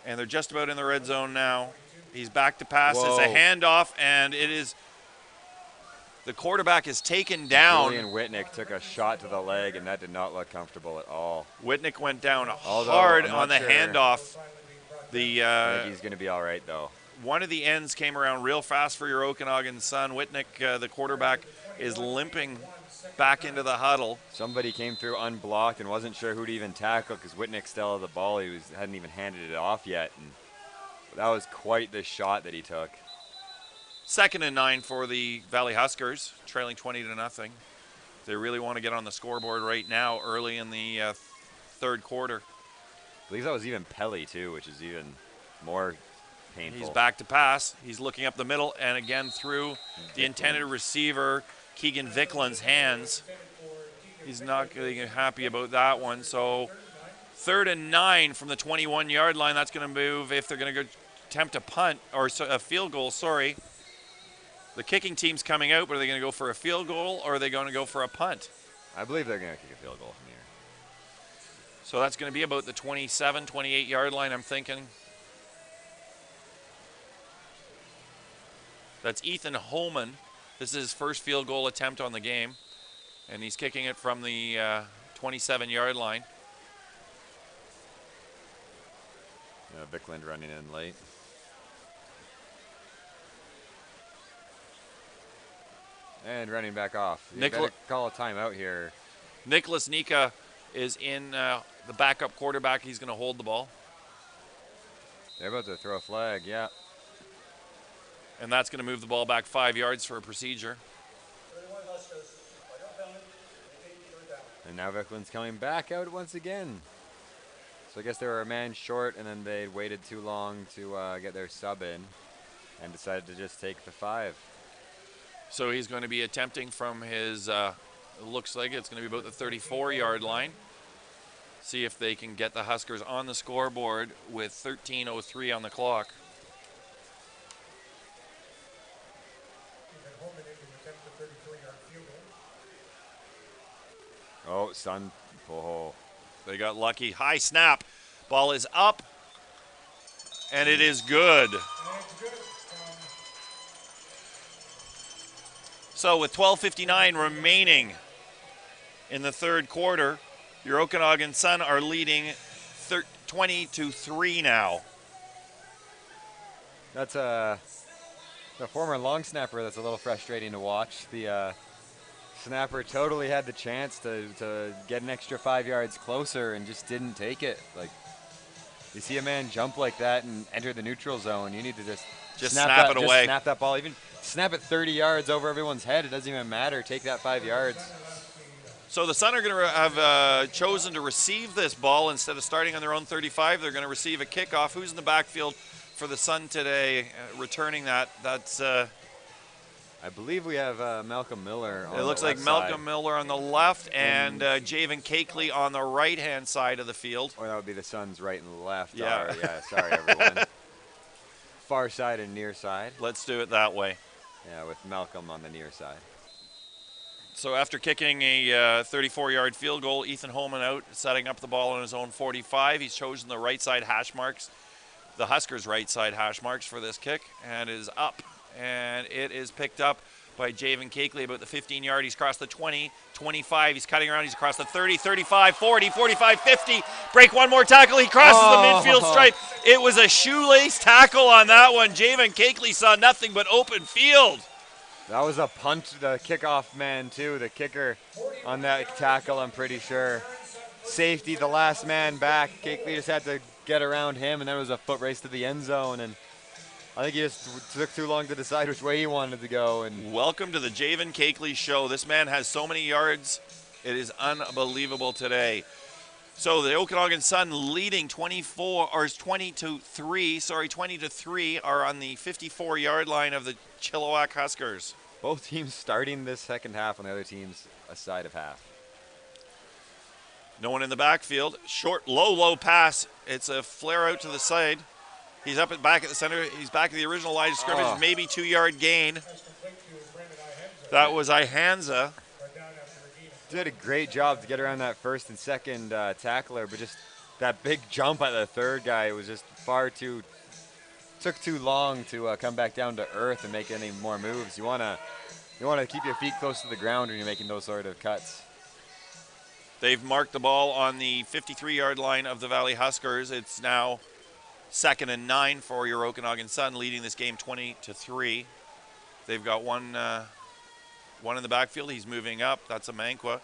A: And they're just about in the red zone now. He's back to pass.
C: Whoa.
A: It's a handoff, and it is the quarterback is taken down.
C: Julian Whitnick took a shot to the leg, and that did not look comfortable at all.
A: Whitnick went down
C: Although,
A: hard
C: I'm not
A: on the
C: sure.
A: handoff.
C: I think he's going to be all right, though.
A: One of the ends came around real fast for your Okanagan Sun. Whitnick, the quarterback, is limping back into the huddle.
C: Somebody came through unblocked and wasn't sure who to even tackle because Whitnick still had the ball. He hadn't even handed it off yet. And that was quite the shot that he took.
A: 2nd and 9 for the Valley Huskers, trailing 20-0. They really want to get on the scoreboard right now, early in the third quarter.
C: I believe that was even Pelly, too, which is even more painful.
A: He's back to pass. He's looking up the middle, and again through the intended receiver, Keegan Vickland's hands. He's not really happy about that one. So 3rd and 9 from the 21-yard line. That's going to move if they're going to attempt a punt or a field goal. Sorry. The kicking team's coming out, but are they going to go for a field goal or are they going to go for a punt?
C: I believe they're going to kick a field goal from here.
A: So that's going to be about the 27, 28-yard line, I'm thinking. That's Ethan Holman. This is his first field goal attempt on the game, and he's kicking it from the 27-yard line.
C: Vickland running in late. And running back off. You better call a timeout here.
A: Nicholas Nika is in the backup quarterback. He's going to hold the ball.
C: They're about to throw a flag, yeah.
A: And that's going to move the ball back 5 yards for a procedure.
C: And now Vickland's coming back out once again. So I guess they were a man short, and then they waited too long to get their sub in and decided to just take the 5.
A: So he's going to be attempting from his, it looks like it's going to be about the 34-yard line. See if they can get the Huskers on the scoreboard with 13:03 on the clock.
C: Oh, Sun. Oh.
A: They got lucky. High snap. Ball is up. And it is good. So with 12:59 remaining in the third quarter, your Okanagan Sun are leading 20-3 now.
C: That's a former long snapper that's a little frustrating to watch. The snapper totally had the chance to get an extra 5 yards closer and just didn't take it. Like, you see a man jump like that and enter the neutral zone, you need to just
A: snap it away.
C: Just snap that ball. Even snap it 30 yards over everyone's head. It doesn't even matter. Take that 5 yards.
A: So the Sun are going to have chosen to receive this ball instead of starting on their own 35. They're going to receive a kickoff. Who's in the backfield for the Sun today returning that? That's
C: I believe we have Malcolm Miller on
A: it looks
C: the
A: like
C: left
A: Malcolm
C: side.
A: Miller on the left and Javen Cakeley on the right-hand side of the field.
C: Or that would be the Sun's right and left.
A: Yeah.
C: Or, yeah, sorry, everyone. Far side and near side.
A: Let's do it that way.
C: Yeah, with Malcolm on the near side.
A: So after kicking a 34-yard field goal, Ethan Holman out, setting up the ball on his own 45. He's chosen the right side hash marks, the Huskers' right side hash marks for this kick, and is up. And it is picked up by Javen Cakeley about the 15-yard. He's crossed the 20, 25. He's cutting around. He's across the 30, 35, 40, 45, 50. Break one more tackle. He crosses the midfield stripe. It was a shoelace tackle on that one. Javen Cakeley saw nothing but open field.
C: That was a punt, the kickoff man, too. The kicker on that tackle, I'm pretty sure. Safety, the last man back. Cakeley just had to get around him, and then it was a foot race to the end zone. And I think he just took too long to decide which way he wanted to go. And
A: welcome to the Javen Cakeley show. This man has so many yards. It is unbelievable today. So the Okanagan Sun leading 20-3 are on the 54-yard line of the Chilliwack Huskers.
C: both teams starting this second half on the other team's side of half.
A: No one in the backfield. Short, low pass. It's a flare out to the side. He's back at the center. He's back at the original line of scrimmage. Maybe 2-yard gain. That was Ihanza.
C: Did a great job to get around that first and second tackler, but just that big jump at the third guy was just took too long to come back down to earth and make any more moves. You wanna keep your feet close to the ground when you're making those sort of cuts.
A: They've marked the ball on the 53-yard line of the Valley Huskers. It's now 2nd and 9 for your Okanagan Sun, leading this game 20-3. They've got one in the backfield. He's moving up. That's a Manqua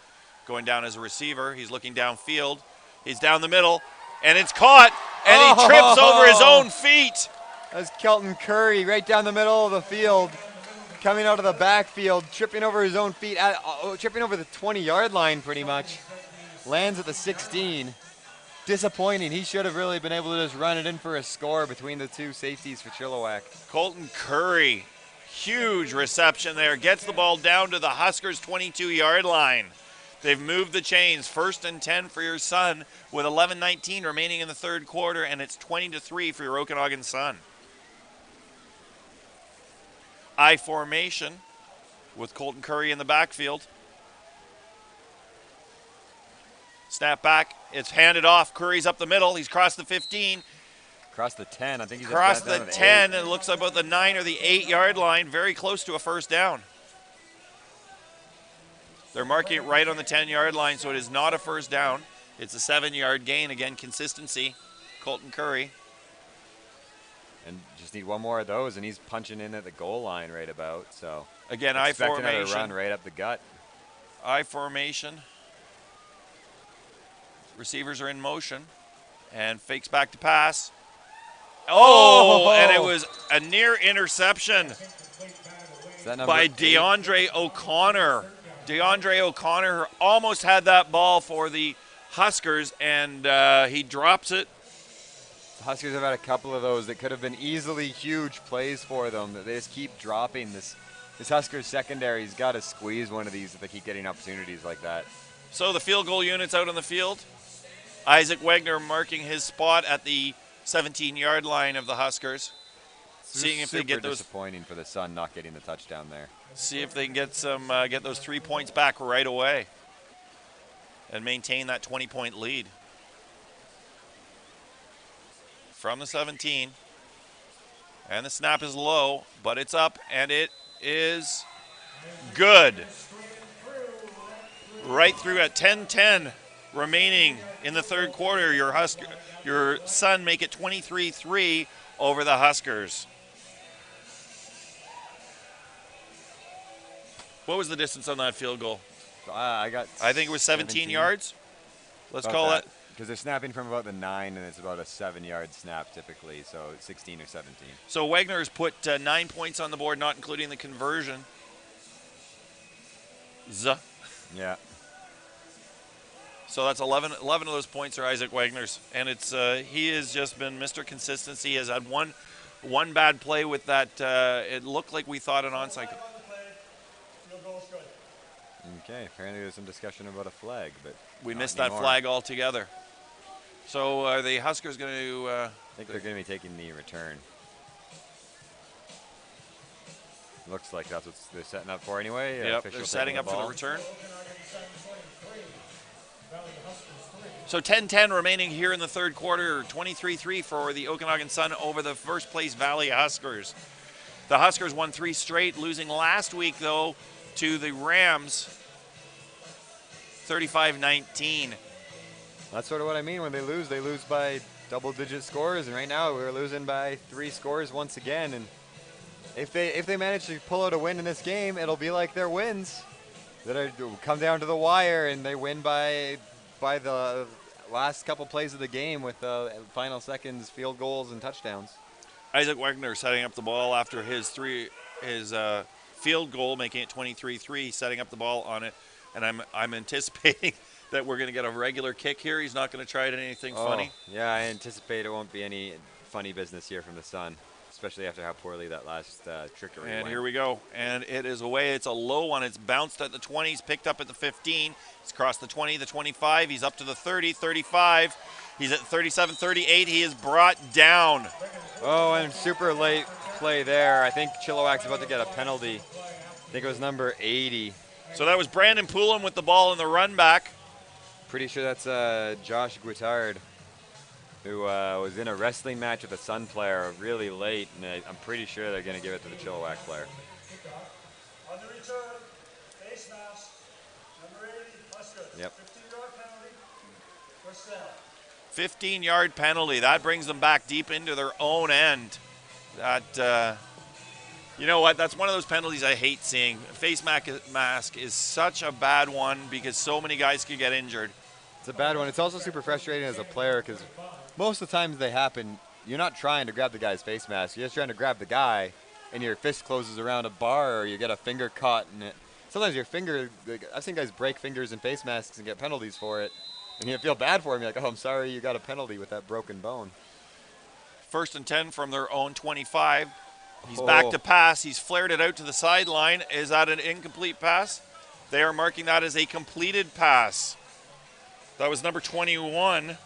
A: going down as a receiver. He's looking downfield. He's down the middle, and it's caught, and he trips over his own feet.
C: That's Kelton Curry right down the middle of the field, coming out of the backfield, tripping over his own feet, tripping over the 20-yard line pretty much. Lands at the 16. Disappointing. He should have really been able to just run it in for a score between the two safeties for Chilliwack.
A: Colton Curry, huge reception there. Gets the ball down to the Huskers' 22-yard line. They've moved the chains. 1st and 10 for your Sun with 11:19 remaining in the third quarter, and it's 20-3 for your Okanagan Sun. I formation with Colton Curry in the backfield. Snap back. It's handed off. Curry's up the middle. He's crossed the 15.
C: Across the 10. I think he's
A: Across the 10.
C: 8.
A: It looks like about the 9 or the 8-yard line. Very close to a first down. They're marking it right on the 10-yard line, so it is not a first down. It's a 7-yard gain. Again, consistency. Colton Curry.
C: And just need one more of those, and he's punching in at the goal line right about. So
A: again, I
C: formation.
A: formation.
C: Run right up the gut.
A: I formation. Receivers are in motion, and fakes back to pass. Oh, and it was a near interception by DeAndre O'Connor. DeAndre O'Connor almost had that ball for the Huskers, and he drops it.
C: The Huskers have had a couple of those that could have been easily huge plays for them. They just keep dropping. This Huskers secondary's got to squeeze one of these if they keep getting opportunities like that.
A: So the field goal unit's out on the field. Isaac Wagner marking his spot at the 17-yard line of the Huskers. Seeing if they get those.
C: Disappointing for the Sun not getting the touchdown there.
A: See if they can get get those 3 points back right away and maintain that 20-point lead. From the 17. And the snap is low, but it's up, and it is good. Right through at 10-10 remaining in the third quarter. Your Sun make it 23-3 over the Huskers. What was the distance on that field goal?
C: I
A: think it was 17 yards. Let's call it.
C: Because they're snapping from about the 9, and it's about a 7-yard snap typically, so 16 or 17.
A: So Wagner has put 9 points on the board, not including the conversion.
C: Yeah.
A: So that's 11 of those points are Isaac Wagner's, and it's he has just been Mr. Consistency. He has had one bad play with that. It looked like we thought an onside.
C: Okay, apparently there's some discussion about a flag, but
A: we missed that flag altogether. So are the Huskers going to?
C: I think they're going to be taking the return. Looks like that's what they're setting up for anyway.
A: Yep, they're setting up for the return. So 10-10 remaining here in the third quarter, 23-3 for the Okanagan Sun over the first place Valley Huskers. The Huskers won 3 straight, losing last week though to the Rams 35-19.
C: That's sort of what I mean when they lose by double-digit scores, and right now we're losing by 3 scores once again. And if they manage to pull out a win in this game, it'll be like their wins that come down to the wire, and they win by the last couple plays of the game with final seconds, field goals, and touchdowns.
A: Isaac Wagner setting up the ball after his field goal, making it 23-3, setting up the ball on it, and I'm anticipating that we're going to get a regular kick here. He's not going to try it anything funny.
C: Yeah, I anticipate it won't be any funny business here from the Sun. especially after how poorly that last trickery
A: And
C: went.
A: here we go. And it is away. It's a low one. It's bounced at the 20. He's picked up at the 15. He's crossed the 20, the 25. He's up to the 30, 35. He's at 37, 38. He is brought down.
C: Oh, and super late play there. I think Chilliwack's about to get a penalty. I think it was number 80.
A: So that was Brandon Poulin with the ball in the run back.
C: Pretty sure that's Josh Guittard, who was in a wrestling match with a Sun player really late, and I'm pretty sure they're going to give it to the Chilliwack player.
G: On the return, face mask, number 80, Huskers.
C: Yep.
G: 15-yard penalty, first down.
A: 15-yard penalty. That brings them back deep into their own end. That, you know what? That's one of those penalties I hate seeing. Face mask is such a bad one because so many guys could get injured.
C: It's a bad one. It's also super frustrating as a player because most of the times they happen, you're not trying to grab the guy's face mask. You're just trying to grab the guy, and your fist closes around a bar, or you get a finger caught in it. Sometimes your finger, I've seen guys break fingers in face masks and get penalties for it. And you feel bad for him. You're like, oh, I'm sorry you got a penalty with that broken bone.
A: 1st and 10 from their own 25. He's back to pass. He's flared it out to the sideline. Is that an incomplete pass? They are marking that as a completed pass. That was number 21,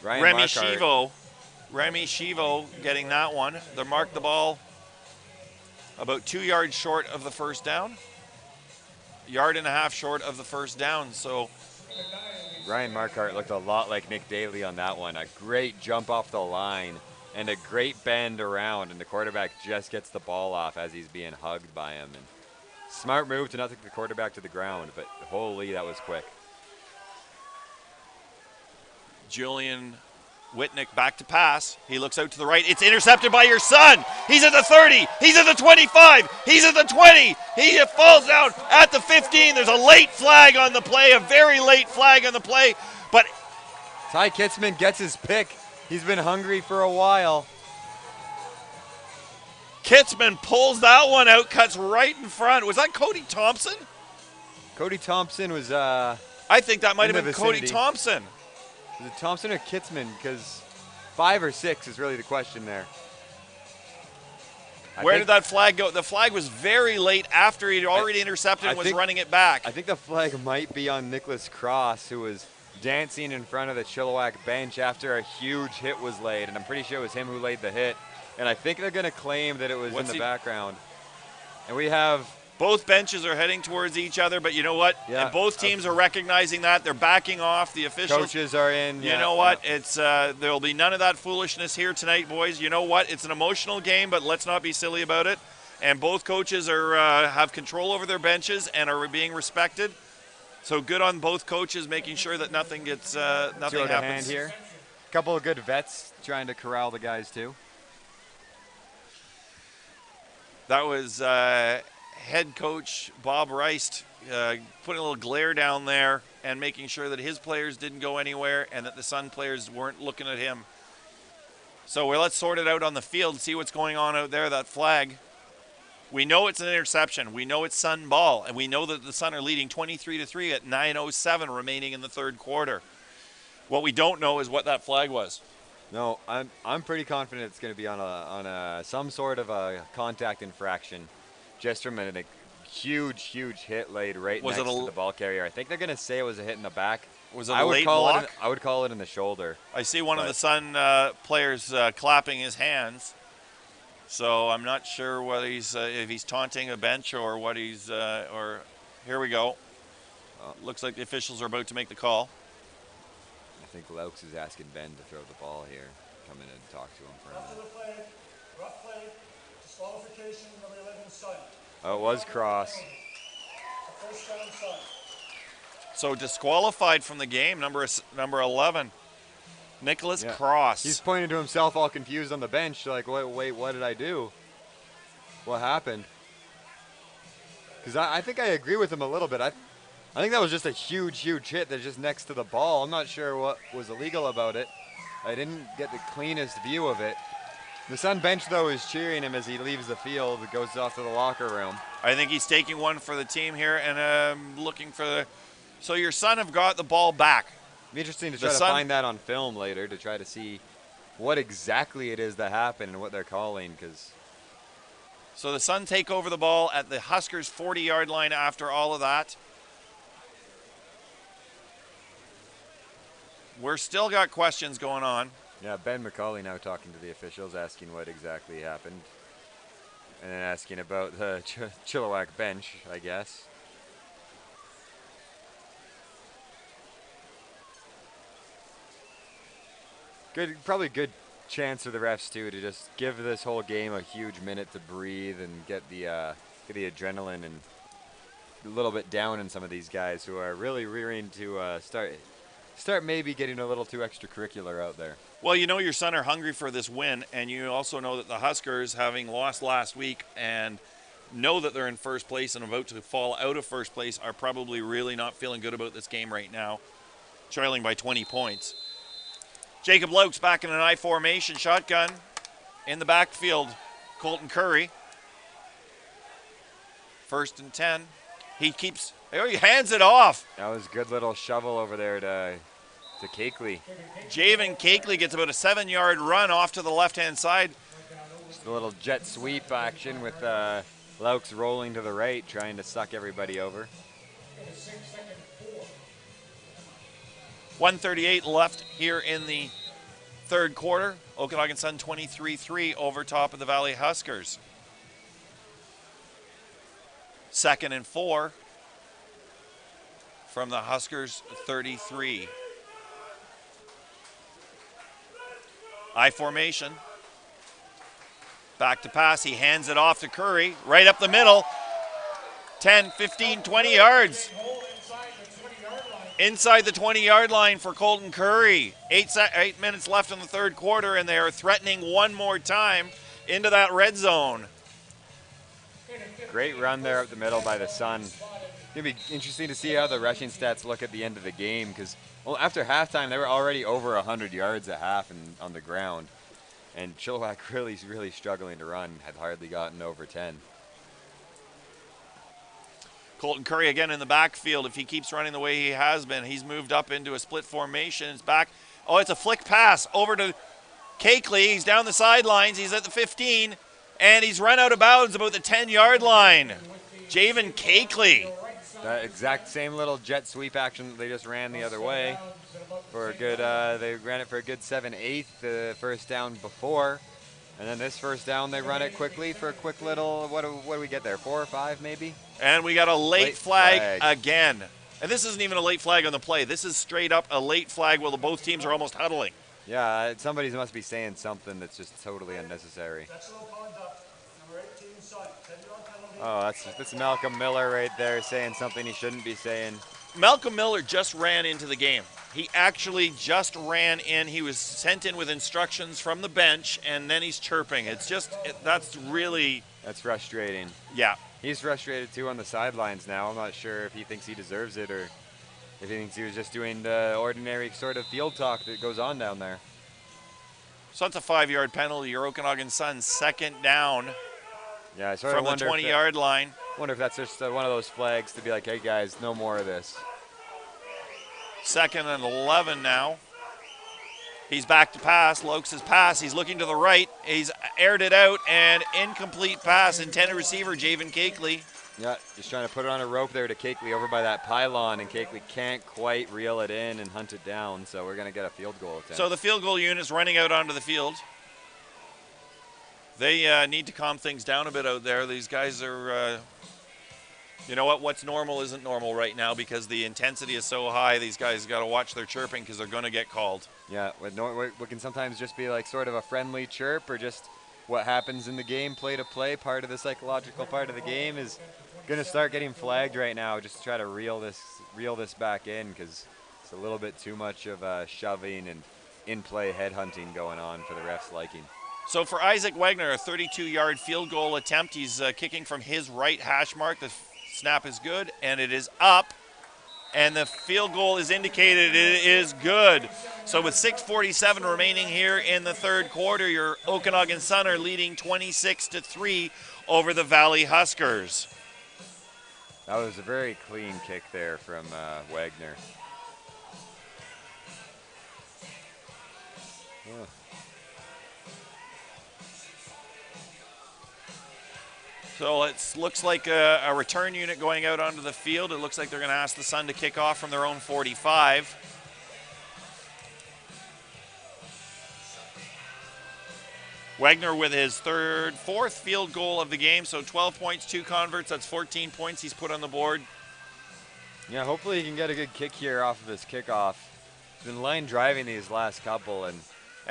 A: Remy Shivo. Remy Shivo getting that one. They marked the ball about 2 yards short of the first down. Yard and a half short of the first down. So
C: Ryan Marquardt looked a lot like Nick Daly on that one. A great jump off the line and a great bend around, and the quarterback just gets the ball off as he's being hugged by him. And smart move to not take the quarterback to the ground, but holy, that was quick.
A: Julian Whitnick back to pass. He looks out to the right. It's intercepted by your son. He's at the 30. He's at the 25. He's at the 20. He falls down at the 15. There's a late flag on the play, a very late flag on the play. But
C: Ty Kitzman gets his pick. He's been hungry for a while.
A: Kitzman pulls that one out, cuts right in front. Was that Cody Thompson?
C: Cody Thompson was
A: I think that might
C: in
A: have
C: the
A: been Cody
C: vicinity.
A: Thompson.
C: Is it Thompson or Kitzman? Because 5 or 6 is really the question there.
A: Where did that flag go? The flag was very late after he'd already intercepted and was running it back.
C: I think the flag might be on Nicholas Cross, who was dancing in front of the Chilliwack bench after a huge hit was laid, and I'm pretty sure it was him who laid the hit. And I think they're going to claim that it was in the background. And we have...
A: Both benches are heading towards each other, but you know what?
C: Yeah.
A: And both teams are recognizing that. They're backing off. The officials.
C: Coaches are in.
A: You know what? It's there'll be none of that foolishness here tonight, boys. You know what? It's an emotional game, but let's not be silly about it. And both coaches are have control over their benches and are being respected. So good on both coaches, making sure that nothing gets nothing
C: Throw the hand
A: happens
C: here. A couple of good vets trying to corral the guys too.
A: That was head coach Bob Rice putting a little glare down there and making sure that his players didn't go anywhere and that the Sun players weren't looking at him. So let's sort it out on the field, see what's going on out there, that flag. We know it's an interception. We know it's Sun ball, and we know that the Sun are leading 23-3 at 9:07 remaining in the third quarter. What we don't know is what that flag was.
C: No, I'm pretty confident it's going to be on some sort of a contact infraction, just from a huge hit laid right next to the ball carrier. I think they're going to say it was a hit in the back.
A: Was it a late block?
C: I would call it in the shoulder.
A: I see one of the Sun players clapping his hands, so I'm not sure whether he's if he's taunting a bench or what he's. Or here we go. Looks like the officials are about to make the call.
C: I think Laux is asking Ben to throw the ball here. Come in and talk to him for a minute.
G: Rough play, disqualification, number 11, Sun.
C: Oh, it was Cross.
G: First down, Sun.
A: So disqualified from the game, number 11, Nicholas Cross.
C: He's pointing to himself all confused on the bench, like, wait, what did I do? What happened? Because I think I agree with him a little bit. I think that was just a huge hit that's just next to the ball. I'm not sure what was illegal about it. I didn't get the cleanest view of it. The Sun bench, though, is cheering him as he leaves the field. It goes off to the locker room.
A: I think he's taking one for the team here and looking for the... So your Sun have got the ball back.
C: It'd be interesting to try to find that on film later to try to see what exactly it is that happened and what they're calling, because
A: So the Sun take over the ball at the Huskers 40-yard line after all of that. We're still got questions going on.
C: yeah, Ben McCauley now talking to the officials, asking what exactly happened, and then asking about the Chilliwack bench, I guess. Probably good chance for the refs too to just give this whole game a huge minute to breathe and get the adrenaline and a little bit down in some of these guys who are really rearing to start maybe getting a little too extracurricular out there.
A: Well, you know your Sun are hungry for this win, and you also know that the Huskers, having lost last week and know that they're in first place and about to fall out of first place, are probably really not feeling good about this game right now, trailing by 20 points. Jacob Laux back in an I formation shotgun. In the backfield, Colton Curry. 1st and 10. He hands it off.
C: That was a good little shovel over there to Cakeley.
A: Javen Cakeley gets about a 7-yard run off to the left-hand side.
C: Just a little jet sweep action with Laux rolling to the right, trying to suck everybody over.
A: 1:38 left here in the third quarter. Okanagan Sun 23-3 over top of the Valley Huskers. 2nd and 4 from the Huskers 33. I formation. Back to pass. He hands it off to Curry. Right up the middle. 10, 15, 20 yards. Inside the 20-yard line for Colton Curry. 8 minutes left in the third quarter, and they are threatening one more time into that red zone.
C: Great run there up the middle by the Sun. It's going to be interesting to see how the rushing stats look at the end of the game, because after halftime, they were already over 100 yards at half and on the ground. And Chilliwack really struggling to run, had hardly gotten over 10.
A: Colton Curry again in the backfield. If he keeps running the way he has been, he's moved up into a split formation. It's back. Oh, it's a flick pass over to Cakeley. He's down the sidelines. He's at the 15, and he's run out of bounds about the 10-yard line. Javen Cakeley.
C: That exact same little jet sweep action that they just ran the other way for a good. They ran it for a good 7/8 the first down before, and then this first down they run it quickly for a quick little. What do we get there? 4 or 5 maybe?
A: And we got a late flag again. And this isn't even a late flag on the play. This is straight up a late flag while both teams are almost huddling.
C: Yeah, somebody must be saying something that's just totally unnecessary. Oh, that's Malcolm Miller right there saying something he shouldn't be saying.
A: Malcolm Miller just ran into the game. He actually just ran in. He was sent in with instructions from the bench, and then he's chirping. It's just, that's frustrating. Yeah.
C: He's frustrated too on the sidelines now. I'm not sure if he thinks he deserves it or if he thinks he was just doing the ordinary sort of field talk that goes on down there.
A: So that's a 5-yard penalty. Your Okanagan Sun 2nd down.
C: Yeah, I sort
A: from
C: of
A: the 20-yard line.
C: Wonder if that's just one of those flags to be like, hey guys, no more of this.
A: 2nd and 11 now. He's back to pass. Laux' pass. He's looking to the right. He's aired it out, and incomplete pass. Intended receiver, Javen Cakeley.
C: Yeah, just trying to put it on a rope there to Cakeley over by that pylon, and Cakeley can't quite reel it in and hunt it down, so we're going to get a field goal attempt.
A: So the field goal unit's running out onto the field. They need to calm things down a bit out there. These guys are, you know what? What's normal isn't normal right now because the intensity is so high. These guys got to watch their chirping because they're going to get called.
C: Yeah, what can sometimes just be like sort of a friendly chirp or just what happens in the game, play to play, part of the psychological part of the game is going to start getting flagged right now just to try to reel this back in because it's a little bit too much of shoving and in-play headhunting going on for the refs' liking.
A: So for Isaac Wagner, a 32-yard field goal attempt. He's kicking from his right hash mark. The snap is good, and it is up. And the field goal is indicated. It is good. So with 6:47 remaining here in the third quarter, your Okanagan Sun are leading 26-3 over the Valley Huskers.
C: That was a very clean kick there from Wagner.
A: So it looks like a return unit going out onto the field. It looks like they're going to ask the Sun to kick off from their own 45. Wagner with his fourth field goal of the game, so 12 points, 2 converts. That's 14 points he's put on the board.
C: Yeah, hopefully he can get a good kick here off of his kickoff. He's been line driving these last couple, and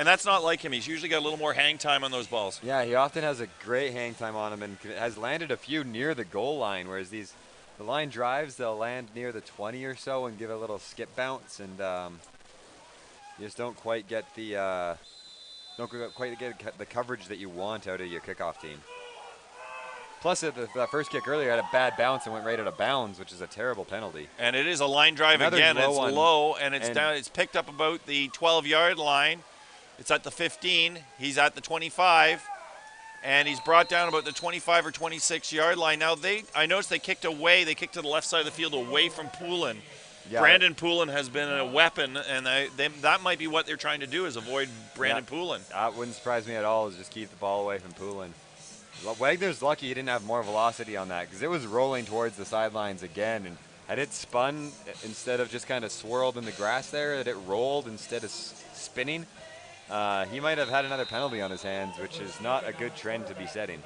A: that's not like him. He's usually got a little more hang time on those balls.
C: yeah, he often has a great hang time on him and has landed a few near the goal line, whereas the line drives, they'll land near the 20 or so and give a little skip bounce, and you just don't quite get the coverage that you want out of your kickoff team. Plus, that first kick earlier had a bad bounce and went right out of bounds, which is a terrible penalty.
A: And it is a line drive again. It's low, and it's down. It's picked up about the 12-yard line. It's at the 15. He's at the 25, and he's brought down about the 25 or 26-yard line. Now I noticed they kicked away. They kicked to the left side of the field away from Poulin. Yeah, Brandon Poulin has been a weapon, and that might be what they're trying to do, is avoid Brandon Poulin.
C: That wouldn't surprise me at all, is just keep the ball away from Poulin. Wagner's lucky he didn't have more velocity on that, because it was rolling towards the sidelines again, and had it spun instead of just kind of swirled in the grass there, that it rolled instead of spinning, he might have had another penalty on his hands, which is not a good trend to be setting.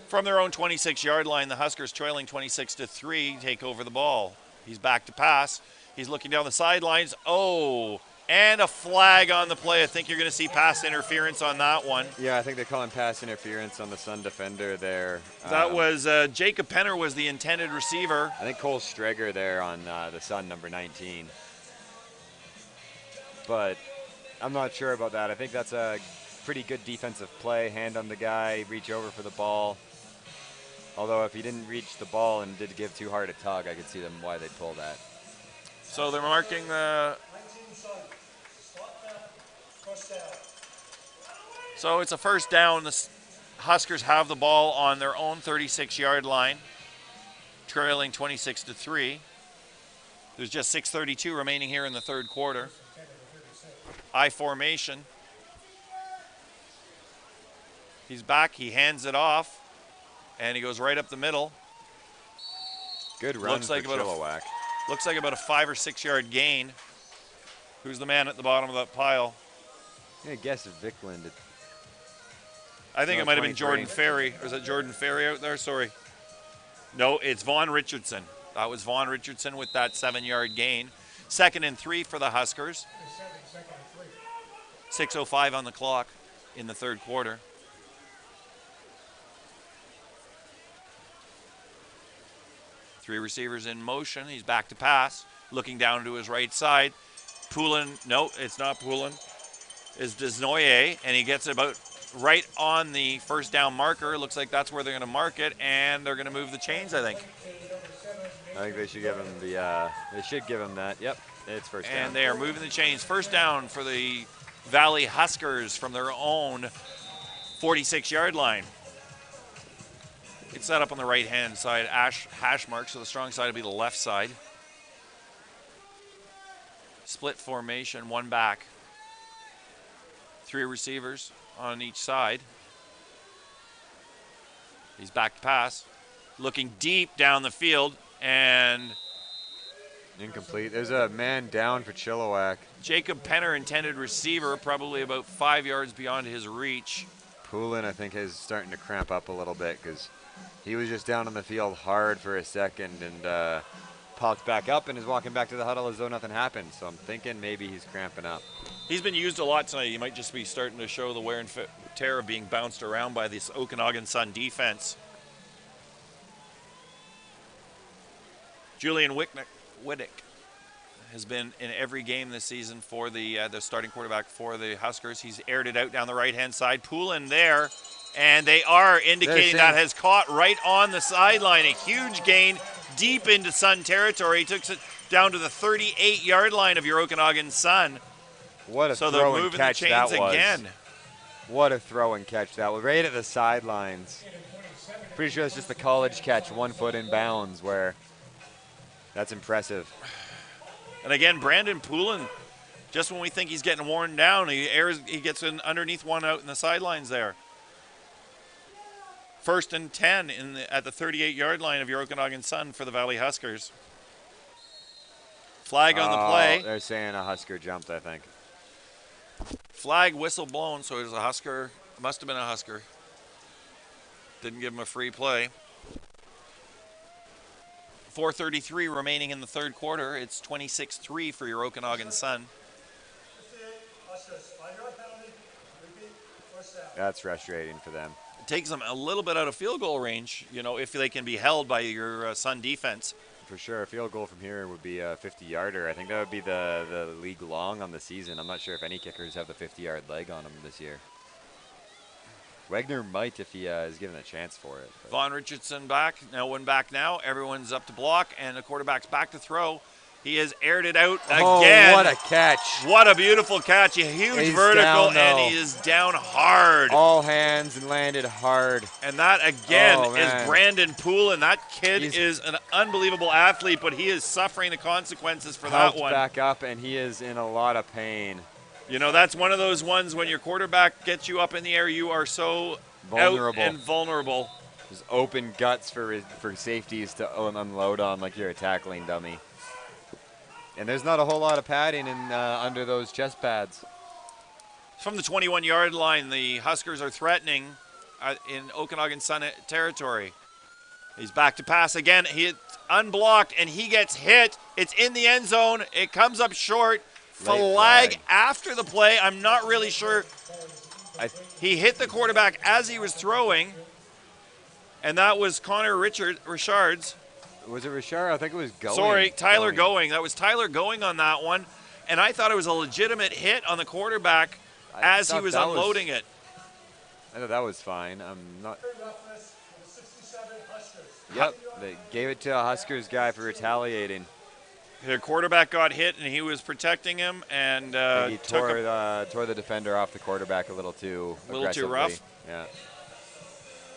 A: From their own 26-yard line, the Huskers, trailing 26-3, take over the ball. He's back to pass. He's looking down the sidelines. Oh, and a flag on the play. I think you're going to see pass interference on that one.
C: Yeah, I think they're calling pass interference on the Sun defender there.
A: That was Jacob Penner was the intended receiver.
C: I think Cole Streger there on the Sun, number 19. But I'm not sure about that. I think that's a pretty good defensive play. Hand on the guy, reach over for the ball. Although if he didn't reach the ball and did give too hard a tug, I could see them why they'd pull that.
A: So they're marking the... So it's a first down. The Huskers have the ball on their own 36-yard line, trailing 26-3. There's just 6:32 remaining here in the third quarter. I formation. He's back. He hands it off, and he goes right up the middle.
C: Good run for Chilliwack.
A: Looks like about a 5 or 6 yard gain. Who's the man at the bottom of that pile?
C: I guess Vickland.
A: I think it might have been Jordan Ferry. Or is that Jordan Ferry out there? Sorry. No, it's Vaughn Richardson. That was Vaughn Richardson with that 7 yard gain. 2nd and 3 for the Huskers. 6:05 on the clock in the third quarter. Three receivers in motion. He's back to pass. Looking down to his right side. Poulin, no, it's not Poulin. Is Desnoyer, and he gets about right on the first down marker. Looks like that's where they're going to mark it, and they're going to move the chains, I think.
C: I think they should give him they should give him that. Yep, it's first down.
A: And they are moving the chains. First down for the Valley Huskers from their own 46-yard line. It's set up on the right-hand side, hash mark, so the strong side will be the left side. Split formation, one back. Three receivers on each side. He's back to pass. Looking deep down the field, and...
C: incomplete. There's a man down for Chilliwack.
A: Jacob Penner, intended receiver, probably about 5 yards beyond his reach.
C: Poulin, I think, is starting to cramp up a little bit because he was just down on the field hard for a second and popped back up and is walking back to the huddle as though nothing happened. So I'm thinking maybe he's cramping up.
A: He's been used a lot tonight. He might just be starting to show the wear and tear of being bounced around by this Okanagan Sun defense. Julian Wittick has been in every game this season for the starting quarterback for the Huskers. He's aired it out down the right-hand side. Poulin there, and they are indicating that has caught right on the sideline. A huge gain deep into Sun territory. He took it down to the 38-yard line of your Okanagan Sun.
C: What a throw and catch that was.
A: Again.
C: What a throw and catch that was. Right at the sidelines. Pretty sure it's just a college catch, 1 foot in bounds, where that's impressive.
A: And again, Brandon Poulin, just when we think he's getting worn down, he gets in underneath one out in the sidelines there. First and 10 at the 38-yard line of your Okanagan Sun for the Valley Huskers. Flag on the play.
C: They're saying a Husker jumped, I think.
A: Flag whistle blown, so it was a Husker. Must have been a Husker. Didn't give him a free play. 4:33 remaining in the third quarter. It's 26-3 for your Okanagan Sun.
G: Huskers, 5-yard penalty. Repeat, first down.
C: That's frustrating for them.
A: It takes them a little bit out of field goal range, you know, if they can be held by your Sun defense.
C: For sure, a field goal from here would be a 50-yarder. I think that would be the league long on the season. I'm not sure if any kickers have the 50-yard leg on them this year. Wagner might if he is given a chance for it. But.
A: Vaughn Richardson back. No one back now. Everyone's up to block, and the quarterback's back to throw. He has aired it out again.
C: Oh, what a catch.
A: What a beautiful catch. A huge
C: He's
A: vertical,
C: down,
A: and
C: though.
A: he is down hard.
C: All hands and landed hard.
A: And that, again,
C: Oh,
A: is
C: man.
A: Brandon Poulin. That kid
C: He's
A: is an unbelievable athlete, but he is suffering the consequences for that
C: Helped
A: one.
C: back up, and he is in a lot of pain.
A: You know, that's one of those ones when your quarterback gets you up in the air, you are so
C: Vulnerable.
A: out and vulnerable.
C: There's open guts for safeties to unload on like you're a tackling dummy. And there's not a whole lot of padding under those chest pads.
A: From the 21-yard line, the Huskers are threatening in Okanagan Sun territory. He's back to pass again. He's unblocked, and he gets hit. It's in the end zone. It comes up short. Flag after the play. I'm not really sure. He hit the quarterback as he was throwing, and that was Connor Richards.
C: Was it Richard? I think it was Going.
A: Sorry, Tyler Going. That was Tyler Going on that one, and I thought it was a legitimate hit on the quarterback as he was unloading it.
C: I thought that was fine. I'm not.
G: Roughness for the 67 Huskers.
C: Yep, they gave it to a Huskers guy for retaliating.
A: The quarterback got hit, and he was protecting him, and
C: He
A: took
C: tore
A: him.
C: tore the defender off the quarterback a little too aggressively.
A: rough?
C: Yeah.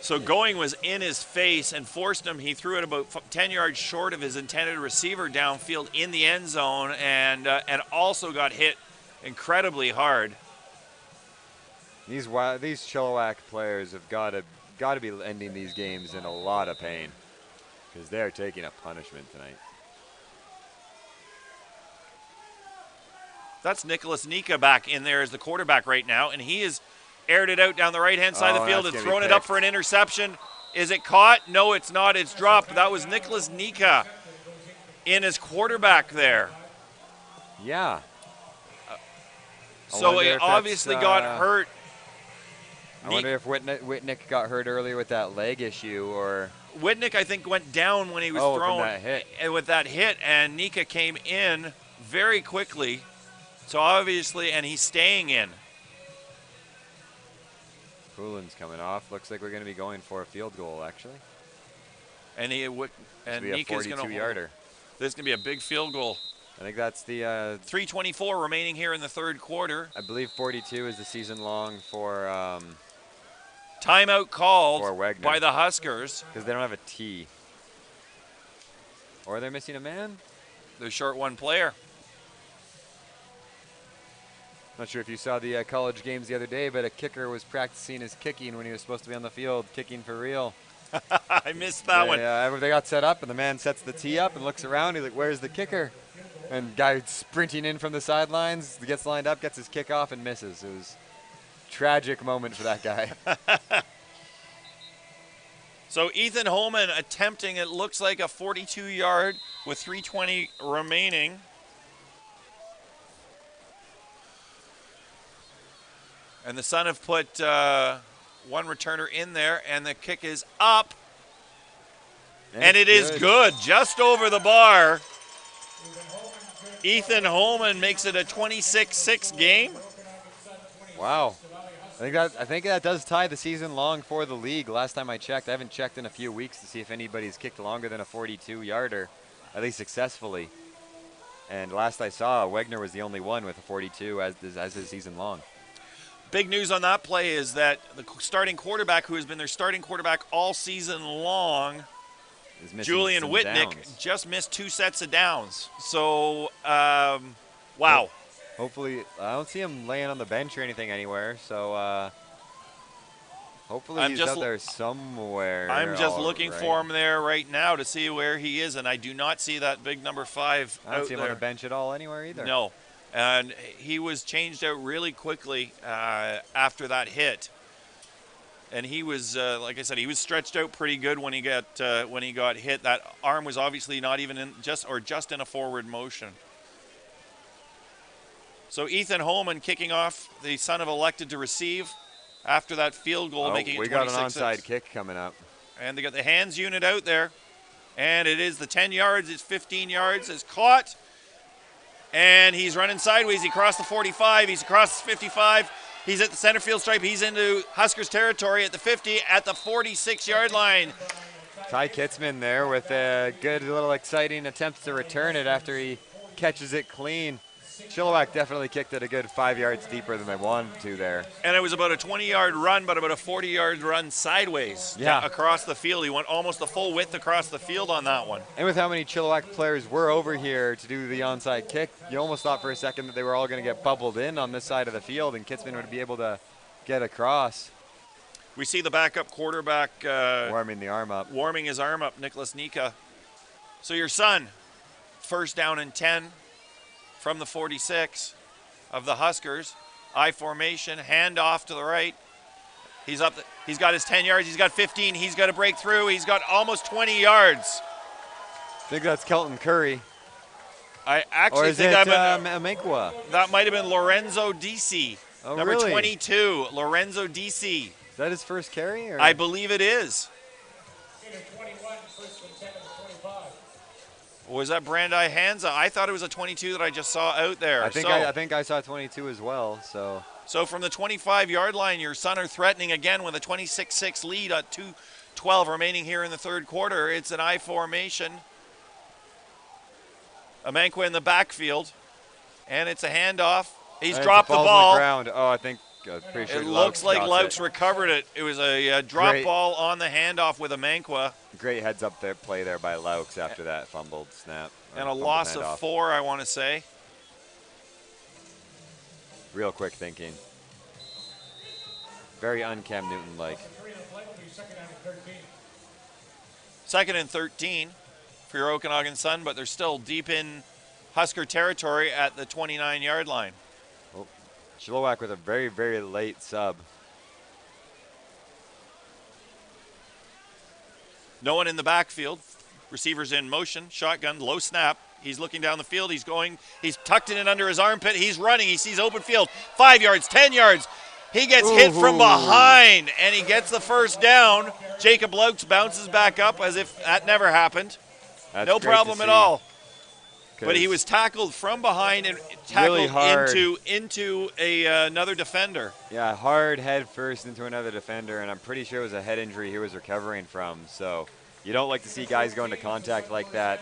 A: So Going was in his face and forced him. He threw it about 10 yards short of his intended receiver downfield in the end zone, and also got hit incredibly hard.
C: These Chilliwack players have got to be ending these games in a lot of pain because they're taking a punishment tonight.
A: That's Nicholas Nika back in there as the quarterback right now, and he has aired it out down the right-hand side of the field and thrown it up for an interception. Is it caught? No, it's not. It's dropped. That was Nicholas Nika in as quarterback there.
C: Yeah.
A: So it obviously got hurt.
C: I wonder if Whitnick got hurt earlier with that leg issue, or
A: Whitnick, I think, went down when he was thrown
C: from that hit.
A: And with that hit, and Nika came in very quickly. So obviously, and he's staying in.
C: Poulin's coming off. Looks like we're going to be going for a field goal, actually.
A: And
C: Nika's going to 42-yarder.
A: This is going to be a big field goal.
C: I think that's the
A: 3:24 remaining here in the third quarter.
C: I believe 42 is the season long for
A: timeout called
C: for Wagner
A: by the Huskers
C: because they don't have a T. Or they're missing a man.
A: They're short one player.
C: Not sure if you saw the college games the other day, but a kicker was practicing his kicking when he was supposed to be on the field, kicking for real.
A: I missed that one.
C: Yeah, they got set up, and the man sets the tee up and looks around. He's like, "Where's the kicker?" And guy sprinting in from the sidelines, gets lined up, gets his kick off, and misses. It was a tragic moment for that guy.
A: So Ethan Holman attempting, it looks like a 42-yard with 3:20 remaining. And the Sun have put one returner in there, and the kick is up. And it is good, just over the bar. Ethan Holman makes it a 26-6 game.
C: Wow. I think that does tie the season long for the league. Last time I checked, I haven't checked in a few weeks to see if anybody's kicked longer than a 42-yarder, at least successfully. And last I saw, Wagner was the only one with a 42 as his season long.
A: Big news on that play is that the starting quarterback, who has been their starting quarterback all season long, Julian Whitnick, just missed 2 sets of downs. So, wow.
C: Hopefully, I don't see him laying on the bench or anything anywhere. So, Hopefully
A: I'm
C: he's
A: just
C: out there somewhere.
A: I'm just
C: all
A: looking
C: right.
A: for him there right now to see where he is, and I do not see that big number 5
C: I don't
A: out
C: see him
A: there.
C: on the bench at all anywhere either.
A: No, and he was changed out really quickly after that hit. And he was, like I said, he was stretched out pretty good when he got hit. That arm was obviously not even in just in a forward motion. So Ethan Holman kicking off, the son of elected to receive after that field goal, making it 26-6.
C: We got an onside kick coming up.
A: And they got the hands unit out there. And it is the 10 yards, it's 15 yards, it's caught. And he's running sideways. He crossed the 45, he's across the 55. He's at the center field stripe. He's into Huskers territory at the 50, at the 46-yard line.
C: Ty Kitzman there with a good little exciting attempt to return it after he catches it clean. Chilliwack definitely kicked it a good 5 yards deeper than they wanted to there.
A: And it was about a 20-yard run, but about a 40-yard run sideways across the field. He went almost the full width across the field on that one.
C: And with how many Chilliwack players were over here to do the onside kick, you almost thought for a second that they were all going to get bubbled in on this side of the field and Kitzman would be able to get across.
A: We see the backup quarterback
C: warming the arm up.
A: Warming his arm up, Nicholas Nika. So your son, first down and 10 from the 46 of the Huskers. I formation, hand off to the right. He's up. He's got his 10 yards. He's got 15. He's got to break through. He's got almost 20 yards.
C: I think that's Kelton Curry.
A: I actually
C: or is
A: think
C: it
A: Amenkwa. That might have been Lorenzo DC.
C: Oh,
A: number
C: really?
A: 22, Lorenzo DC.
C: Is that his first carry? Or?
A: I believe it is. Was that Brandi Hansa? I thought it was a 22 that I just saw out there.
C: I think I saw 22 as well.
A: So from the 25-yard line, your son are threatening again with a 26-6 lead at 2:12 remaining here in the third quarter. It's an I formation. Amenkwa in the backfield, and it's a handoff. He's dropped the ball.
C: On the ground. Oh, I think pretty sure
A: it looks like Laux recovered it. It was a drop ball on the handoff with Amenkwa.
C: Great heads-up play there by Laux after that fumbled snap.
A: And a loss of 4, I want to say.
C: Real quick thinking. Very un-Cam Newton-like.
A: Second and 13 for your Okanagan Sun, but they're still deep in Husker territory at the 29-yard line.
C: Oh, Chilliwack with a very, very late sub.
A: No one in the backfield. Receivers in motion. Shotgun, low snap. He's looking down the field. He's tucked it in under his armpit. He's running. He sees open field. 5 yards, 10 yards. He gets hit from behind, and he gets the first down. Jacob Laux bounces back up as if that never happened.
C: That's
A: no problem at all. But he
C: Because
A: was tackled from behind and tackled
C: really hard.
A: into another defender.
C: Yeah, hard head first into another defender, and I'm pretty sure it was a head injury he was recovering from. So you don't like to see guys go into contact like that,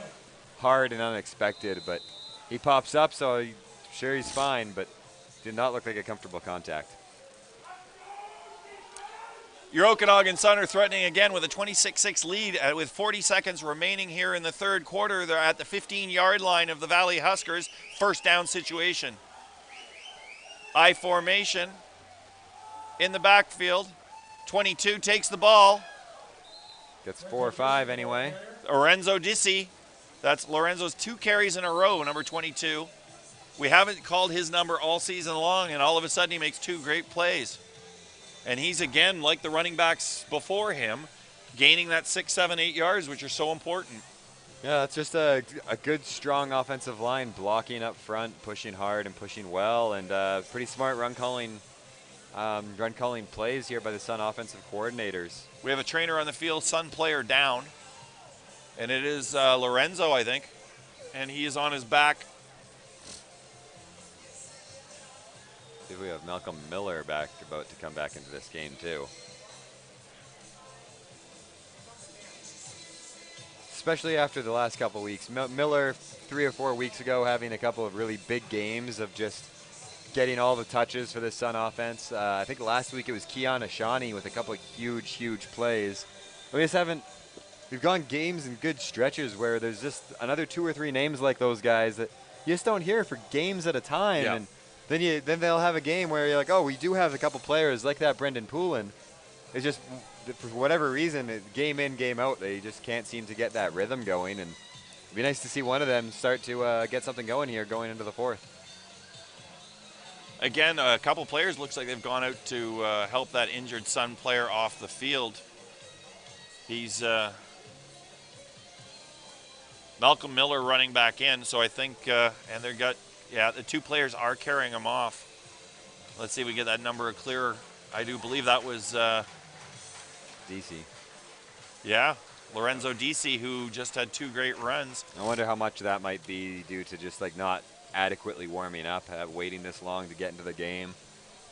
C: hard and unexpected. But he pops up, so I'm sure he's fine, but did not look like a comfortable contact.
A: Your Okanagan Sun are threatening again with a 26-6 lead with 40 seconds remaining here in the third quarter. They're at the 15-yard line of the Valley Huskers. First down situation. I formation in the backfield. 22 takes the ball.
C: Gets 4 or 5 anyway.
A: Lorenzo Dissi. That's Lorenzo's 2 carries in a row, number 22. We haven't called his number all season long, and all of a sudden he makes 2 great plays. And he's, again, like the running backs before him, gaining that 6, 7, 8 yards, which are so important.
C: Yeah, that's just a good, strong offensive line, blocking up front, pushing hard and pushing well, and pretty smart run calling plays here by the Sun offensive coordinators.
A: We have a trainer on the field, Sun player down, and it is Lorenzo, I think, and he is on his back.
C: I think we have Malcolm Miller about to come back into this game too. Especially after the last couple of weeks. Miller 3 or 4 weeks ago having a couple of really big games of just getting all the touches for the Sun offense. I think last week it was Keon Ashani with a couple of huge plays. We've gone games and good stretches where there's just another 2 or 3 names like those guys that you just don't hear for games at a time.
A: Yeah.
C: And then they'll have a game where you're like, oh, we do have a couple players like that Brendan Poulin, it's just, for whatever reason, game in, game out, they just can't seem to get that rhythm going. And it'd be nice to see one of them start to get something going here going into the fourth.
A: Again, a couple players looks like they've gone out to help that injured Sun player off the field. He's Malcolm Miller running back in, so I think, and they've got, the two players are carrying him off. Let's see if we get that number clearer. I do believe that was
C: DC.
A: Yeah, Lorenzo DC, who just had 2 great runs.
C: I wonder how much of that might be due to just like not adequately warming up, waiting this long to get into the game,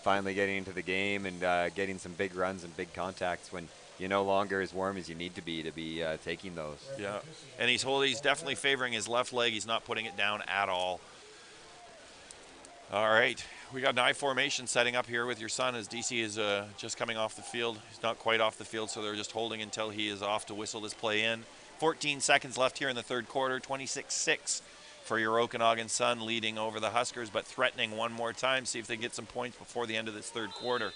C: finally getting into the game and getting some big runs and big contacts when you're no longer as warm as you need to be taking those.
A: Yeah, and he's definitely favoring his left leg. He's not putting it down at all. All right, we got an I formation setting up here with your son as DC is just coming off the field. He's not quite off the field, so they're just holding until he is off to whistle this play in. 14 seconds left here in the third quarter, 26-6 for your Okanagan Sun, leading over the Huskers, but threatening one more time, see if they get some points before the end of this third quarter.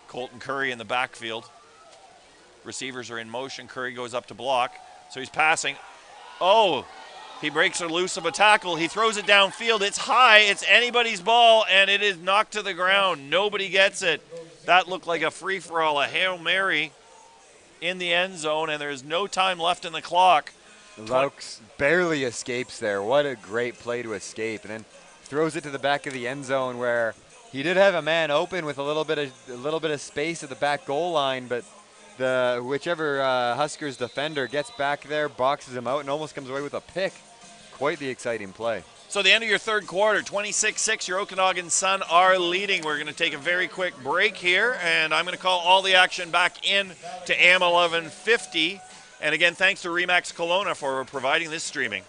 A: Colton Curry in the backfield. Receivers are in motion. Curry goes up to block, so he's passing. Oh, he breaks her loose of a tackle. He throws it downfield. It's high. It's anybody's ball, and it is knocked to the ground. Nobody gets it. That looked like a free-for-all, a Hail Mary in the end zone, and there's no time left in the clock.
C: Laux barely escapes there. What a great play to escape, and then throws it to the back of the end zone where he did have a man open with a little bit of space at the back goal line, but whichever Huskers defender gets back there, boxes him out, and almost comes away with a pick. Quite the exciting play.
A: So the end of your third quarter, 26-6, your Okanagan Sun are leading. We're going to take a very quick break here, and I'm going to call all the action back in to AM 1150. And again, thanks to Remax Kelowna for providing this streaming.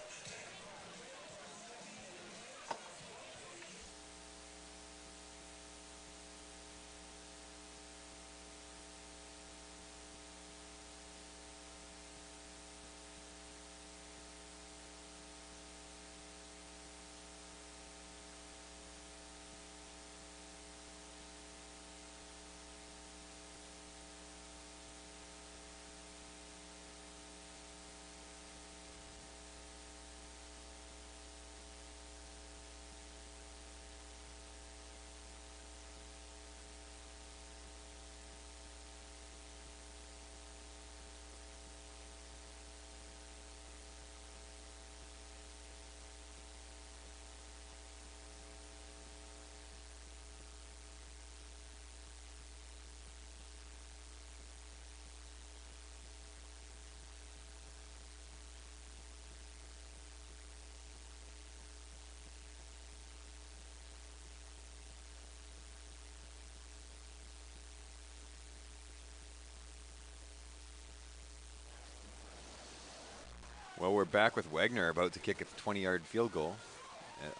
C: Well, we're back with Wagner about to kick a 20-yard field goal.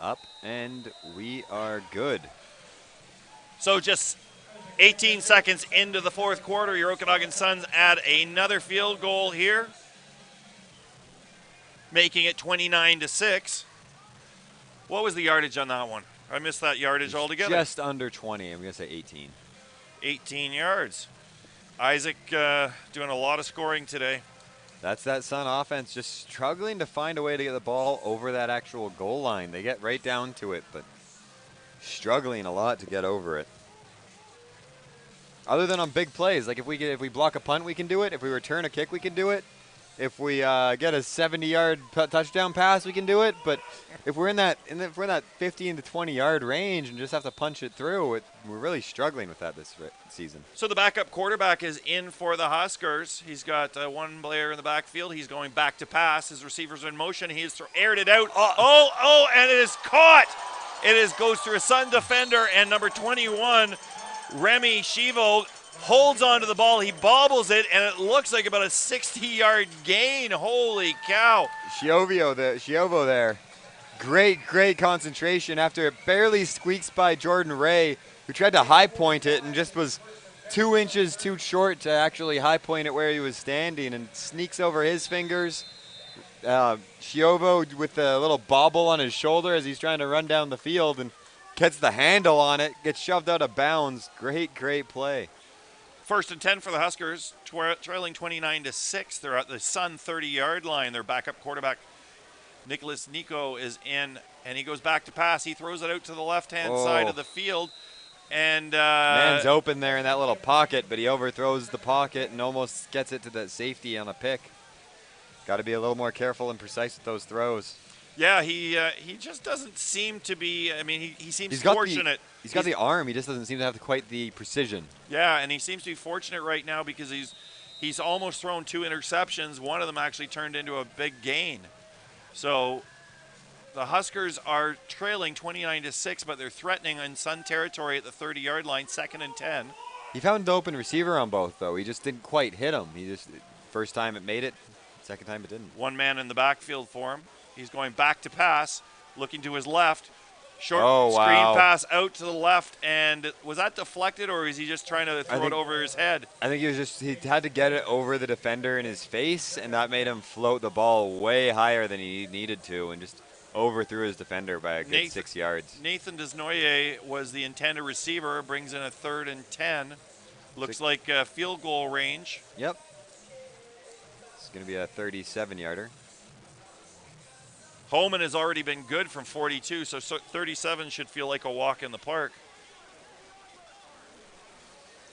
C: Up, and we are good.
A: So just 18 seconds into the fourth quarter, your Okanagan Suns add another field goal here, making it 29-6. What was the yardage on that one? I missed that yardage altogether.
C: Just under 20. I'm going to say 18.
A: 18 yards. Isaac doing a lot of scoring today.
C: That's that Sun offense just struggling to find a way to get the ball over that actual goal line. They get right down to it, but struggling a lot to get over it. Other than on big plays, like if we block a punt, we can do it. If we return a kick, we can do it. If we get a 70-yard touchdown pass, we can do it. But if we're in that 15 to 20-yard range and just have to punch it through, we're really struggling with that this season.
A: So the backup quarterback is in for the Huskers. He's got one player in the backfield. He's going back to pass. His receivers are in motion. He has aired it out. And it is caught. It goes through a Sun defender, and number 21, Remy Shivo, holds onto the ball. He bobbles it, and it looks like about a 60-yard gain. Holy cow.
C: Shiovo there. Great concentration after it barely squeaks by Jordan Ray, who tried to high point it and just was 2 inches too short to actually high point it where he was standing, and sneaks over his fingers. Shiovo with a little bobble on his shoulder as he's trying to run down the field and Gets the handle on it, gets shoved out of bounds. Great play.
A: 1st and 10 for the Huskers, trailing 29-6. They're at the Sun 30-yard line. Their backup quarterback, Nicholas Nico, is in, and he goes back to pass. He throws it out to the left-hand side of the field. And
C: man's open there in that little pocket, but he overthrows the pocket and almost gets it to the safety on a pick. Got to be a little more careful and precise with those throws.
A: Yeah, he just doesn't seem to be. I mean, he seems
C: He's got
A: fortunate.
C: He's got the arm. He just doesn't seem to have quite the precision.
A: Yeah, and he seems to be fortunate right now because he's almost thrown 2 interceptions. One of them actually turned into a big gain. So the Huskers are trailing 29-6, but they're threatening in Sun territory at the 30-yard line, 2nd and 10.
C: He found the open receiver on both, though. He just didn't quite hit him. First time it made it, second time it didn't.
A: One man in the backfield for him. He's going back to pass, looking to his left. Short screen pass out to the left, and was that deflected, or is he just trying to throw it over his head?
C: I think he had to get it over the defender in his face, and that made him float the ball way higher than he needed to, and just overthrew his defender by a good 6 yards.
A: Nathan Desnoyer was the intended receiver, brings in a 3rd and 10. Looks like field goal range.
C: Yep. It's going to be a 37-yarder.
A: Holman has already been good from 42, so 37 should feel like a walk in the park.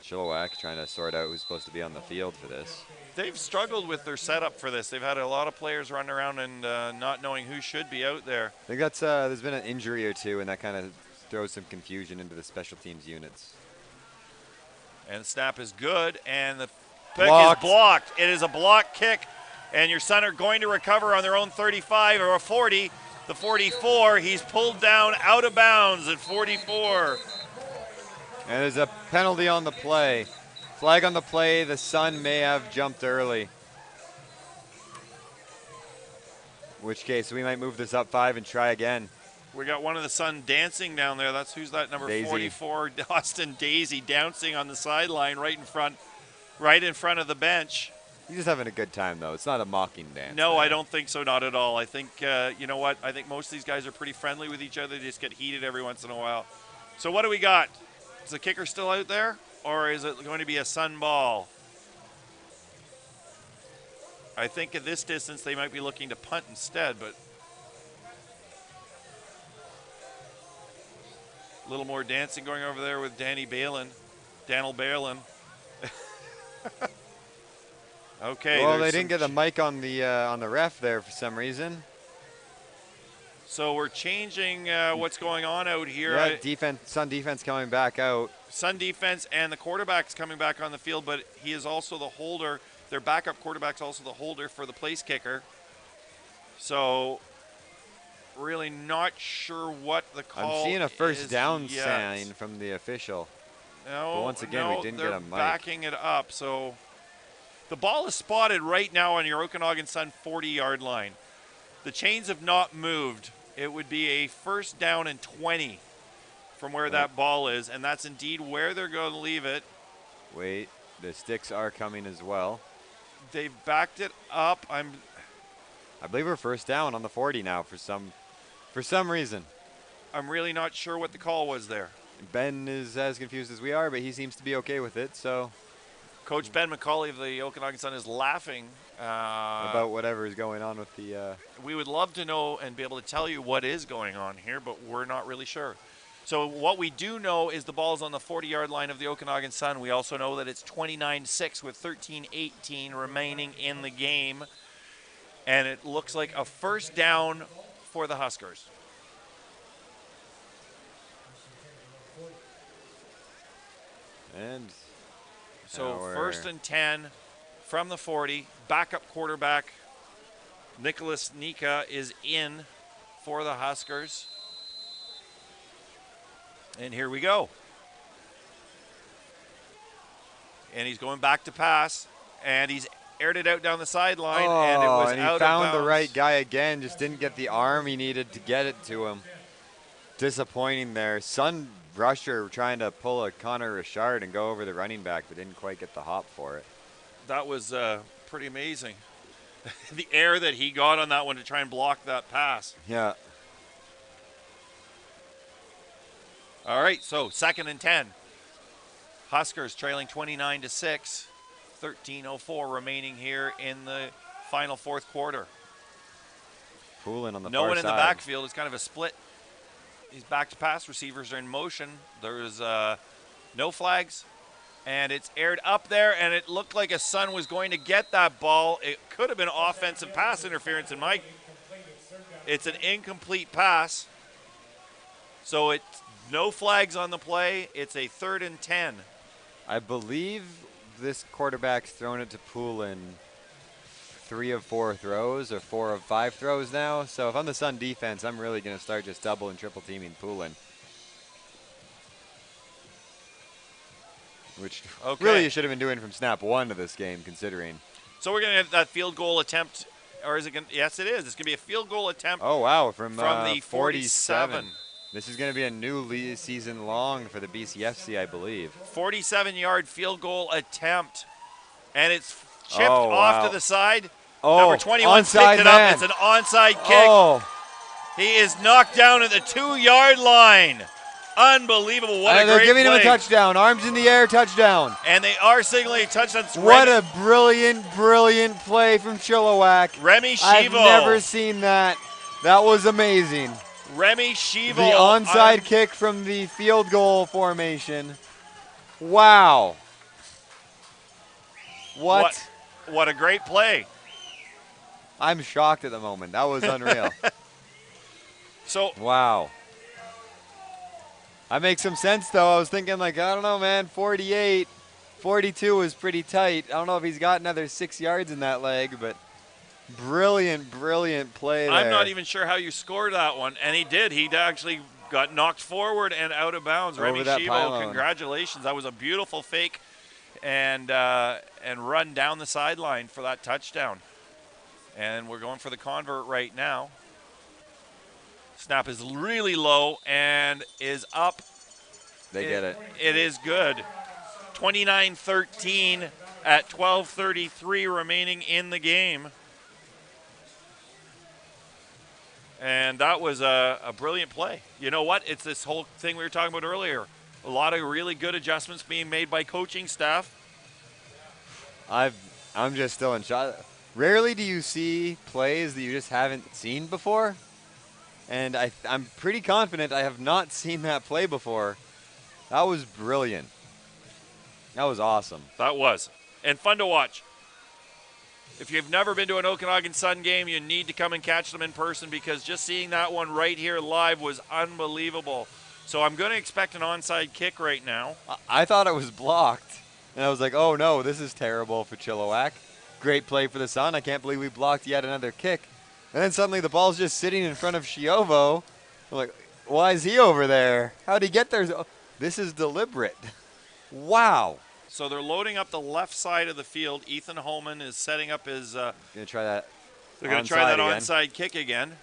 C: Chilliwack trying to sort out who's supposed to be on the field for this.
A: They've struggled with their setup for this. They've had a lot of players running around and not knowing who should be out there.
C: I think that's there's been an injury or two, and that kind of throws some confusion into the special teams units.
A: And the snap is good, and the pick is blocked. It is a block kick, and your Sun are going to recover on their own 35 or a 40. The 44, he's pulled down out of bounds at 44.
C: And there's a penalty on the play. Flag on the play. The Sun may have jumped early. In which case, we might move this up 5 and try again.
A: We got one of the Sun dancing down there. Who's that, number
C: Daisy.
A: 44, Austin Daisy, dancing on the sideline right in front of the bench.
C: He's just having a good time, though. It's not a mocking dance.
A: No, I don't think so, not at all. I think, you know what, I think most of these guys are pretty friendly with each other. They just get heated every once in a while. So what do we got? Is the kicker still out there, or is it going to be a Sun ball? I think at this distance they might be looking to punt instead, but a little more dancing going over there with Daniel Balin. Okay.
C: Well, they didn't get a mic on the ref there for some reason.
A: So we're changing what's going on out here.
C: Yeah, Sun defense coming back out.
A: Sun defense and the quarterback's coming back on the field, but he is also the holder. Their backup quarterback's also the holder for the place kicker. So really not sure what the call is.
C: I'm seeing a first down sign from the official.
A: No,
C: but once again, we didn't get a mic.
A: Backing it up. So the ball is spotted right now on your Okanagan Sun 40-yard line. The chains have not moved. It would be a first down and 20 from where that ball is, and that's indeed where they're going to leave it.
C: Wait, the sticks are coming as well.
A: They've backed it up.
C: I believe we're first down on the 40 now for some reason.
A: I'm really not sure what the call was there.
C: Ben is as confused as we are, but he seems to be okay with it, so.
A: Coach Ben McCauley of the Okanagan Sun is laughing
C: about whatever is going on with the.
A: We would love to know and be able to tell you what is going on here, but we're not really sure. So what we do know is the ball's on the 40-yard line of the Okanagan Sun. We also know that it's 29-6 with 13-18 remaining in the game, and it looks like a first down for the Huskers.
C: And
A: so first and 10 from the 40. Backup quarterback Nicholas Nika is in for the Huskers. And here we go. And he's going back to pass, and he's aired it out down the sideline, and it was
C: and
A: out
C: he
A: of
C: found
A: bounds.
C: the right guy again, just didn't get the arm he needed to get it to him. Disappointing there. Sun rusher trying to pull a Connor Richard and go over the running back, but didn't quite get the hop for it.
A: That was pretty amazing. The air that he got on that one to try and block that pass.
C: Yeah.
A: All right, so 2nd and 10. Huskers trailing 29-6. 13:04 remaining here in the final fourth quarter.
C: Poulin on the
A: No
C: far
A: one in the
C: side.
A: backfield. It's kind of a split. He's back to pass. Receivers are in motion. There's no flags. And it's aired up there, and it looked like a Sun was going to get that ball. It could have been offensive pass interference in Mike. It's an incomplete pass. So it's no flags on the play. It's a 3rd and 10.
C: I believe this quarterback's thrown it to Poulin 3 of 4 throws or 4 of 5 throws now. So if I'm the Sun defense, I'm really going to start just double and triple teaming Poulin. Which really you should have been doing from snap 1 of this game, considering.
A: So we're going to have that field goal attempt, or is it going to? Yes, it is. It's going to be a field goal attempt.
C: Oh, wow, from
A: the
C: 47. This is going to be a new season long for the BCFC, I believe.
A: 47-yard field goal attempt. And it's chipped
C: Oh,
A: off
C: wow.
A: to the side.
C: Oh,
A: Number 21
C: onside
A: picked it
C: man.
A: up. It's an onside kick.
C: Oh,
A: He is knocked down at the 2-yard line. Unbelievable. What a
C: and they're
A: great
C: giving
A: play.
C: him a touchdown. Arms in the air, touchdown.
A: And they are signaling a touchdown.
C: What a brilliant, brilliant play from Chilliwack.
A: Remy
C: I've
A: Shivo.
C: never seen that. That was amazing.
A: Remy Shivo.
C: The onside kick from the field goal formation. Wow. What?
A: What a great play.
C: I'm shocked at the moment. That was unreal.
A: So
C: Wow. That makes some sense, though. I was thinking, like, I don't know, man, 48. 42 was pretty tight. I don't know if he's got another 6 yards in that leg, but brilliant, brilliant play there.
A: I'm not even sure how you scored that one. And he did. He actually got knocked forward and out of bounds.
C: Over
A: Remy
C: that
A: Shivo,
C: pylon.
A: congratulations. That was a beautiful fake and run down the sideline for that touchdown. And we're going for the convert right now. Snap is really low and is up.
C: They get it.
A: It is good. 29-13 at 12:33 remaining in the game. And that was a brilliant play. You know what? It's this whole thing we were talking about earlier. A lot of really good adjustments being made by coaching staff.
C: I'm just still in shock. Rarely do you see plays that you just haven't seen before. And I'm pretty confident I have not seen that play before. That was brilliant. That was awesome.
A: That was. And fun to watch. If you've never been to an Okanagan Sun game, you need to come and catch them in person because just seeing that one right here live was unbelievable. So I'm going to expect an onside kick right now.
C: I thought it was blocked. And I was like, oh, no, this is terrible for Chilliwack. Great play for the Sun. I can't believe we blocked yet another kick. And then suddenly the ball's just sitting in front of Shiovo. I'm like, why is he over there? How'd he get there? This is deliberate. Wow.
A: So they're loading up the left side of the field. Ethan Holman is setting up his.
C: Gonna try that.
A: They're going to try that
C: again.
A: onside kick again.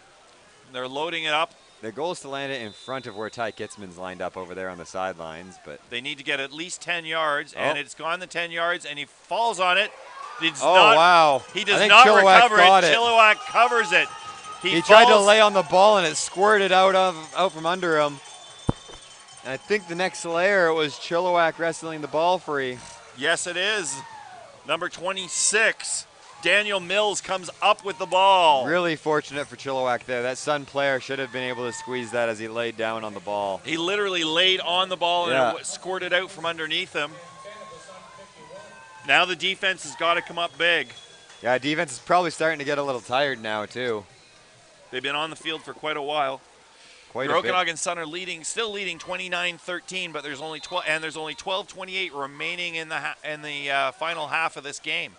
A: They're loading it up.
C: Their goal is to land it in front of where Ty Kitzman's lined up over there on the sidelines, but
A: They need to get at least 10 yards, and
C: Oh.
A: it's gone the 10 yards, and he falls on it. He does
C: wow.
A: He
C: I
A: does
C: think
A: not
C: Chilliwack
A: recover
C: caught
A: it.
C: it.
A: Chilliwack covers it.
C: He tried to
A: falls-
C: lay on the ball and it squirted out from under him. And I think the next layer it was Chilliwack wrestling the ball free.
A: Yes, it is. Number 26, Daniel Mills comes up with the ball.
C: Really fortunate for Chilliwack there. That Sun player should have been able to squeeze that as he laid down on the ball.
A: He literally laid on the ball and
C: Yeah.
A: it squirted out from underneath him. Now the defense has got to come up big.
C: Yeah, defense is probably starting to get a little tired now too.
A: They've been on the field for quite a while.
C: Quite
A: The
C: a bit.
A: Okanagan Sun are still leading 29-13, but there's only 12:28 remaining in the final half of this game.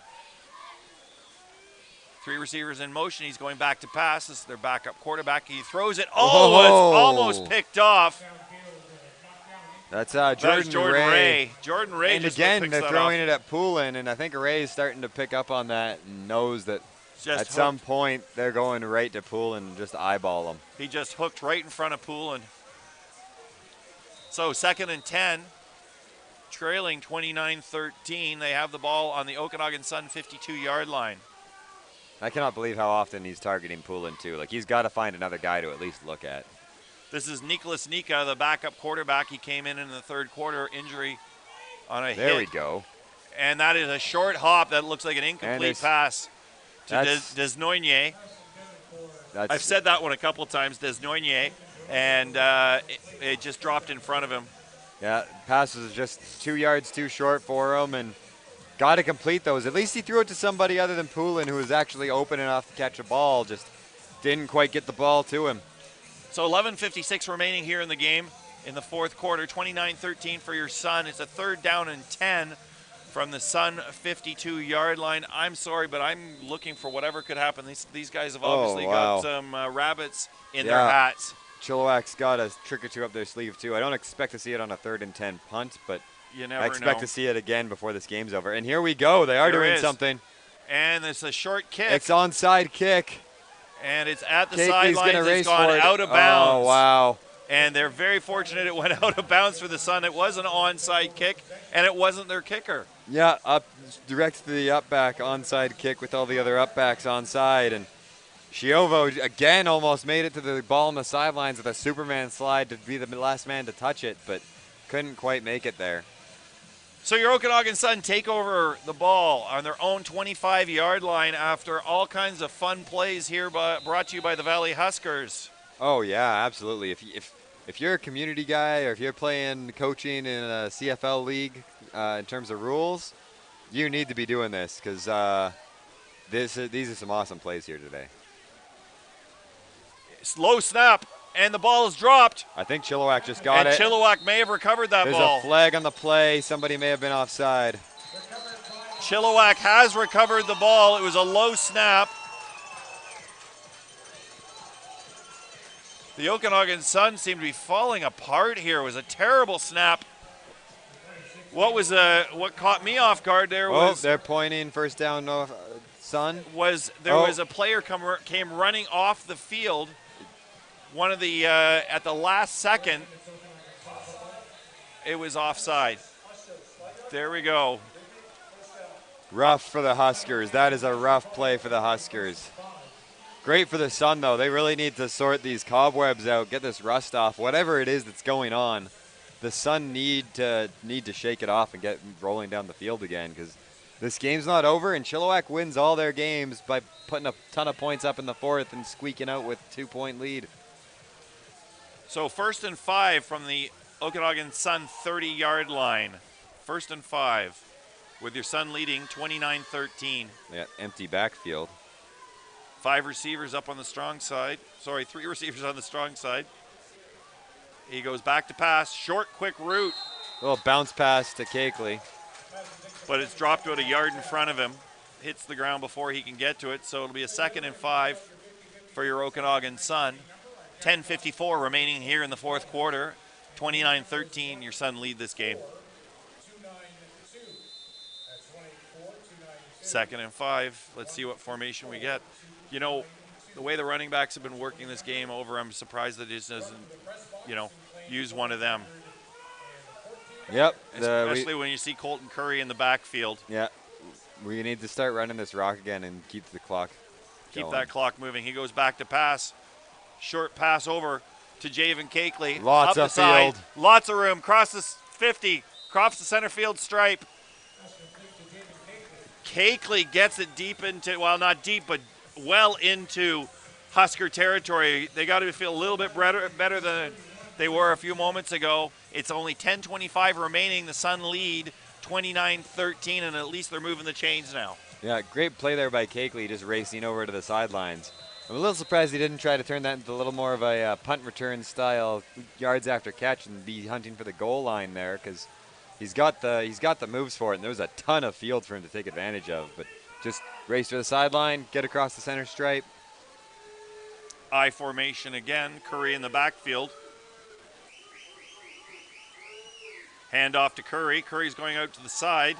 A: Three receivers in motion. He's going back to pass. This is their backup quarterback. He throws it. Oh, it's almost picked off.
C: That's
A: That was Jordan Ray. Jordan Ray
C: And
A: just
C: again,
A: picks
C: they're
A: that
C: throwing
A: off.
C: it at Poulin, and I think Ray is starting to pick up on that and knows that
A: Just
C: at some
A: hooked.
C: point they're going right to Poulin and just eyeball him.
A: He just hooked right in front of Poulin. So 2nd and 10, trailing 29-13. They have the ball on the Okanagan Sun 52-yard line.
C: I cannot believe how often he's targeting Poulin too. Like he's got to find another guy to at least look at.
A: This is Nicholas Nika, the backup quarterback. He came in the third quarter, injury on a hit.
C: There we go.
A: And that is a short hop that looks like an incomplete pass to Desnoynier. I've said that one a couple times, Desnoynier, and it just dropped in front of him.
C: Yeah, pass was just 2 yards too short for him, and got to complete those. At least he threw it to somebody other than Poulin, who was actually open enough to catch a ball. Just didn't quite get the ball to him.
A: So 11:56 remaining here in the game in the fourth quarter. 29-13 for your Sun. It's a 3rd down and 10 from the Sun 52-yard line. I'm sorry, but I'm looking for whatever could happen. These guys have obviously got some rabbits in their hats.
C: Chilliwack's got a trick or two up their sleeve, too. I don't expect to see it on a 3rd and 10 punt, but
A: you never
C: I expect
A: know.
C: to see it again before this game's over. And here we go. They are doing something.
A: And it's a short kick.
C: It's onside kick.
A: And it's at the
C: Cakeley's
A: sidelines. It's gone out of bounds.
C: Oh, wow.
A: And they're very fortunate it went out of bounds for the Sun. It was an onside kick, and it wasn't their kicker.
C: Yeah, up direct to the up back onside kick with all the other up backs onside. And Chiovo again almost made it to the ball on the sidelines with a Superman slide to be the last man to touch it, but couldn't quite make it there.
A: So your Okanagan Sun take over the ball on their own 25-yard line after all kinds of fun plays here brought to you by the Valley Huskers.
C: Oh, yeah, absolutely. If you're a community guy or if you're playing coaching in a CFL league in terms of rules, you need to be doing this because these are some awesome plays here today.
A: Slow snap, and the ball is dropped.
C: I think Chilliwack just got it.
A: And Chilliwack may have recovered that ball.
C: There's a flag on the play. Somebody may have been offside.
A: Chilliwack has recovered the ball. It was a low snap. The Okanagan Sun seemed to be falling apart here. It was a terrible snap. What caught me off guard there was
C: they're pointing first down Sun.
A: Was a player came running off the field. One of the at the last second, it was offside. There we go.
C: Rough for the Huskers. That is a rough play for the Huskers. Great for the Sun, though. They really need to sort these cobwebs out, get this rust off, whatever it is that's going on. The Sun need to shake it off and get rolling down the field again because this game's not over, and Chilliwack wins all their games by putting a ton of points up in the fourth and squeaking out with a 2-point lead.
A: So 1st and 5 from the Okanagan Sun 30-yard line. 1st and 5 with your Sun leading 29-13.
C: Yeah, empty backfield.
A: 5 receivers up on the strong side. Sorry, 3 receivers on the strong side. He goes back to pass. Short, quick route.
C: A little bounce pass to Cakeley.
A: But it's dropped about a yard in front of him. Hits the ground before he can get to it. So it'll be a 2nd and 5 for your Okanagan Sun. 10:54 remaining here in the fourth quarter. 29-13, your Sun lead this game. 2nd and 5. Let's see what formation we get. You know, the way the running backs have been working this game over, I'm surprised that he just doesn't, use one of them.
C: Yep.
A: Especially when you see Colton Curry in the backfield.
C: Yeah. We need to start running this rock again and keep the clock
A: going.
C: That
A: clock moving. He goes back to pass. Short pass over to Javen Cakeley.
C: Lots
A: up
C: of
A: the side.
C: field.
A: Lots of room. Cross the 50. Cross the center field stripe. Cakeley gets it deep into, well, not deep, but well into Husker territory. They got to feel a little bit better than they were a few moments ago. It's only 10:25 remaining. The Sun lead 29-13, and at least they're moving the chains now.
C: Yeah, great play there by Cakeley, just racing over to the sidelines. I'm a little surprised he didn't try to turn that into a little more of a punt return style yards after catch and be hunting for the goal line there because he's got the moves for it, and there was a ton of field for him to take advantage of. But just race to the sideline, get across the center stripe.
A: I formation again. Curry in the backfield. Hand off to Curry. Curry's going out to the side.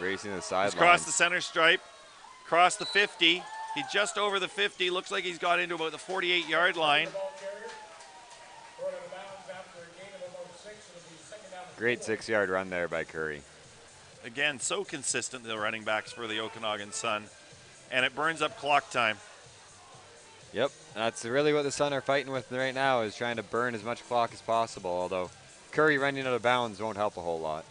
C: Racing to the sideline.
A: He's crossed the center stripe. Crossed the 50. He's just over the 50. Looks like he's got into about the 48-yard line.
C: Great 6-yard run there by Curry.
A: Again, so consistent, the running backs for the Okanagan Sun. And it burns up clock time.
C: Yep, that's really what the Sun are fighting with right now, is trying to burn as much clock as possible, although Curry running out of bounds won't help a whole lot.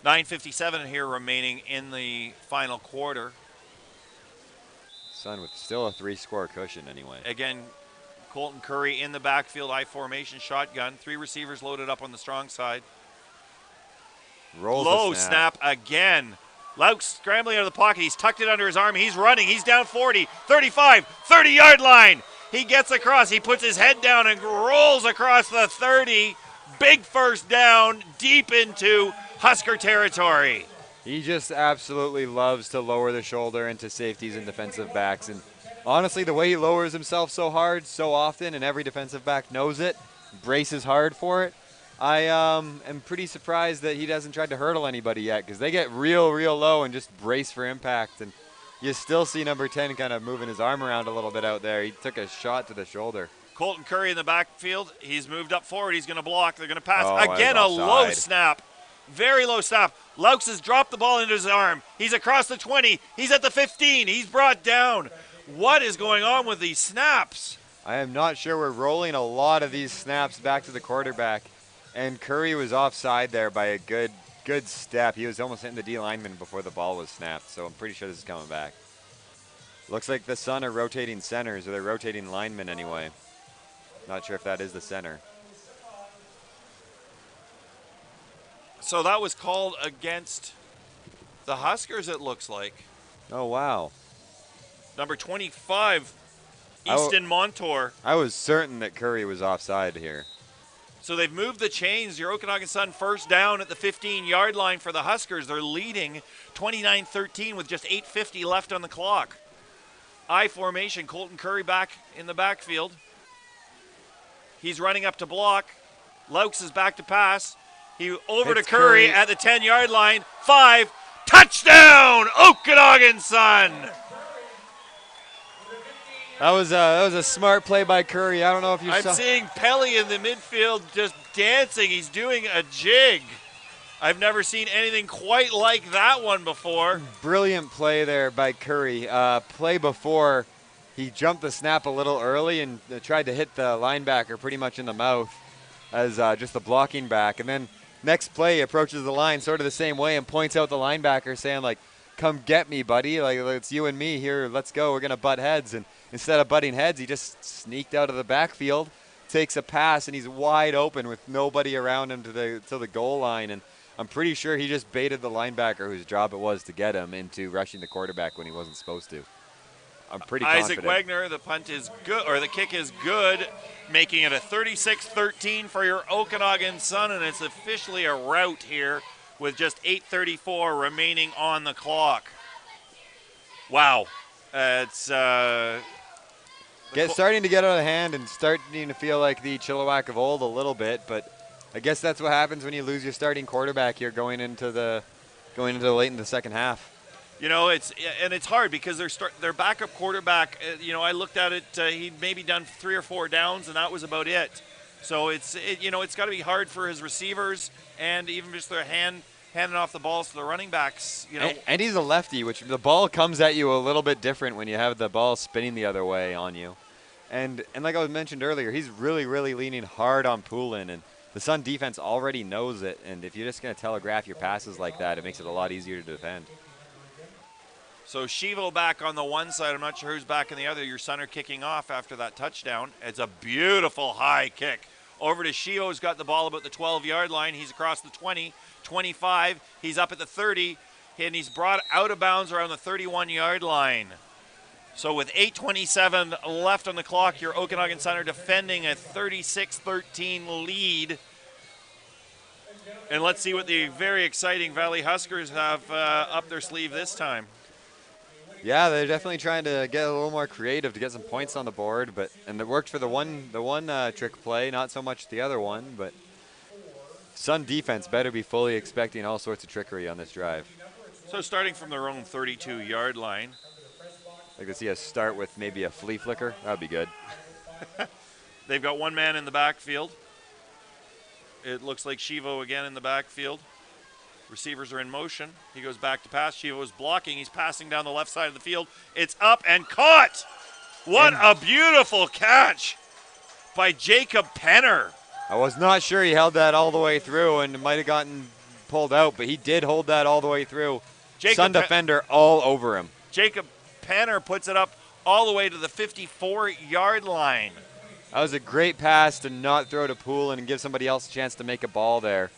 A: 9:57 here remaining in the final quarter.
C: Sun with still a 3-score cushion anyway.
A: Again, Colton Curry in the backfield, I formation shotgun. 3 receivers loaded up on the strong side.
C: Rolls
A: Low
C: the
A: snap again. Laux scrambling out of the pocket. He's tucked it under his arm. He's running. He's down 40, 35, 30-yard line. He gets across. He puts his head down and rolls across the 30. Big first down deep into Husker territory.
C: He just absolutely loves to lower the shoulder into safeties and defensive backs. And honestly, the way he lowers himself so hard, so often, and every defensive back knows it, braces hard for it, I am pretty surprised that he hasn't tried to hurdle anybody yet, because they get real low and just brace for impact. And you still see number 10 kind of moving his arm around a little bit out there. He took a shot to the shoulder.
A: Colton Curry in the backfield. He's moved up forward. He's going to block. They're going to pass.
C: Oh,
A: Again, a
C: offside.
A: low snap. Very low snap. Laux has dropped the ball into his arm. He's across the 20. He's at the 15. He's brought down. What is going on with these snaps?
C: I am not sure. We're rolling a lot of these snaps back to the quarterback. And Curry was offside there by a good step. He was almost hitting the D lineman before the ball was snapped, so I'm pretty sure this is coming back. Looks like the Sun are rotating centers, or they're rotating linemen anyway. Not sure if that is the center.
A: So that was called against the Huskers, it looks like.
C: Oh, wow.
A: Number 25, Easton Montour.
C: I was certain that Curry was offside here.
A: So they've moved the chains. Your Okanagan Sun first down at the 15-yard line for the Huskers. They're leading 29-13 with just 8:50 left on the clock. I formation, Colton Curry back in the backfield. He's running up to block. Laux is back to pass. He over
C: It's
A: to Curry
C: Curry.
A: at the 10-yard line. 5, touchdown, Okanagan Sun.
C: That was a smart play by Curry. I don't know if you
A: I'm
C: saw.
A: seeing Pelly in the midfield just dancing. He's doing a jig. I've never seen anything quite like that one before.
C: Brilliant play there by Curry. Play before, he jumped the snap a little early and tried to hit the linebacker pretty much in the mouth as just the blocking back. And then next play, he approaches the line sort of the same way and points out the linebacker saying, like, come get me, buddy. Like, it's you and me here. Let's go. We're going to butt heads. And instead of butting heads, he just sneaked out of the backfield, takes a pass, and he's wide open with nobody around him to the goal line. And I'm pretty sure he just baited the linebacker whose job it was to get him into rushing the quarterback when he wasn't supposed to. I'm pretty
A: Isaac
C: confident.
A: Wagner, the punt is good, or the kick is good, making it a 36-13 for your Okanagan Sun, and it's officially a rout here with just 8:34 remaining on the clock. Wow. It's
C: starting to get out of hand and starting to feel like the Chilliwack of old a little bit, but I guess that's what happens when you lose your starting quarterback here going into late in the second half.
A: You know, it's hard because their backup quarterback. I looked at it. He'd maybe done 3 or 4 downs, and that was about it. So it's got to be hard for his receivers and even just their handing off the balls to the running backs.
C: And he's a lefty, which the ball comes at you a little bit different when you have the ball spinning the other way on you. And like I mentioned earlier, he's really leaning hard on Poulin, and the Sun defense already knows it. And if you're just going to telegraph your passes like that, it makes it a lot easier to defend.
A: So Shivo back on the one side. I'm not sure who's back on the other. Your Sun are kicking off after that touchdown. It's a beautiful high kick. Over to Shivo, who's got the ball about the 12-yard line. He's across the 20, 25. He's up at the 30, and he's brought out of bounds around the 31-yard line. So with 8:27 left on the clock, your Okanagan Sun are defending a 36-13 lead. And let's see what the very exciting Valley Huskers have up their sleeve this time.
C: Yeah, they're definitely trying to get a little more creative to get some points on the board, and it worked for the one trick play, not so much the other one. But Sun defense better be fully expecting all sorts of trickery on this drive.
A: So starting from their own 32-yard line.
C: I'd like to see us start with maybe a flea flicker. That would be good.
A: They've got one man in the backfield. It looks like Shivo again in the backfield. Receivers are in motion. He goes back to pass. Shivo is blocking. He's passing down the left side of the field. It's up and caught. What
C: And-
A: a beautiful catch by Jacob Penner.
C: I was not sure he held that all the way through, and it might have gotten pulled out, but he did hold that all the way through. Sun defender all over him.
A: Jacob Penner puts it up all the way to the 54-yard line.
C: That was a great pass to not throw to Poulin and give somebody else a chance to make a ball there.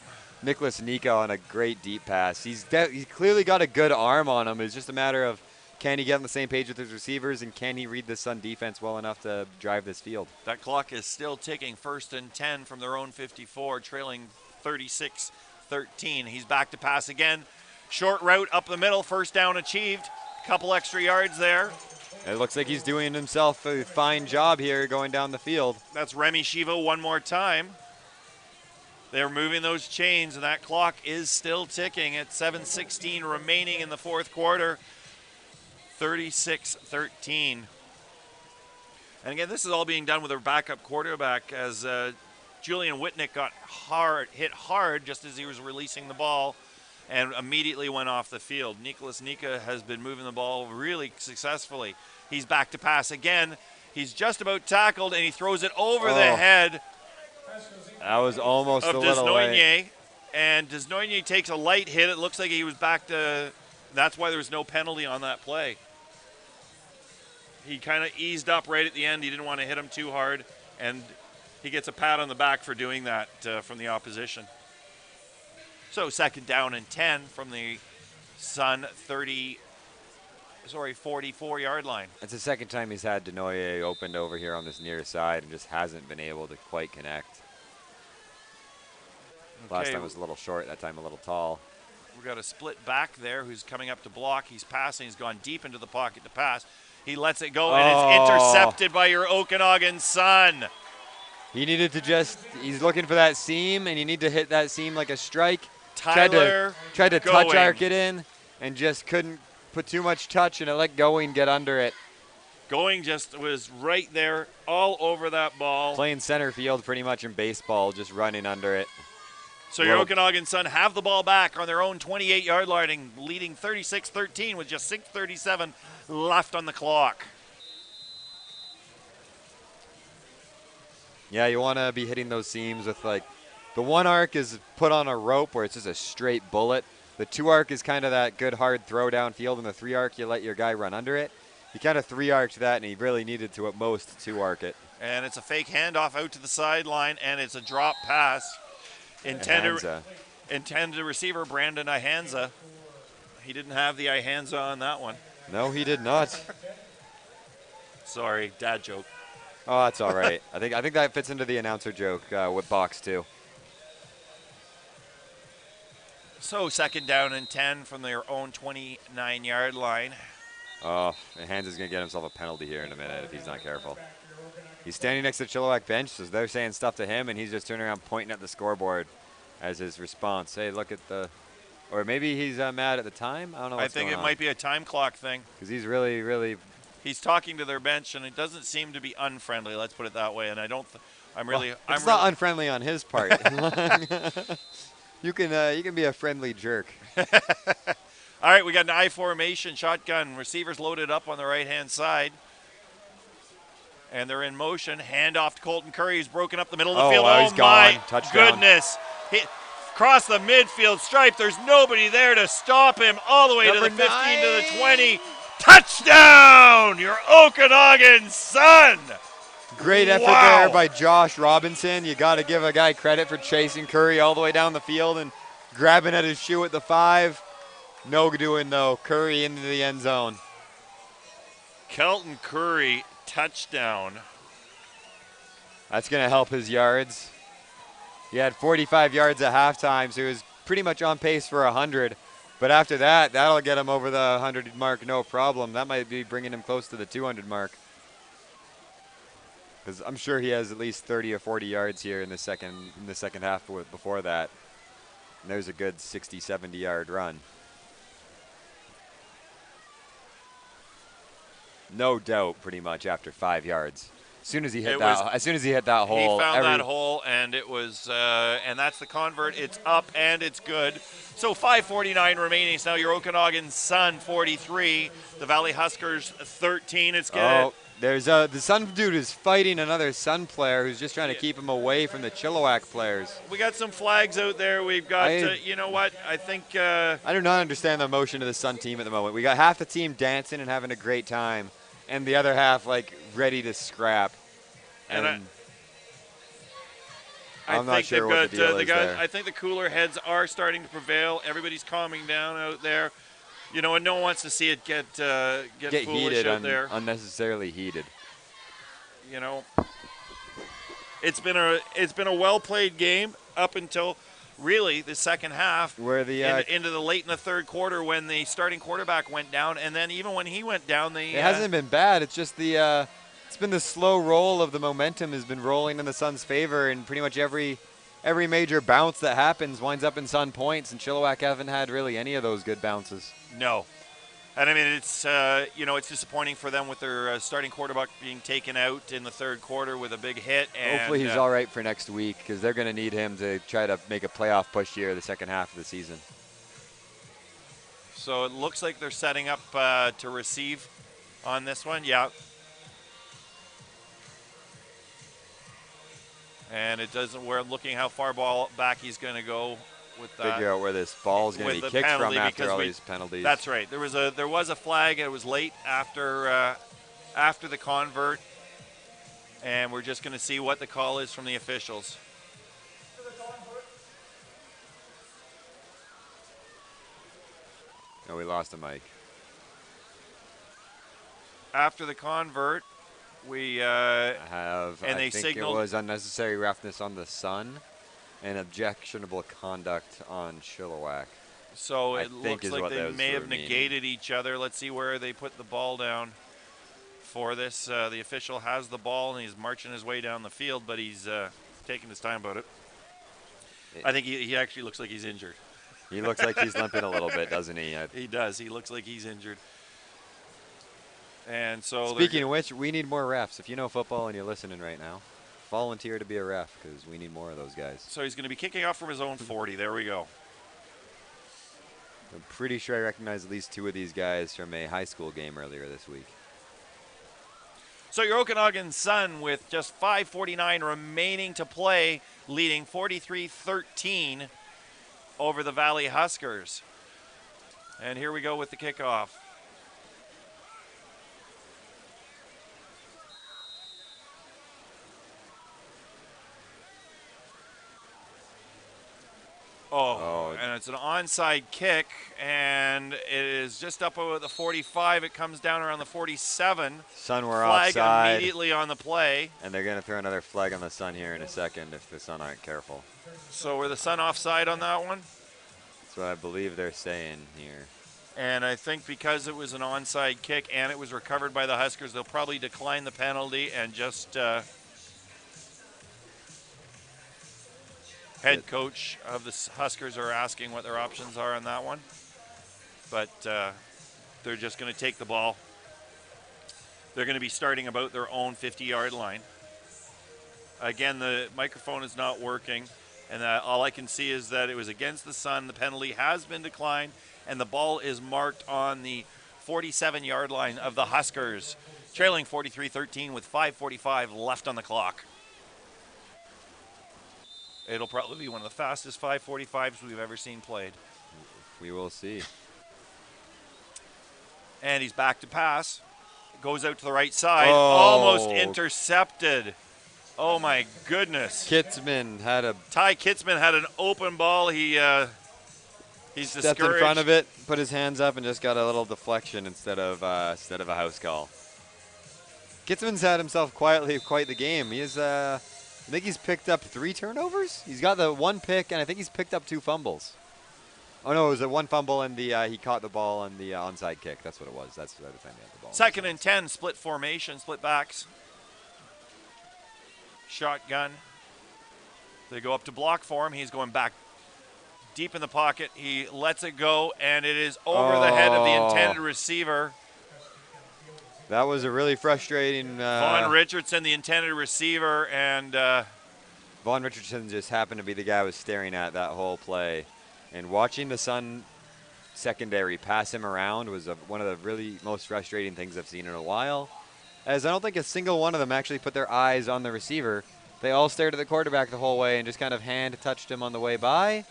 C: Nicholas Nika on a great deep pass. He's clearly got a good arm on him. It's just a matter of can he get on the same page with his receivers, and can he read the Sun defense well enough to drive this field?
A: That clock is still ticking. 1st and 10 from their own 54, trailing 36-13. He's back to pass again. Short route up the middle, first down achieved. Couple extra yards there.
C: It looks like he's doing himself a fine job here going down the field.
A: That's Remy Shivo one more time. They're moving those chains, and that clock is still ticking at 7:16 remaining in the fourth quarter. 36-13. And again, this is all being done with a backup quarterback as Julian Whitnick got hit hard just as he was releasing the ball and immediately went off the field. Nicholas Nika has been moving the ball really successfully. He's back to pass again. He's just about tackled, and he throws it over the head
C: That was almost
A: of
C: a little late.
A: Desnoynier. And Desnoynier takes a light hit. It looks like he was back to – that's why there was no penalty on that play. He kind of eased up right at the end. He didn't want to hit him too hard, and he gets a pat on the back for doing that from the opposition. So 2nd down and 10 from the Sun 44-yard line.
C: It's the second time he's had Denoye opened over here on this near side and just hasn't been able to quite connect. Last time was a little short, that time a little tall.
A: We've got a split back there who's coming up to block. He's passing. He's gone deep into the pocket to pass. He lets it go, and it's intercepted by your Okanagan Sun.
C: He needed to he's looking for that seam, and you need to hit that seam like a strike.
A: Tyler
C: Tried to
A: Going.
C: touch arc it in, and just couldn't put too much touch, and it let Going get under it.
A: Going just was right there all over that ball.
C: Playing center field pretty much in baseball, just running under it.
A: So your Okanagan Sun have the ball back on their own 28-yard line, and leading 36-13 with just 6:37 left on the clock.
C: Yeah, you want to be hitting those seams with the one arc is put on a rope where it's just a straight bullet. The 2 arc is kind of that good hard throw downfield, and the 3 arc you let your guy run under it. He kind of 3 arced that, and he really needed to at most 2 arc it.
A: And it's a fake handoff out to the sideline, and it's a drop pass. Intended receiver Brandon Ihanza. He didn't have the Ihanza on that one.
C: No, he did not.
A: Sorry, dad joke.
C: Oh, that's all right. I think that fits into the announcer joke with box 2.
A: So 2nd down and 10 from their own 29-yard line.
C: Oh, and Hans is going to get himself a penalty here in a minute if he's not careful. He's standing next to the Chilliwack bench, so they're saying stuff to him, and he's just turning around pointing at the scoreboard as his response. Hey, look at the – or maybe he's mad at the time? I don't know what's going on.
A: I think it might be a time clock thing.
C: Because he's really, really –
A: He's talking to their bench, and it doesn't seem to be unfriendly. Let's put it that way. And I don't –
C: it's not unfriendly on his part. You can be a friendly jerk.
A: All right, we got an I formation, shotgun. Receivers loaded up on the right-hand side. And they're in motion. Handoff to Colton Curry, who's broken up the middle of the field.
C: Wow, he's
A: my
C: gone. Touchdown.
A: Goodness. Across the midfield stripe. There's nobody there to stop him. All the way to the 15 to the 20. Touchdown! Your Okanagan Sun!
C: Great effort there by Josh Robinson. You got to give a guy credit for chasing Curry all the way down the field and grabbing at his shoe at the 5. No doing, though. Curry into the end zone.
A: Kelton Curry, touchdown.
C: That's going to help his yards. He had 45 yards at halftime, so he was pretty much on pace for 100. But after that, that'll get him over the 100 mark, no problem. That might be bringing him close to the 200 mark. Because I'm sure he has at least 30 or 40 yards here in the second half before that. And there's a good 60, 70-yard run. No doubt, pretty much after 5 yards. As soon as he hit that hole,
A: he found that hole, and it was, and that's the convert. It's up and it's good. So 5:49 remaining. So now your Okanagan Sun 43, the Valley Huskers 13. It's gonna.
C: There's the Sun dude is fighting another Sun player who's just trying to keep him away from the Chilliwack players.
A: We got some flags out there. We've got, you know what? I think.
C: I do not understand the emotion of the Sun team at the moment. We got half the team dancing and having a great time, and the other half like ready to scrap.
A: And
C: I'm not sure what the deal is there.
A: I think the cooler heads are starting to prevail. Everybody's calming down out there. You know, and no one wants to see it get foolish
C: heated,
A: out there.
C: Unnecessarily heated.
A: You know, it's been a well played game up until really the second half,
C: where the
A: into the late in the third quarter when the starting quarterback went down, and then even when he went down,
C: it hasn't been bad. It's just it's been the slow roll of the momentum has been rolling in the Sun's favor, and pretty much every major bounce that happens winds up in Sun points, and Chilliwack haven't had really any of those good bounces.
A: No. And I mean, it's it's disappointing for them with their starting quarterback being taken out in the third quarter with a big hit. And
C: hopefully he's all right for next week, because they're going to need him to try to make a playoff push here the second half of the season.
A: So it looks like they're setting up to receive on this one. Yeah. And it doesn't. We're looking how far back he's going to go. With
C: figure out where this ball is going to be kicked from after all these penalties.
A: That's right. There was a flag. It was late after the convert, and we're just going to see what the call is from the officials.
C: Oh, we lost the mic.
A: After the convert, we
C: have.
A: And
C: I
A: they
C: think
A: signaled
C: it was unnecessary roughness on the Sun. And objectionable conduct on Chilliwack.
A: So it looks like they may have
C: meaning.
A: negated each other. Let's see where they put the ball down for this. The official has the ball, and he's marching his way down the field, but he's taking his time about it. I think he actually looks like he's injured.
C: He looks like he's limping a little bit, doesn't he?
A: He does. He looks like he's injured. And so
C: speaking of which, we need more refs. If you know football and you're listening right now, volunteer to be a ref, because we need more of those guys.
A: So he's going to be kicking off from his own 40. There we go.
C: I'm pretty sure I recognize at least two of these guys from a high school game earlier this week.
A: So your Okanagan Sun, with just 5:49 remaining to play, leading 43-13 over the Valley Huskers. And here we go with the kickoff. And it's an onside kick, and it is just up over the 45. It comes down around the 47.
C: Sun were
A: flag
C: offside.
A: Immediately on the play.
C: And they're going to throw another flag on the Sun here in a second if the Sun aren't careful.
A: So were the Sun offside on that one?
C: That's what I believe they're saying here.
A: And I think because it was an onside kick and it was recovered by the Huskers, they'll probably decline the penalty and just... Head coach of the Huskers are asking what their options are on that one. But they're just going to take the ball. They're going to be starting about their own 50-yard line. Again, the microphone is not working. And all I can see is that it was against the Sun. The penalty has been declined. And the ball is marked on the 47-yard line of the Huskers. Trailing 43-13 with 5:45 left on the clock. It'll probably be one of the fastest 5:45s we've ever seen played.
C: We will see.
A: And he's back to pass. Goes out to the right side.
C: Oh.
A: Almost intercepted. Oh, my goodness.
C: Kitzman had a...
A: Ty Kitzman had an open ball. He's
C: stepped in front of it, put his hands up, and just got a little deflection instead of a house call. Kitzman's had himself quietly quite the game. He is... I think he's picked up 3 turnovers. He's got the 1 pick, and I think he's picked up 2 fumbles. Oh, no, it was a 1 fumble, and he caught the ball on the onside kick. That's what it was. That's the other time he had the ball.
A: 2nd and 10, split formation, split backs. Shotgun. They go up to block for him. He's going back deep in the pocket. He lets it go, and it is over the head of the intended receiver.
C: That was a really frustrating...
A: Vaughn Richardson, the intended receiver, and...
C: Vaughn Richardson just happened to be the guy I was staring at that whole play. And watching the Sun secondary pass him around was one of the really most frustrating things I've seen in a while. as I don't think a single one of them actually put their eyes on the receiver. They all stared at the quarterback the whole way and just kind of hand touched him on the way by.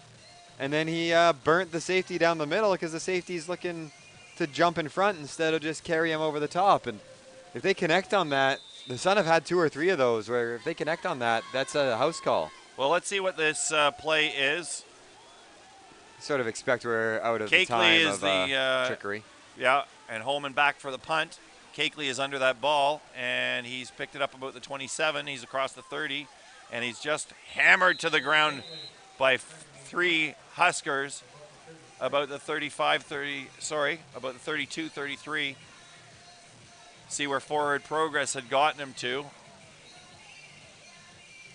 C: And then he burnt the safety down the middle because the safety's looking to jump in front instead of just carry him over the top. And if they connect on that, the Sun have had 2 or 3 of those where if they connect on that, that's a house call.
A: Well, let's see what this play is.
C: Sort of expect we're out of the
A: Cakeley
C: time
A: is
C: of
A: the
C: trickery.
A: Yeah, and Holman back for the punt. Cakeley is under that ball, and he's picked it up about the 27. He's across the 30, and he's just hammered to the ground by 3 Huskers about the 32, 33. See where forward progress had gotten him to.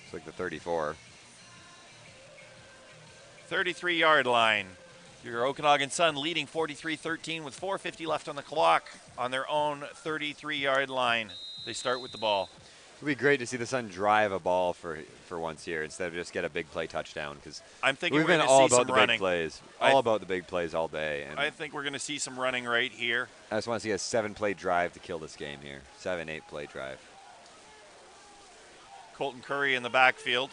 C: It's like the 34.
A: 33-yard line. Your Okanagan Sun leading 43-13 with 4:50 left on the clock on their own 33-yard line. They start with the ball.
C: It would be great to see the Sun drive a ball for once here instead of just get a big play touchdown, because
A: I'm thinking
C: we've
A: we're
C: been
A: going to
C: all
A: see
C: about
A: some
C: the
A: running.
C: big plays, all about the big plays all day. And
A: I think we're going to see some running right here.
C: I just want to see a 7-play drive to kill this game here. 7-8-play drive.
A: Colton Curry in the backfield.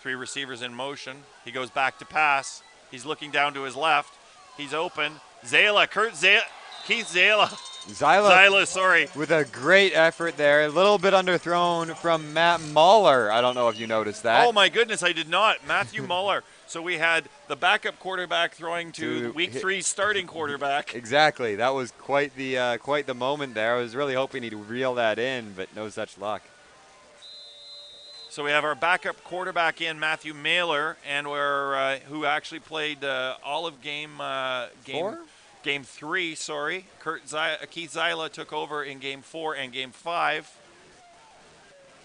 A: 3 receivers in motion. He goes back to pass. He's looking down to his left. He's open. Keith Zala. Zyla, sorry.
C: With a great effort there. A little bit underthrown from Matt Mahler. I don't know if you noticed that.
A: Oh, my goodness, I did not. Matthew Muller. So we had the backup quarterback throwing to week 3 starting quarterback.
C: Exactly. That was quite the moment there. I was really hoping he'd reel that in, but no such luck.
A: So we have our backup quarterback in, Matthew Mailer, and we're who actually played all of game 3. Sorry, Keith Zyla took over in game 4 and game 5,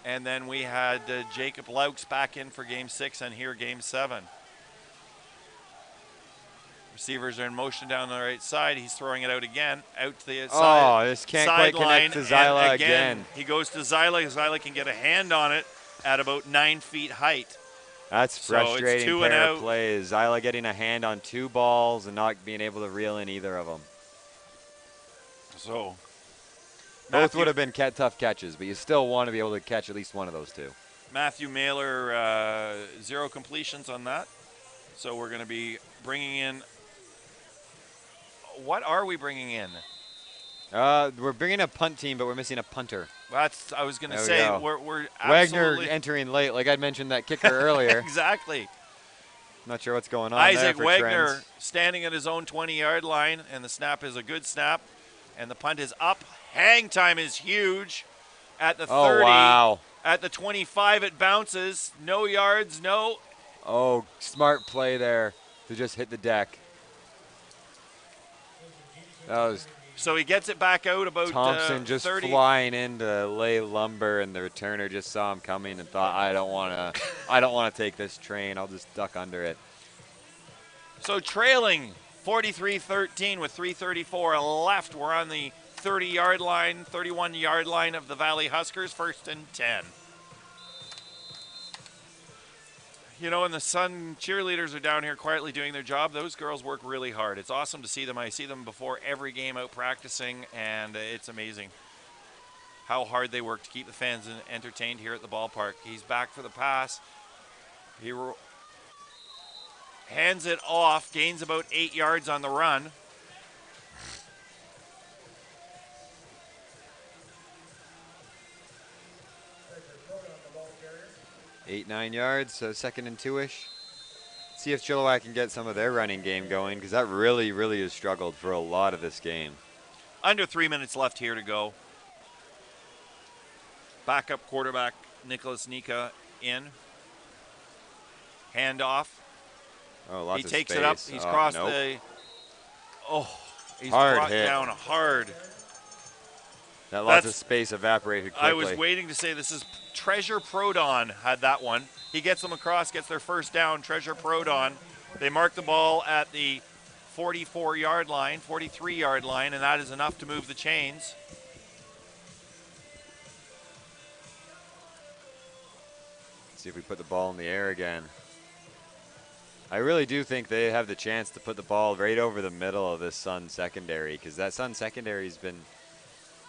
A: and then we had Jacob Laux back in for game 6 and here game 7. Receivers are in motion down the right side. He's throwing it out again, out to the side.
C: Oh, this can't quite connect to Zyla again.
A: He goes to Zyla. Zyla can get a hand on it at about 9 feet height.
C: That's frustrating.
A: So it's 2
C: pair
A: and
C: of
A: out.
C: plays. Zyla getting a hand on 2 balls and not being able to reel in either of them.
A: So
C: both would have been tough catches, but you still want to be able to catch at least one of those 2.
A: Matthew Mailer, 0 completions on that. So we're going to be bringing in. What are we bringing in?
C: We're bringing a punt team, but we're missing a punter.
A: I was going to
C: There we
A: say
C: go.
A: we're
C: Wagner
A: absolutely
C: entering late, like I mentioned that kicker earlier.
A: exactly.
C: Not sure what's going on
A: Isaac
C: there for
A: Wagner
C: Trends.
A: standing at his own 20-yard line, and the snap is a good snap, and the punt is up. Hang time is huge at the 30.
C: Oh, wow.
A: At the 25, it bounces. No yards, no.
C: Oh, smart play there to just hit the deck. That was
A: So he gets it back out about
C: Thompson just
A: 30.
C: flying in to lay lumber, and the returner just saw him coming and thought, I don't want to take this train. I'll just duck under it.
A: So trailing 43-13 with 3:34 left. We're on the 30-yard line, 31-yard line of the Valley Huskers, 1st and 10. You know, and the Sun cheerleaders are down here quietly doing their job. Those girls work really hard. It's awesome to see them. I see them before every game out practicing, and it's amazing how hard they work to keep the fans entertained here at the ballpark. He's back for the pass. He hands it off, gains about 8 yards on the run.
C: 8-9 yards, so 2nd and 2-ish. See if Chilliwack can get some of their running game going, because that really, really has struggled for a lot of this game.
A: Under 3 minutes left here to go. Backup quarterback Nicholas Nika in. Handoff.
C: Oh, lots
A: He
C: of
A: takes
C: space.
A: it up. He's crossed
C: nope.
A: the. Oh, he's
C: Hard
A: brought
C: hit.
A: down hard.
C: That lots of
A: That's-
C: space evaporated quickly.
A: I was waiting to say this is Treasure Prodon had that one. He gets them across, gets their first down. Treasure Prodon. They mark the ball at the 44-yard line, 43-yard line, and that is enough to move the chains.
C: See if we put the ball in the air again. I really do think they have the chance to put the ball right over the middle of this Sun secondary, because that Sun secondary's been,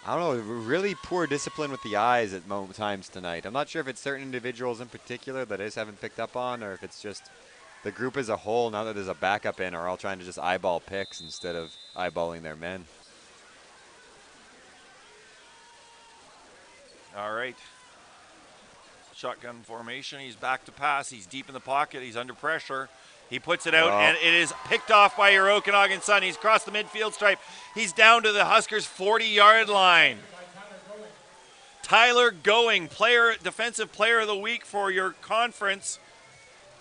C: I don't know, really poor discipline with the eyes at times tonight. I'm not sure if it's certain individuals in particular that I just haven't picked up on, or if it's just the group as a whole, now that there's a backup in, are all trying to just eyeball picks instead of eyeballing their men.
A: All right. Shotgun formation. He's back to pass. He's deep in the pocket. He's under pressure. He puts it out, and it is picked off by your Okanagan Sun. He's crossed the midfield stripe. He's down to the Huskers' 40-yard line. Tyler Going, defensive player of the week for your conference,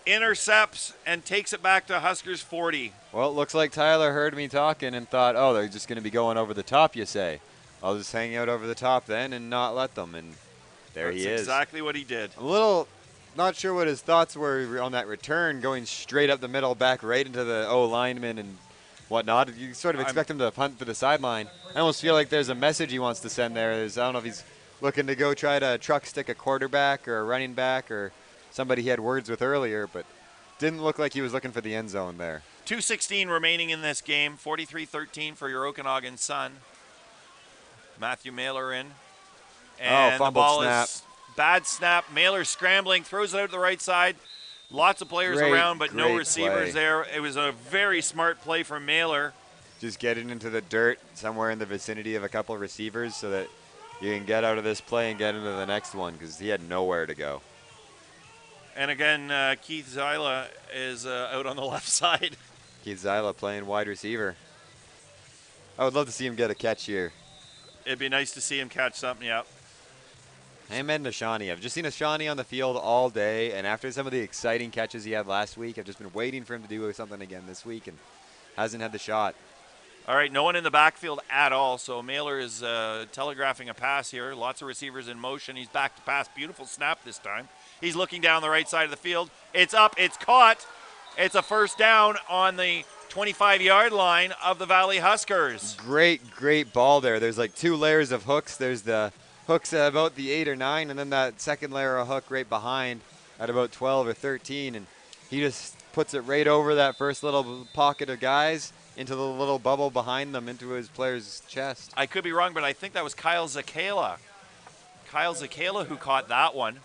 A: intercepts and takes it back to Huskers 40.
C: Well, it looks like Tyler heard me talking and thought, oh, they're just going to be going over the top, you say. I'll just hang out over the top then and not let them, and there he is.
A: That's exactly what he did.
C: A little not sure what his thoughts were on that return, going straight up the middle, back right into the lineman and whatnot. You sort of expect him to punt to the sideline. I almost feel like there's a message he wants to send there. I don't know if he's looking to go try to truck stick a quarterback or a running back or somebody he had words with earlier, but didn't look like he was looking for the end zone there.
A: 2:16 remaining in this game, 43-13 for your Okanagan Sun. Matthew Mailer in. And the ball is bad snap. Mailer scrambling, throws it out to the right side. Lots of players around, but no receivers there. It was a very smart play from Mailer.
C: Just getting into the dirt somewhere in the vicinity of a couple of receivers so that you can get out of this play and get into the next one, because he had nowhere to go.
A: And again, Keith Zyla is out on the left side.
C: Keith Zyla playing wide receiver. I would love to see him get a catch here.
A: It'd be nice to see him catch something, yeah.
C: Amen to Shawnee. I've just seen a Shawnee on the field all day, and after some of the exciting catches he had last week, I've just been waiting for him to do something again this week, and hasn't had the shot.
A: All right, no one in the backfield at all, so Mailer is telegraphing a pass here. Lots of receivers in motion. He's back to pass. Beautiful snap this time. He's looking down the right side of the field. It's up. It's caught. It's a first down on the 25-yard line of the Valley Huskers.
C: Great ball there. There's like two layers of hooks. There's the hooks at about the 8 or 9, and then that second layer of hook right behind at about 12 or 13, and he just puts it right over that first little pocket of guys into the little bubble behind them into his player's chest.
A: I could be wrong, but I think that was Kyle Zakala. Kyle Zakala who caught that one.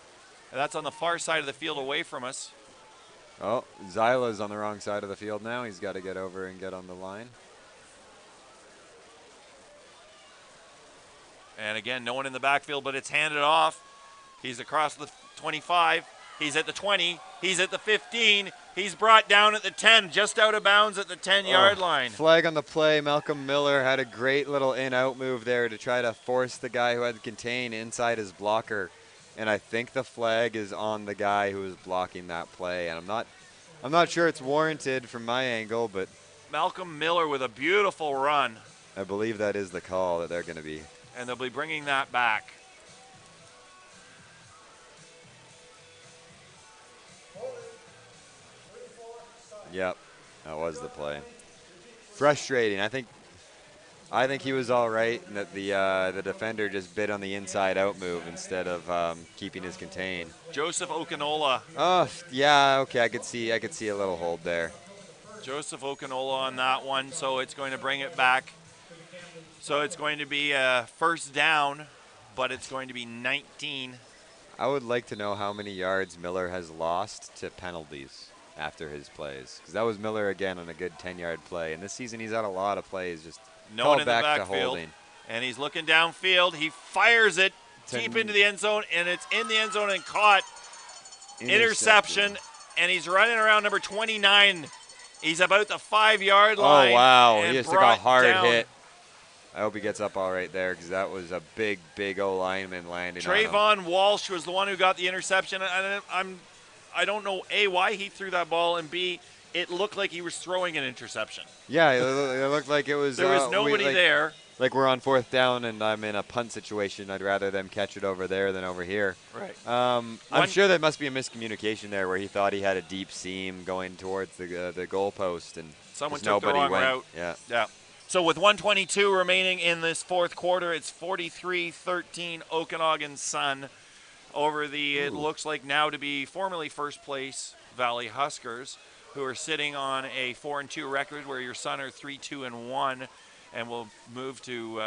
A: And that's on the far side of the field away from us.
C: Oh, Zyla's on the wrong side of the field now. He's got to get over and get on the line.
A: And again, no one in the backfield, but it's handed off. He's across the 25. He's at the 20. He's at the 15. He's brought down at the 10, just out of bounds at the 10-yard line.
C: Flag on the play. Malcolm Miller had a great little in-out move there to try to force the guy who had to contain inside his blocker. And I think the flag is on the guy who was blocking that play. And I'm not sure it's warranted from my angle, but
A: Malcolm Miller with a beautiful run.
C: I believe that is the call that they're going to be.
A: And they'll be bringing that back.
C: Yep, that was the play. Frustrating. I think he was all right, and that the defender just bit on the inside-out move instead of keeping his contain.
A: Joseph Okanola.
C: Oh, yeah, okay, I could see a little hold there.
A: Joseph Okanola on that one, so it's going to bring it back. So it's going to be a first down, but it's going to be 19.
C: I would like to know how many yards Miller has lost to penalties after his plays, because that was Miller again on a good 10-yard play. And this season he's had a lot of plays just
A: no one in the
C: back to
A: backfield,
C: holding.
A: And he's looking downfield. He fires it deep into the end zone, and it's in the end zone and caught. Interception, and he's running around number 29. He's about the 5-yard line.
C: Oh, wow. He just took a hard
A: down.
C: hit. I hope he gets up all right there, because that was a big O-lineman landing on him.
A: Trayvon Walsh was the one who got the interception. I don't know, A, why he threw that ball, and B, it looked like he was throwing an interception.
C: Yeah, it looked like it was.
A: There was nobody there.
C: Like we're on 4th down and I'm in a punt situation. I'd rather them catch it over there than over here.
A: Right.
C: I'm sure there must be a miscommunication there where he thought he had a deep seam going towards the goalpost, and
A: someone took the wrong route.
C: Yeah.
A: So with 1:22 remaining in this fourth quarter, it's 43-13 Okanagan Sun over the, it looks like now to be formerly first place Valley Huskers, who are sitting on a 4-2 record, where your Sun are 3-2-1, and will move to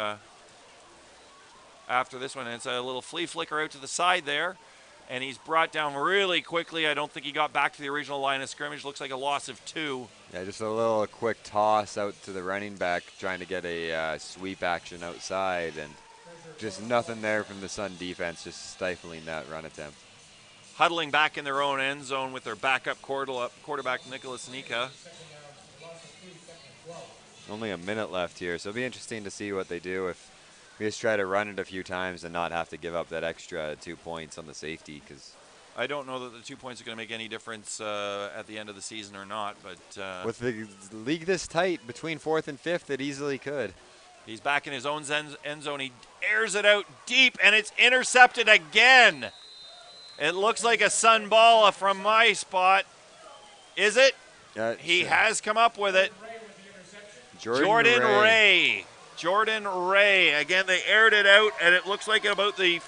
A: after this one. And it's a little flea flicker out to the side there. And he's brought down really quickly. I don't think he got back to the original line of scrimmage. Looks like a loss of 2.
C: Yeah, just a little quick toss out to the running back, trying to get a sweep action outside, and just nothing there from the Sun defense, just stifling that run attempt.
A: Huddling back in their own end zone with their backup quarterback Nicholas Nika.
C: Only a minute left here, so it'll be interesting to see what they do if we just try to run it a few times and not have to give up that extra 2 points on the safety, because
A: I don't know that the 2 points are going to make any difference at the end of the season or not, but
C: with the league this tight, between 4th and 5th, it easily could.
A: He's back in his own end zone. He airs it out deep, and it's intercepted again. It looks like a Sun ball from my spot. Is it? He has come up with it. Jordan Ray. Jordan Ray. Again, they aired it out, and it looks like about the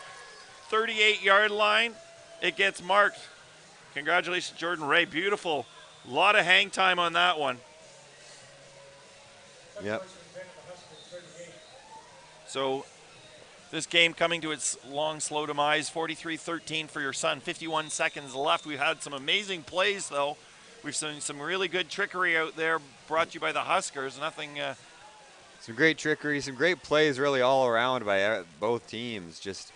A: 38-yard line. It gets marked. Congratulations, Jordan Ray. Beautiful. A lot of hang time on that one.
C: Yep.
A: So this game coming to its long, slow demise, 43-13 for your Sun. 51 seconds left. We've had some amazing plays, though. We've seen some really good trickery out there brought to you by the Huskers. Nothing.
C: Some great trickery, some great plays really all around by both teams. Just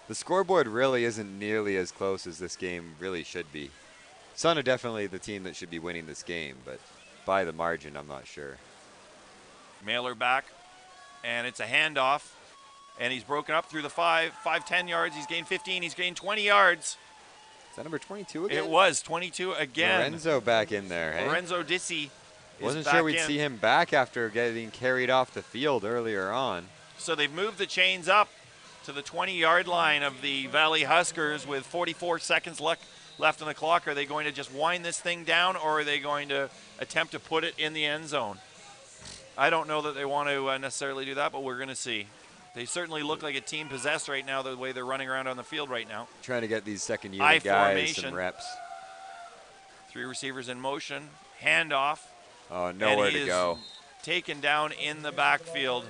C: the scoreboard really isn't nearly as close as this game really should be. Sun are definitely the team that should be winning this game, but by the margin, I'm not sure.
A: Mailer back, and it's a handoff, and he's broken up through the 10 yards. He's gained 15. He's gained 20 yards.
C: Is that number 22 again?
A: It was 22 again.
C: Lorenzo back in there, hey?
A: Lorenzo Dissi.
C: Wasn't sure we'd see him back after getting carried off the field earlier on.
A: So they've moved the chains up to the 20-yard line of the Valley Huskers with 44 seconds left on the clock. Are they going to just wind this thing down, or are they going to attempt to put it in the end zone? I don't know that they want to necessarily do that, but we're going to see. They certainly look like a team possessed right now, the way they're running around on the field right now.
C: Trying to get these second unit guys some reps.
A: 3 receivers in motion. Handoff.
C: Oh, nowhere to go.
A: Taken down in the backfield.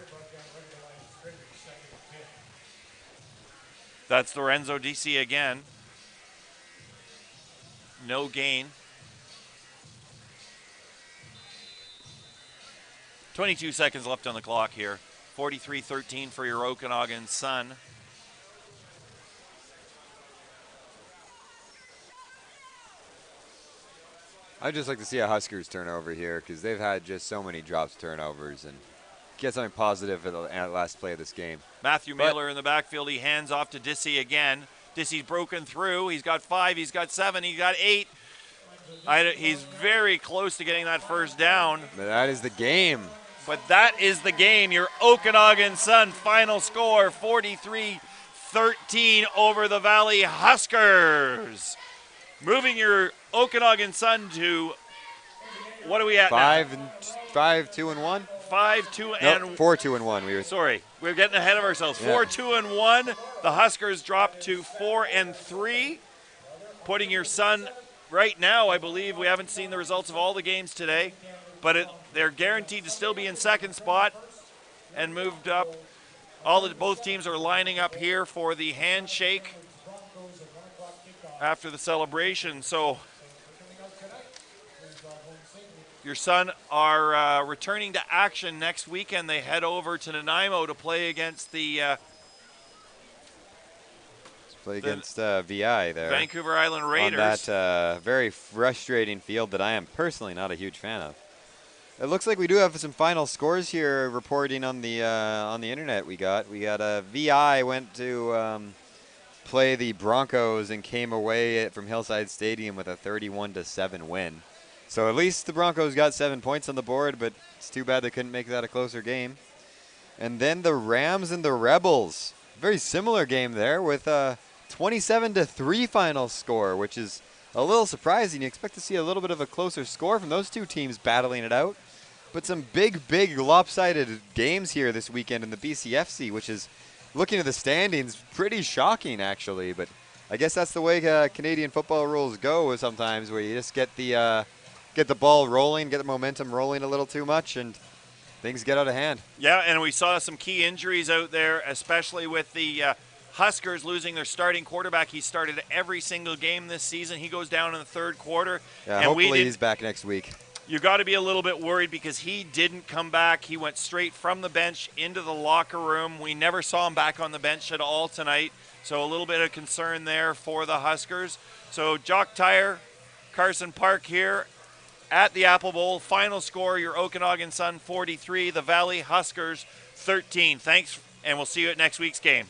A: That's Lorenzo DC again. No gain. 22 seconds left on the clock here. 43-13 for your Okanagan Sun.
C: I'd just like to see a Huskers turnover here because they've had just so many drops turnovers, and get something positive at the last play of this game.
A: Matthew Mailer in the backfield. He hands off to Dissi again. Dissi's broken through. He's got 5. He's got 7. He got 8. He's very close to getting that first down.
C: But that is the game.
A: But that is the game. Your Okanagan Sun final score, 43-13 over the Valley Huskers. Moving your Okanagan Sun to, what are we at
C: 5
A: now?
C: 5-2-1?
A: 5-2-1.
C: 4-2-1.
A: Sorry, we're getting ahead of ourselves. 4-2-1. The Huskers drop to 4-3, putting your Sun right now. I believe we haven't seen the results of all the games today, but they're guaranteed to still be in second spot and moved up. Both teams are lining up here for the handshake after the celebration. So your Sun are returning to action next weekend. They head over to Nanaimo to play against the
C: VI there.
A: Vancouver Island Raiders.
C: On that very frustrating field that I am personally not a huge fan of. It looks like we do have some final scores here reporting on the internet. We got VI went to play the Broncos and came away from Hillside Stadium with a 31-7 win. So at least the Broncos got 7 points on the board, but it's too bad they couldn't make that a closer game. And then the Rams and the Rebels. Very similar game there with a 27-3 final score, which is a little surprising. You expect to see a little bit of a closer score from those two teams battling it out. But some big lopsided games here this weekend in the BCFC, which is, looking at the standings, pretty shocking actually. But I guess that's the way Canadian football rules go sometimes, where you just get the ball rolling, get the momentum rolling a little too much, and things get out of hand.
A: Yeah, and we saw some key injuries out there, especially with the Huskers losing their starting quarterback. He started every single game this season. He goes down in the third quarter.
C: Yeah,
A: and
C: hopefully he's back next week.
A: You got to be a little bit worried because he didn't come back. He went straight from the bench into the locker room. We never saw him back on the bench at all tonight. So a little bit of concern there for the Huskers. So Jock Tire, Carson Park here at the Apple Bowl. Final score, your Okanagan Sun 43, the Valley Huskers 13. Thanks, and we'll see you at next week's game.